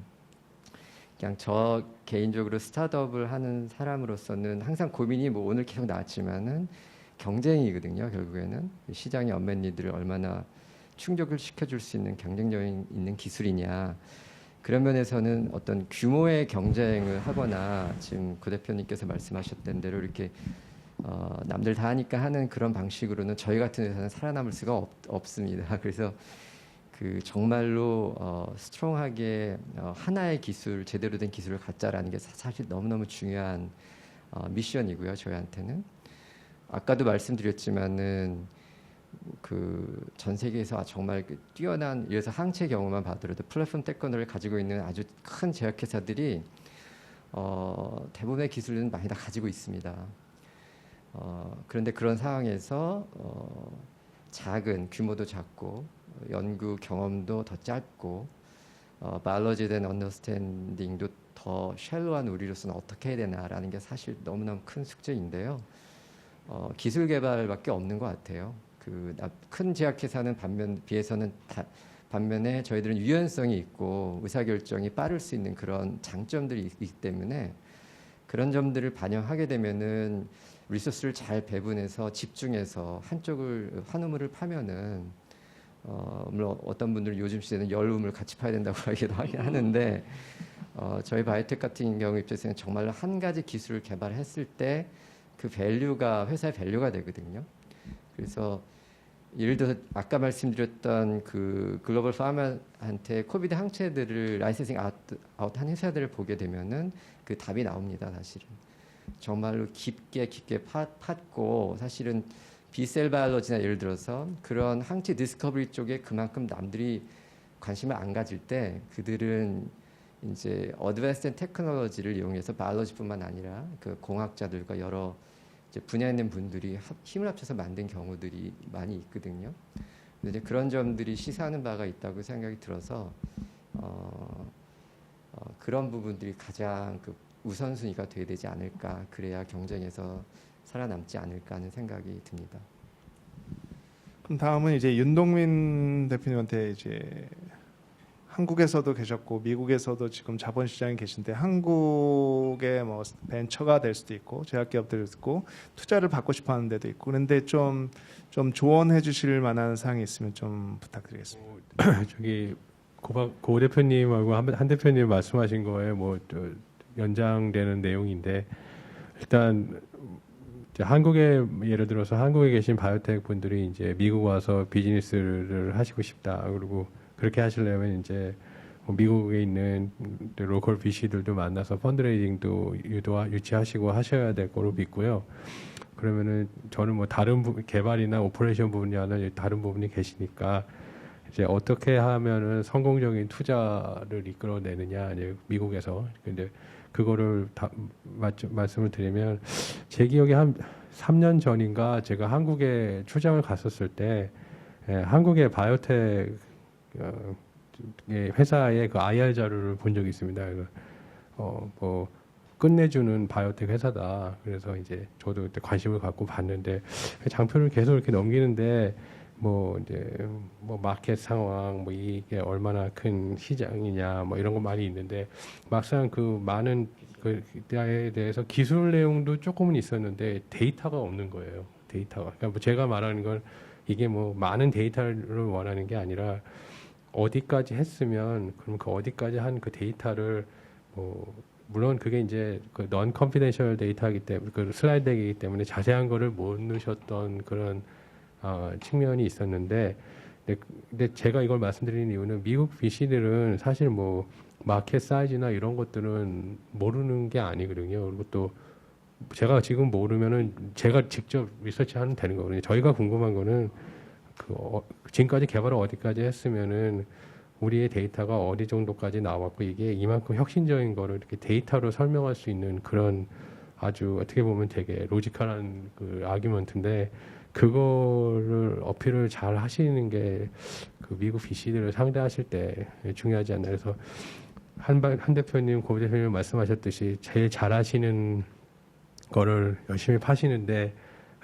그냥 저 개인적으로 스타트업을 하는 사람으로서는 항상 고민이 뭐 오늘 계속 나왔지만은 경쟁이거든요. 결국에는 시장의 언맷 니드를 얼마나 충족을 시켜줄 수 있는 경쟁력 있는 기술이냐. 그런 면에서는 어떤 규모의 경쟁을 하거나 지금 구 대표님께서 말씀하셨던 대로 이렇게 남들 다 하니까 하는 그런 방식으로는 저희 같은 회사는 살아남을 수가 없습니다. 그래서 정말로 스트롱하게 하나의 기술, 제대로 된 기술을 갖자라는 게 사실 너무너무 중요한 미션이고요. 저희한테는. 아까도 말씀드렸지만은 전 세계에서 정말 뛰어난, 이래서 항체 경우만 봐더라도 플랫폼 테크놀로지를 가지고 있는 아주 큰 제약회사들이 대부분의 기술은 많이 다 가지고 있습니다. 그런데 그런 상황에서 작은, 규모도 작고 연구 경험도 더 짧고 바이올로지에 대한 언더스탠딩도 더 샬로한 우리로서는 어떻게 해야 되나라는 게 사실 너무너무 큰 숙제인데요. 기술 개발밖에 없는 것 같아요. 큰 제약회사는 반면에 저희들은 유연성이 있고 의사결정이 빠를 수 있는 그런 장점들이 있기 때문에 그런 점들을 반영하게 되면은 리소스를 잘 배분해서 집중해서 한쪽을 환우물을 파면은 물론 어떤 분들은 요즘 시대는 열우물 같이 파야 된다고 하기도 하는데 저희 바이오텍 같은 경우 입장에서는 정말로 한 가지 기술을 개발했을 때 그 밸류가 회사의 밸류가 되거든요. 그래서 예를 들어서 아까 말씀드렸던 글로벌 파마한테 코비드 항체들을 라이센싱 아웃한 회사들을 보게 되면은 그 답이 나옵니다. 사실은 정말로 깊게 팠고 사실은 B셀 바이올로지나 예를 들어서 그런 항체 디스커버리 쪽에 그만큼 남들이 관심을 안 가질 때 그들은 이제 어드밴스드 테크놀로지를 이용해서 바이올로지뿐만 아니라 공학자들과 여러 이제 분야에 있는 분들이 힘을 합쳐서 만든 경우들이 많이 있거든요. 근데 이제 그런 점들이 시사하는 바가 있다고 생각이 들어서 그런 부분들이 가장 우선순위가 돼야 되지 않을까. 그래야 경쟁에서 살아남지 않을까 하는 생각이 듭니다. 그럼 다음은 이제 윤동민 대표님한테 이제 한국에서도 계셨고 미국에서도 지금 자본시장에 계신데 한국의 뭐 벤처가 될 수도 있고 제약기업들도 있고 투자를 받고 싶어하는 데도 있고 그런데 좀 조언해 주실 만한 사항이 있으면 좀 부탁드리겠습니다. 저기 고 대표님하고 한 대표님 말씀하신 거에 연장되는 내용인데 일단 한국에 예를 들어서 한국에 계신 바이오텍 분들이 이제 미국 와서 비즈니스를 하시고 싶다 그리고 그렇게 하시려면 이제 미국에 있는 로컬 VC들도 만나서 펀드레이징도 유치하시고 하셔야 될 거로 믿고요. 그러면은 저는 다른 개발이나 오퍼레이션 분야는 다른 부분이 계시니까 이제 어떻게 하면은 성공적인 투자를 이끌어내느냐 미국에서 근데 그거를 말씀을 드리면 제 기억에 한 3년 전인가 제가 한국에 출장을 갔었을 때 한국의 바이오텍 회사의 IR 자료를 본 적이 있습니다. 끝내주는 바이오텍 회사다. 그래서 이제 저도 그때 관심을 갖고 봤는데 장표를 계속 이렇게 넘기는데 마켓 상황 이게 얼마나 큰 시장이냐 이런 거 많이 있는데 막상 많은 그에 대해서 기술 내용도 조금은 있었는데 데이터가 없는 거예요. 데이터가. 그러니까 제가 말하는 건 이게 많은 데이터를 원하는 게 아니라 어디까지 했으면 그럼 그 어디까지 한 그 데이터를 물론 그게 이제 non confidential 데이터이기 때문에 슬라이드 덱이기 때문에 자세한 거를 못 넣으셨던 그런 측면이 있었는데 근데 제가 이걸 말씀드리는 이유는 미국 VC들은 사실 마켓 사이즈나 이런 것들은 모르는 게 아니거든요. 그리고 또 제가 지금 모르면은 제가 직접 리서치하면 되는 거거든요. 저희가 궁금한 거는 지금까지 개발을 어디까지 했으면은 우리의 데이터가 어디 정도까지 나왔고 이게 이만큼 혁신적인 거를 이렇게 데이터로 설명할 수 있는 그런 아주 어떻게 보면 되게 로지컬한 아규먼트인데 그거를 어필을 잘 하시는 게 미국 VC들을 상대하실 때 중요하지 않나. 그래서 한 대표님, 고 대표님 말씀하셨듯이 제일 잘하시는 거를 열심히 파시는데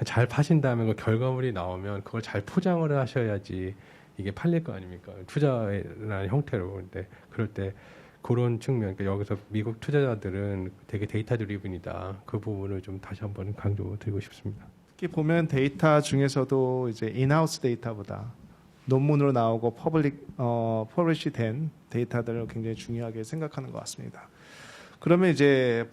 잘 파신 다음에 그 결과물이 나오면 그걸 잘 포장을 하셔야지 이게 팔릴 거 아닙니까? 투자라는 형태로. 근데 그럴 때 그런 측면, 그러니까 여기서 미국 투자자들은 되게 데이터 드리븐이다. 그 부분을 좀 다시 한번 강조드리고 싶습니다. 특히 보면 데이터 중에서도 이제 인하우스 데이터보다 논문으로 나오고 퍼블리시된 데이터들을 굉장히 중요하게 생각하는 것 같습니다. 그러면 이제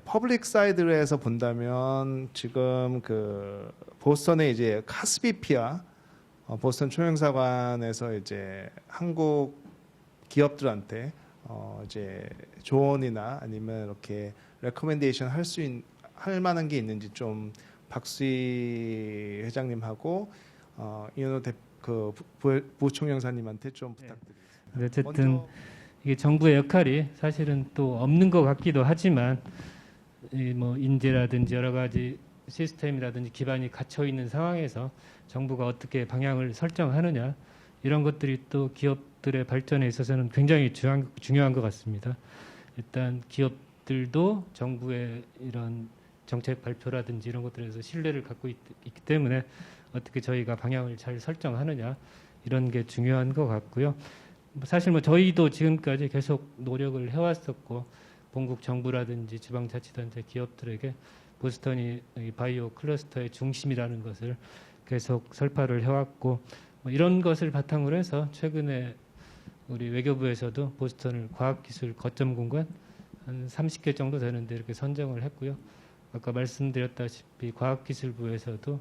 퍼블릭 사이드에서 본다면 지금 그 보스턴의 이제 카스비피아 보스턴 초영사관에서 이제 한국 기업들한테 이제 조언이나 아니면 이렇게 레코멘데이션 할 만한 게 있는지 좀 박수희 회장님하고 이현호 부총영사님한테 좀 부탁드립니다. 네, 어쨌든 먼저 이게 정부의 역할이 사실은 또 없는 것 같기도 하지만 이 뭐 인재라든지 여러 가지 시스템이라든지 기반이 갖춰 있는 상황에서 정부가 어떻게 방향을 설정하느냐 이런 것들이 또 기업들의 발전에 있어서는 굉장히 중요한 것 같습니다. 일단 기업들도 정부의 이런 정책 발표라든지 이런 것들에서 신뢰를 갖고 있기 때문에 어떻게 저희가 방향을 잘 설정하느냐 이런 게 중요한 것 같고요. 사실 뭐 저희도 지금까지 계속 노력을 해왔었고 본국 정부라든지 지방자치단체 기업들에게 보스턴이 이 바이오 클러스터의 중심이라는 것을 계속 설파를 해왔고 뭐 이런 것을 바탕으로 해서 최근에 우리 외교부에서도 보스턴을 과학기술 거점 공간 한 30개 정도 되는데 이렇게 선정을 했고요. 아까 말씀드렸다시피 과학기술부에서도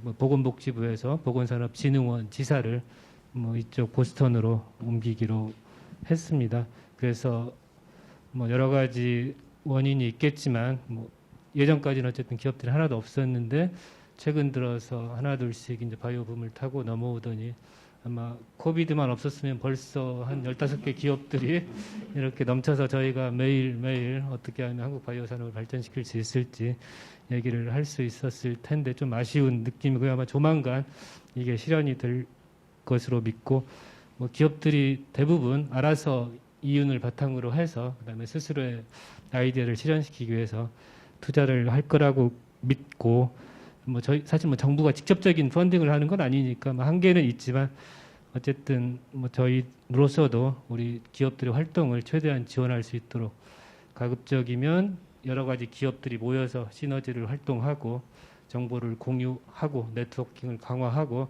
뭐 보건복지부에서 보건산업진흥원 지사를 뭐 이쪽 보스턴으로 옮기기로 했습니다. 그래서 뭐 여러 가지 원인이 있겠지만 뭐 예전까지는 어쨌든 기업들이 하나도 없었는데 최근 들어서 하나둘씩 이제 바이오 붐을 타고 넘어오더니 아마 코비드만 없었으면 벌써 한 15개 기업들이 이렇게 넘쳐서 저희가 매일매일 어떻게 하면 한국 바이오 산업을 발전시킬 수 있을지 얘기를 할 수 있었을 텐데 좀 아쉬운 느낌이고요. 아마 조만간 이게 실현이 될 것으로 믿고 뭐 기업들이 대부분 알아서 이윤을 바탕으로 해서 그다음에 스스로의 아이디어를 실현시키기 위해서 투자를 할 거라고 믿고 뭐 저희 사실 뭐 정부가 직접적인 펀딩을 하는 건 아니니까 뭐 한계는 있지만 어쨌든 뭐 저희로서도 우리 기업들의 활동을 최대한 지원할 수 있도록 가급적이면 여러 가지 기업들이 모여서 시너지를 활동하고 정보를 공유하고 네트워킹을 강화하고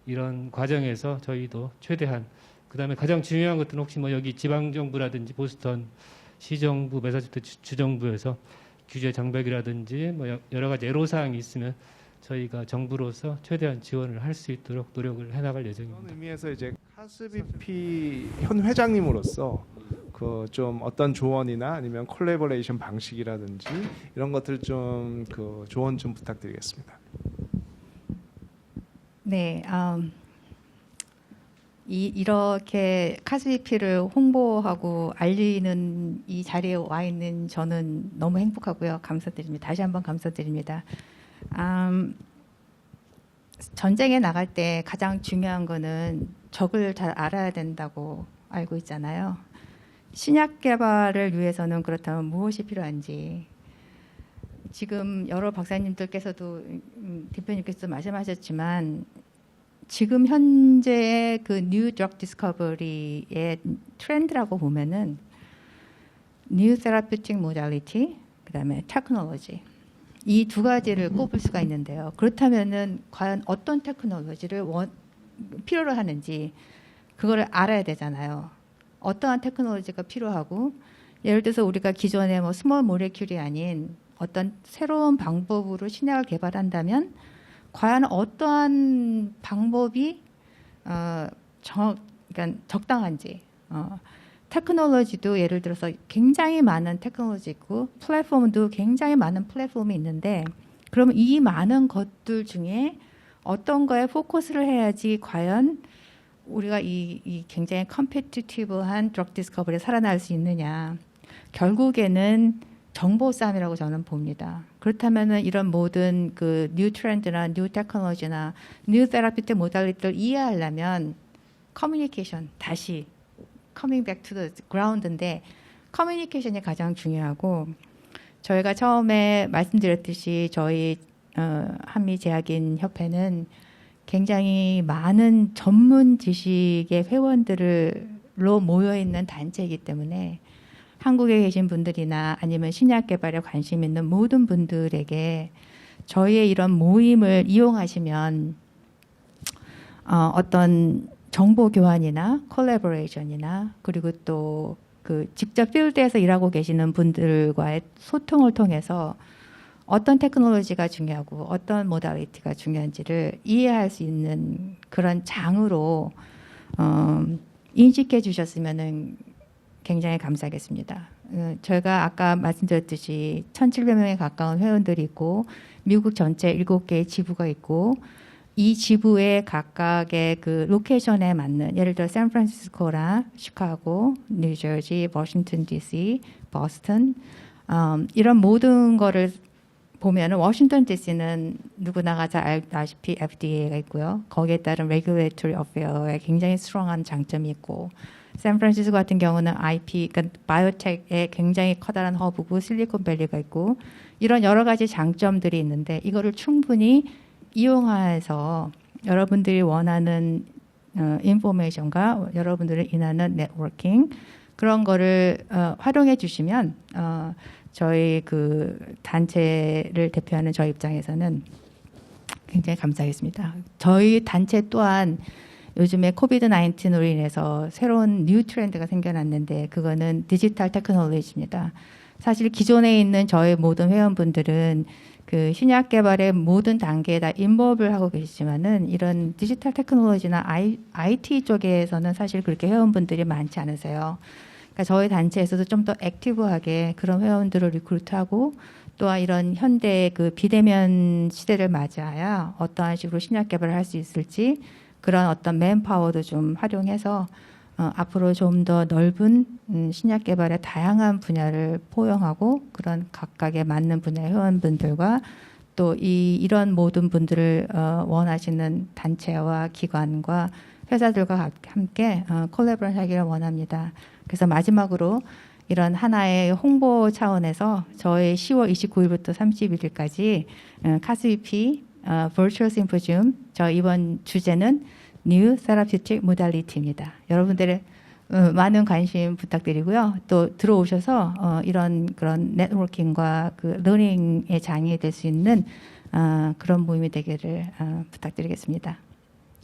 이런 과정에서 저희도 최대한 그다음에 가장 중요한 것들은 혹시 뭐 여기 지방 정부라든지 보스턴 시정부, 매사추세츠 주정부에서 규제 장벽이라든지 뭐 여러 가지 애로사항이 있으면 저희가 정부로서 최대한 지원을 할 수 있도록 노력을 해나갈 그런 예정입니다. 의미에서 이제 카스비피 현 회장님으로서 그 좀 어떤 조언이나 아니면 콜래보레이션 방식이라든지 이런 것들 좀 그 조언 좀 부탁드리겠습니다. 네, 이렇게 카스비피를 홍보하고 알리는 이 자리에 와 있는 저는 너무 행복하고요. 감사드립니다. 다시 한번 감사드립니다. 전쟁에 나갈 때 가장 중요한 거는 적을 잘 알아야 된다고 알고 있잖아요. 신약 개발을 위해서는 그렇다면 무엇이 필요한지 지금 여러 박사님들께서도 대표님께서도 말씀하셨지만 지금 현재의 그 뉴 드럭 디스커버리의 트렌드라고 보면은 뉴 테라피틱 모달리티 그다음에 테크놀로지 이 두 가지를 꼽을 수가 있는데요. 그렇다면은 과연 어떤 테크놀로지를 필요로 하는지 그거를 알아야 되잖아요. 어떠한 테크놀로지가 필요하고 예를 들어서 우리가 기존에 뭐 스몰 모레큘이 아닌 어떤 새로운 방법으로 신약을 개발한다면 과연 어떠한 방법이 그러니까 적당한지 테크놀로지도 예를 들어서 굉장히 많은 테크놀로지 있고 플랫폼도 굉장히 많은 플랫폼이 있는데 그러면 이 많은 것들 중에 어떤 거에 포커스를 해야지 과연 우리가 이 굉장히 컴피티티브한 드럭 디스커버리에 살아날 수 있느냐 결국에는 정보 싸움이라고 저는 봅니다. 그렇다면은 이런 모든 그 뉴 트렌드나 뉴 테크놀로지나 뉴 테라피틱 모달리티를 이해하려면 커뮤니케이션 다시 coming back to the ground인데 커뮤니케이션이 가장 중요하고 저희가 처음에 말씀드렸듯이 저희 한미제약인 협회는 굉장히 많은 전문 지식의 회원들로 모여 있는 단체이기 때문에 한국에 계신 분들이나 아니면 신약 개발에 관심 있는 모든 분들에게 저희의 이런 모임을 이용하시면 어떤 정보 교환이나 콜라보레이션이나 그리고 또 그 직접 필드에서 일하고 계시는 분들과의 소통을 통해서 어떤 테크놀로지가 중요하고 어떤 모달리티가 중요한지를 이해할 수 있는 그런 장으로 인식해 주셨으면 굉장히 감사하겠습니다. 저희가 아까 말씀드렸듯이 1,700명에 가까운 회원들이 있고 미국 전체 7개의 지부가 있고 이 지부의 각각의 그 로케이션에 맞는 예를 들어 샌프란시스코나 시카고, 뉴저지, 워싱턴 DC, 버스턴 이런 모든 거를 보면은 워싱턴 DC는 누구나가 잘 알다시피 FDA가 있고요. 거기에 따른 Regulatory Affair에 굉장히 스트롱한 장점이 있고 샌프란시스코 같은 경우는 IP, 그러니까 바이오텍의 굉장히 커다란 허브고 실리콘밸리가 있고 이런 여러 가지 장점들이 있는데 이거를 충분히 이용해서 여러분들이 원하는 인포메이션과 여러분들을 인하는 네트워킹 그런 거를 활용해 주시면 저희 그 단체를 대표하는 저희 입장에서는 굉장히 감사하겠습니다. 저희 단체 또한 요즘에 코비드 19으로 인해서 새로운 뉴 트렌드가 생겨났는데 그거는 디지털 테크놀로지입니다. 사실 기존에 있는 저희 모든 회원분들은 그 신약 개발의 모든 단계에 다 인볼브를 하고 계시지만은 이런 디지털 테크놀로지나 IT 쪽에서는 사실 그렇게 회원분들이 많지 않으세요. 그러니까 저희 단체에서도 좀 더 액티브하게 그런 회원들을 리크루트하고 또한 이런 현대의 그 비대면 시대를 맞이하여 어떠한 식으로 신약 개발을 할 수 있을지 그런 어떤 맨파워도 좀 활용해서 앞으로 좀 더 넓은 신약 개발의 다양한 분야를 포용하고 그런 각각에 맞는 분야의 회원분들과 또 이런 모든 분들을 원하시는 단체와 기관과 회사들과 함께 콜라보레이션 하기를 원합니다. 그래서 마지막으로 이런 하나의 홍보 차원에서 저희 10월 29일부터 31일까지 카스위피 Virtual Symposium 저 이번 주제는 New Therapeutic Modality입니다. 여러분들의 많은 관심 부탁드리고요. 또 들어오셔서 이런 그런 네트워킹과 그 러닝의 장이 될 수 있는 그런 모임이 되기를 부탁드리겠습니다.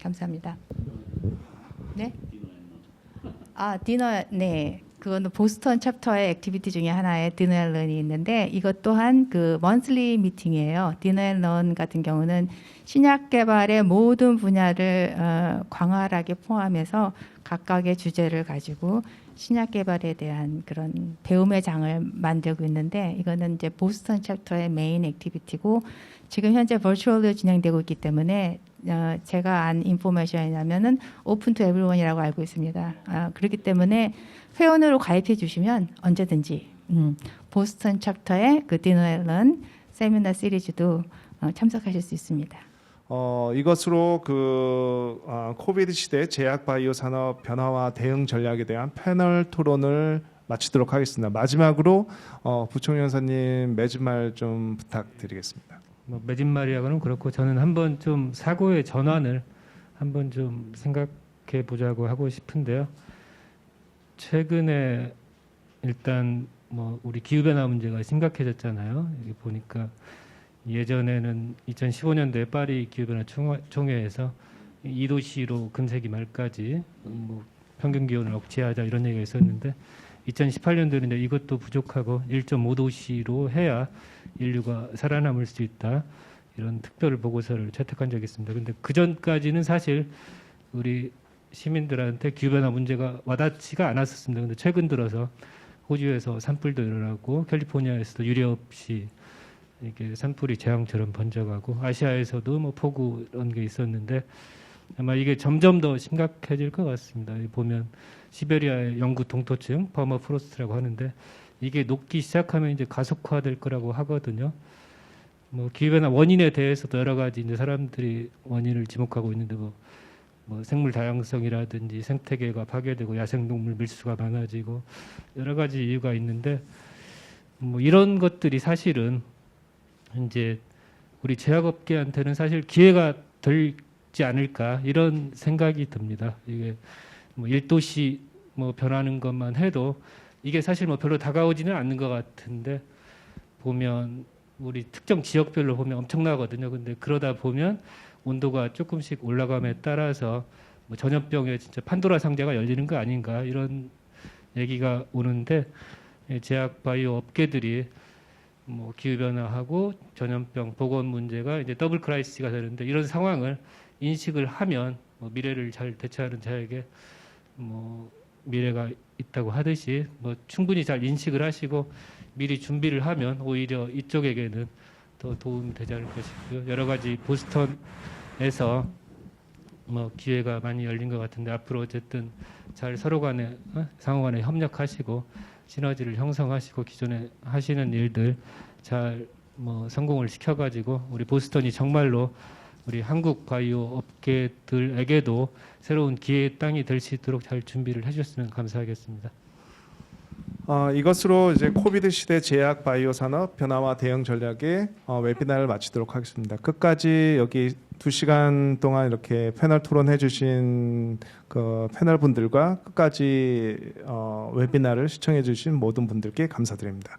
감사합니다. 네? 디너, 네. 그거는 보스턴 챕터의 액티비티 중에 하나의 디너 앤 런이 있는데 이것 또한 그 먼슬리 미팅이에요. 디너 앤 런 같은 경우는 신약 개발의 모든 분야를 광활하게 포함해서 각각의 주제를 가지고 신약 개발에 대한 그런 배움의 장을 만들고 있는데 이거는 이제 보스턴 챕터의 메인 액티비티고 지금 현재 버추얼로 진행되고 있기 때문에 제가 안 인포메이션이라면은 오픈 투 에브리원이라고 알고 있습니다. 그렇기 때문에 회원으로 가입해 주시면 언제든지 보스턴 챕터의 그 디너 앤 런 세미나 시리즈도 참석하실 수 있습니다. 이것으로 코비드 시대 제약 바이오 산업 변화와 대응 전략에 대한 패널 토론을 마치도록 하겠습니다. 마지막으로 부총연사님 매진말 좀 부탁드리겠습니다. 매진 말이라고는 그렇고 저는 한번 좀 사고의 전환을 한번 좀 생각해 보자고 하고 싶은데요. 최근에 일단 우리 기후 변화 문제가 심각해졌잖아요. 여기 보니까 예전에는 2015년도에 파리 기후 변화 총회에서 2도씨로 금세기 말까지 평균 기온을 억제하자 이런 얘기가 있었는데 2018년도에는 이제 이것도 부족하고 1.5도씨로 해야 인류가 살아남을 수 있다. 이런 특별 보고서를 채택한 적이 있습니다. 그런데 그 전까지는 사실 우리 시민들한테 기후변화 문제가 와닿지가 않았었습니다. 그런데 최근 들어서 호주에서 산불도 일어나고 캘리포니아에서도 유례 없이 이렇게 산불이 재앙처럼 번져가고 아시아에서도 폭우 이런 게 있었는데 아마 이게 점점 더 심각해질 것 같습니다. 보면 시베리아의 영구 동토층 퍼머프로스트라고 하는데 이게 녹기 시작하면 이제 가속화될 거라고 하거든요. 기후변화 원인에 대해서도 여러 가지 이제 사람들이 원인을 지목하고 있는데 생물 다양성이라든지 생태계가 파괴되고 야생동물 밀수가 많아지고 여러 가지 이유가 있는데 뭐 이런 것들이 사실은 이제 우리 제약업계한테는 사실 기회가 들지 않을까 이런 생각이 듭니다. 이게 뭐 1도시 뭐 변하는 것만 해도 이게 사실 뭐 별로 다가오지는 않는 것 같은데 보면 우리 특정 지역별로 보면 엄청나거든요. 근데 그러다 보면 온도가 조금씩 올라감에 따라서 뭐 전염병의 진짜 판도라 상자가 열리는 거 아닌가 이런 얘기가 오는데 제약 바이오 업계들이 뭐 기후 변화하고 전염병 보건 문제가 이제 더블 크라이시스가 되는데 이런 상황을 인식을 하면 뭐 미래를 잘 대처하는 자에게 뭐 미래가 있다고 하듯이 뭐 충분히 잘 인식을 하시고 미리 준비를 하면 오히려 이쪽에게는 더 도움이 되지 않을까 싶고요. 여러 가지 보스턴에서 뭐 기회가 많이 열린 것 같은데 앞으로 어쨌든 잘 서로 간에 상호 간에 협력하시고 시너지를 형성하시고 기존에 하시는 일들 잘 뭐 성공을 시켜가지고 우리 보스턴이 정말로 우리 한국 바이오 업계들에게도 새로운 기회의 땅이 될 수 있도록 잘 준비를 해주셨으면 감사하겠습니다. 이것으로 이제 코비드 시대 제약 바이오 산업 변화와 대응 전략의 웨비나를 마치도록 하겠습니다. 끝까지 여기 2시간 동안 이렇게 패널 토론해 주신 그 패널 분들과 끝까지 웨비나를 시청해 주신 모든 분들께 감사드립니다.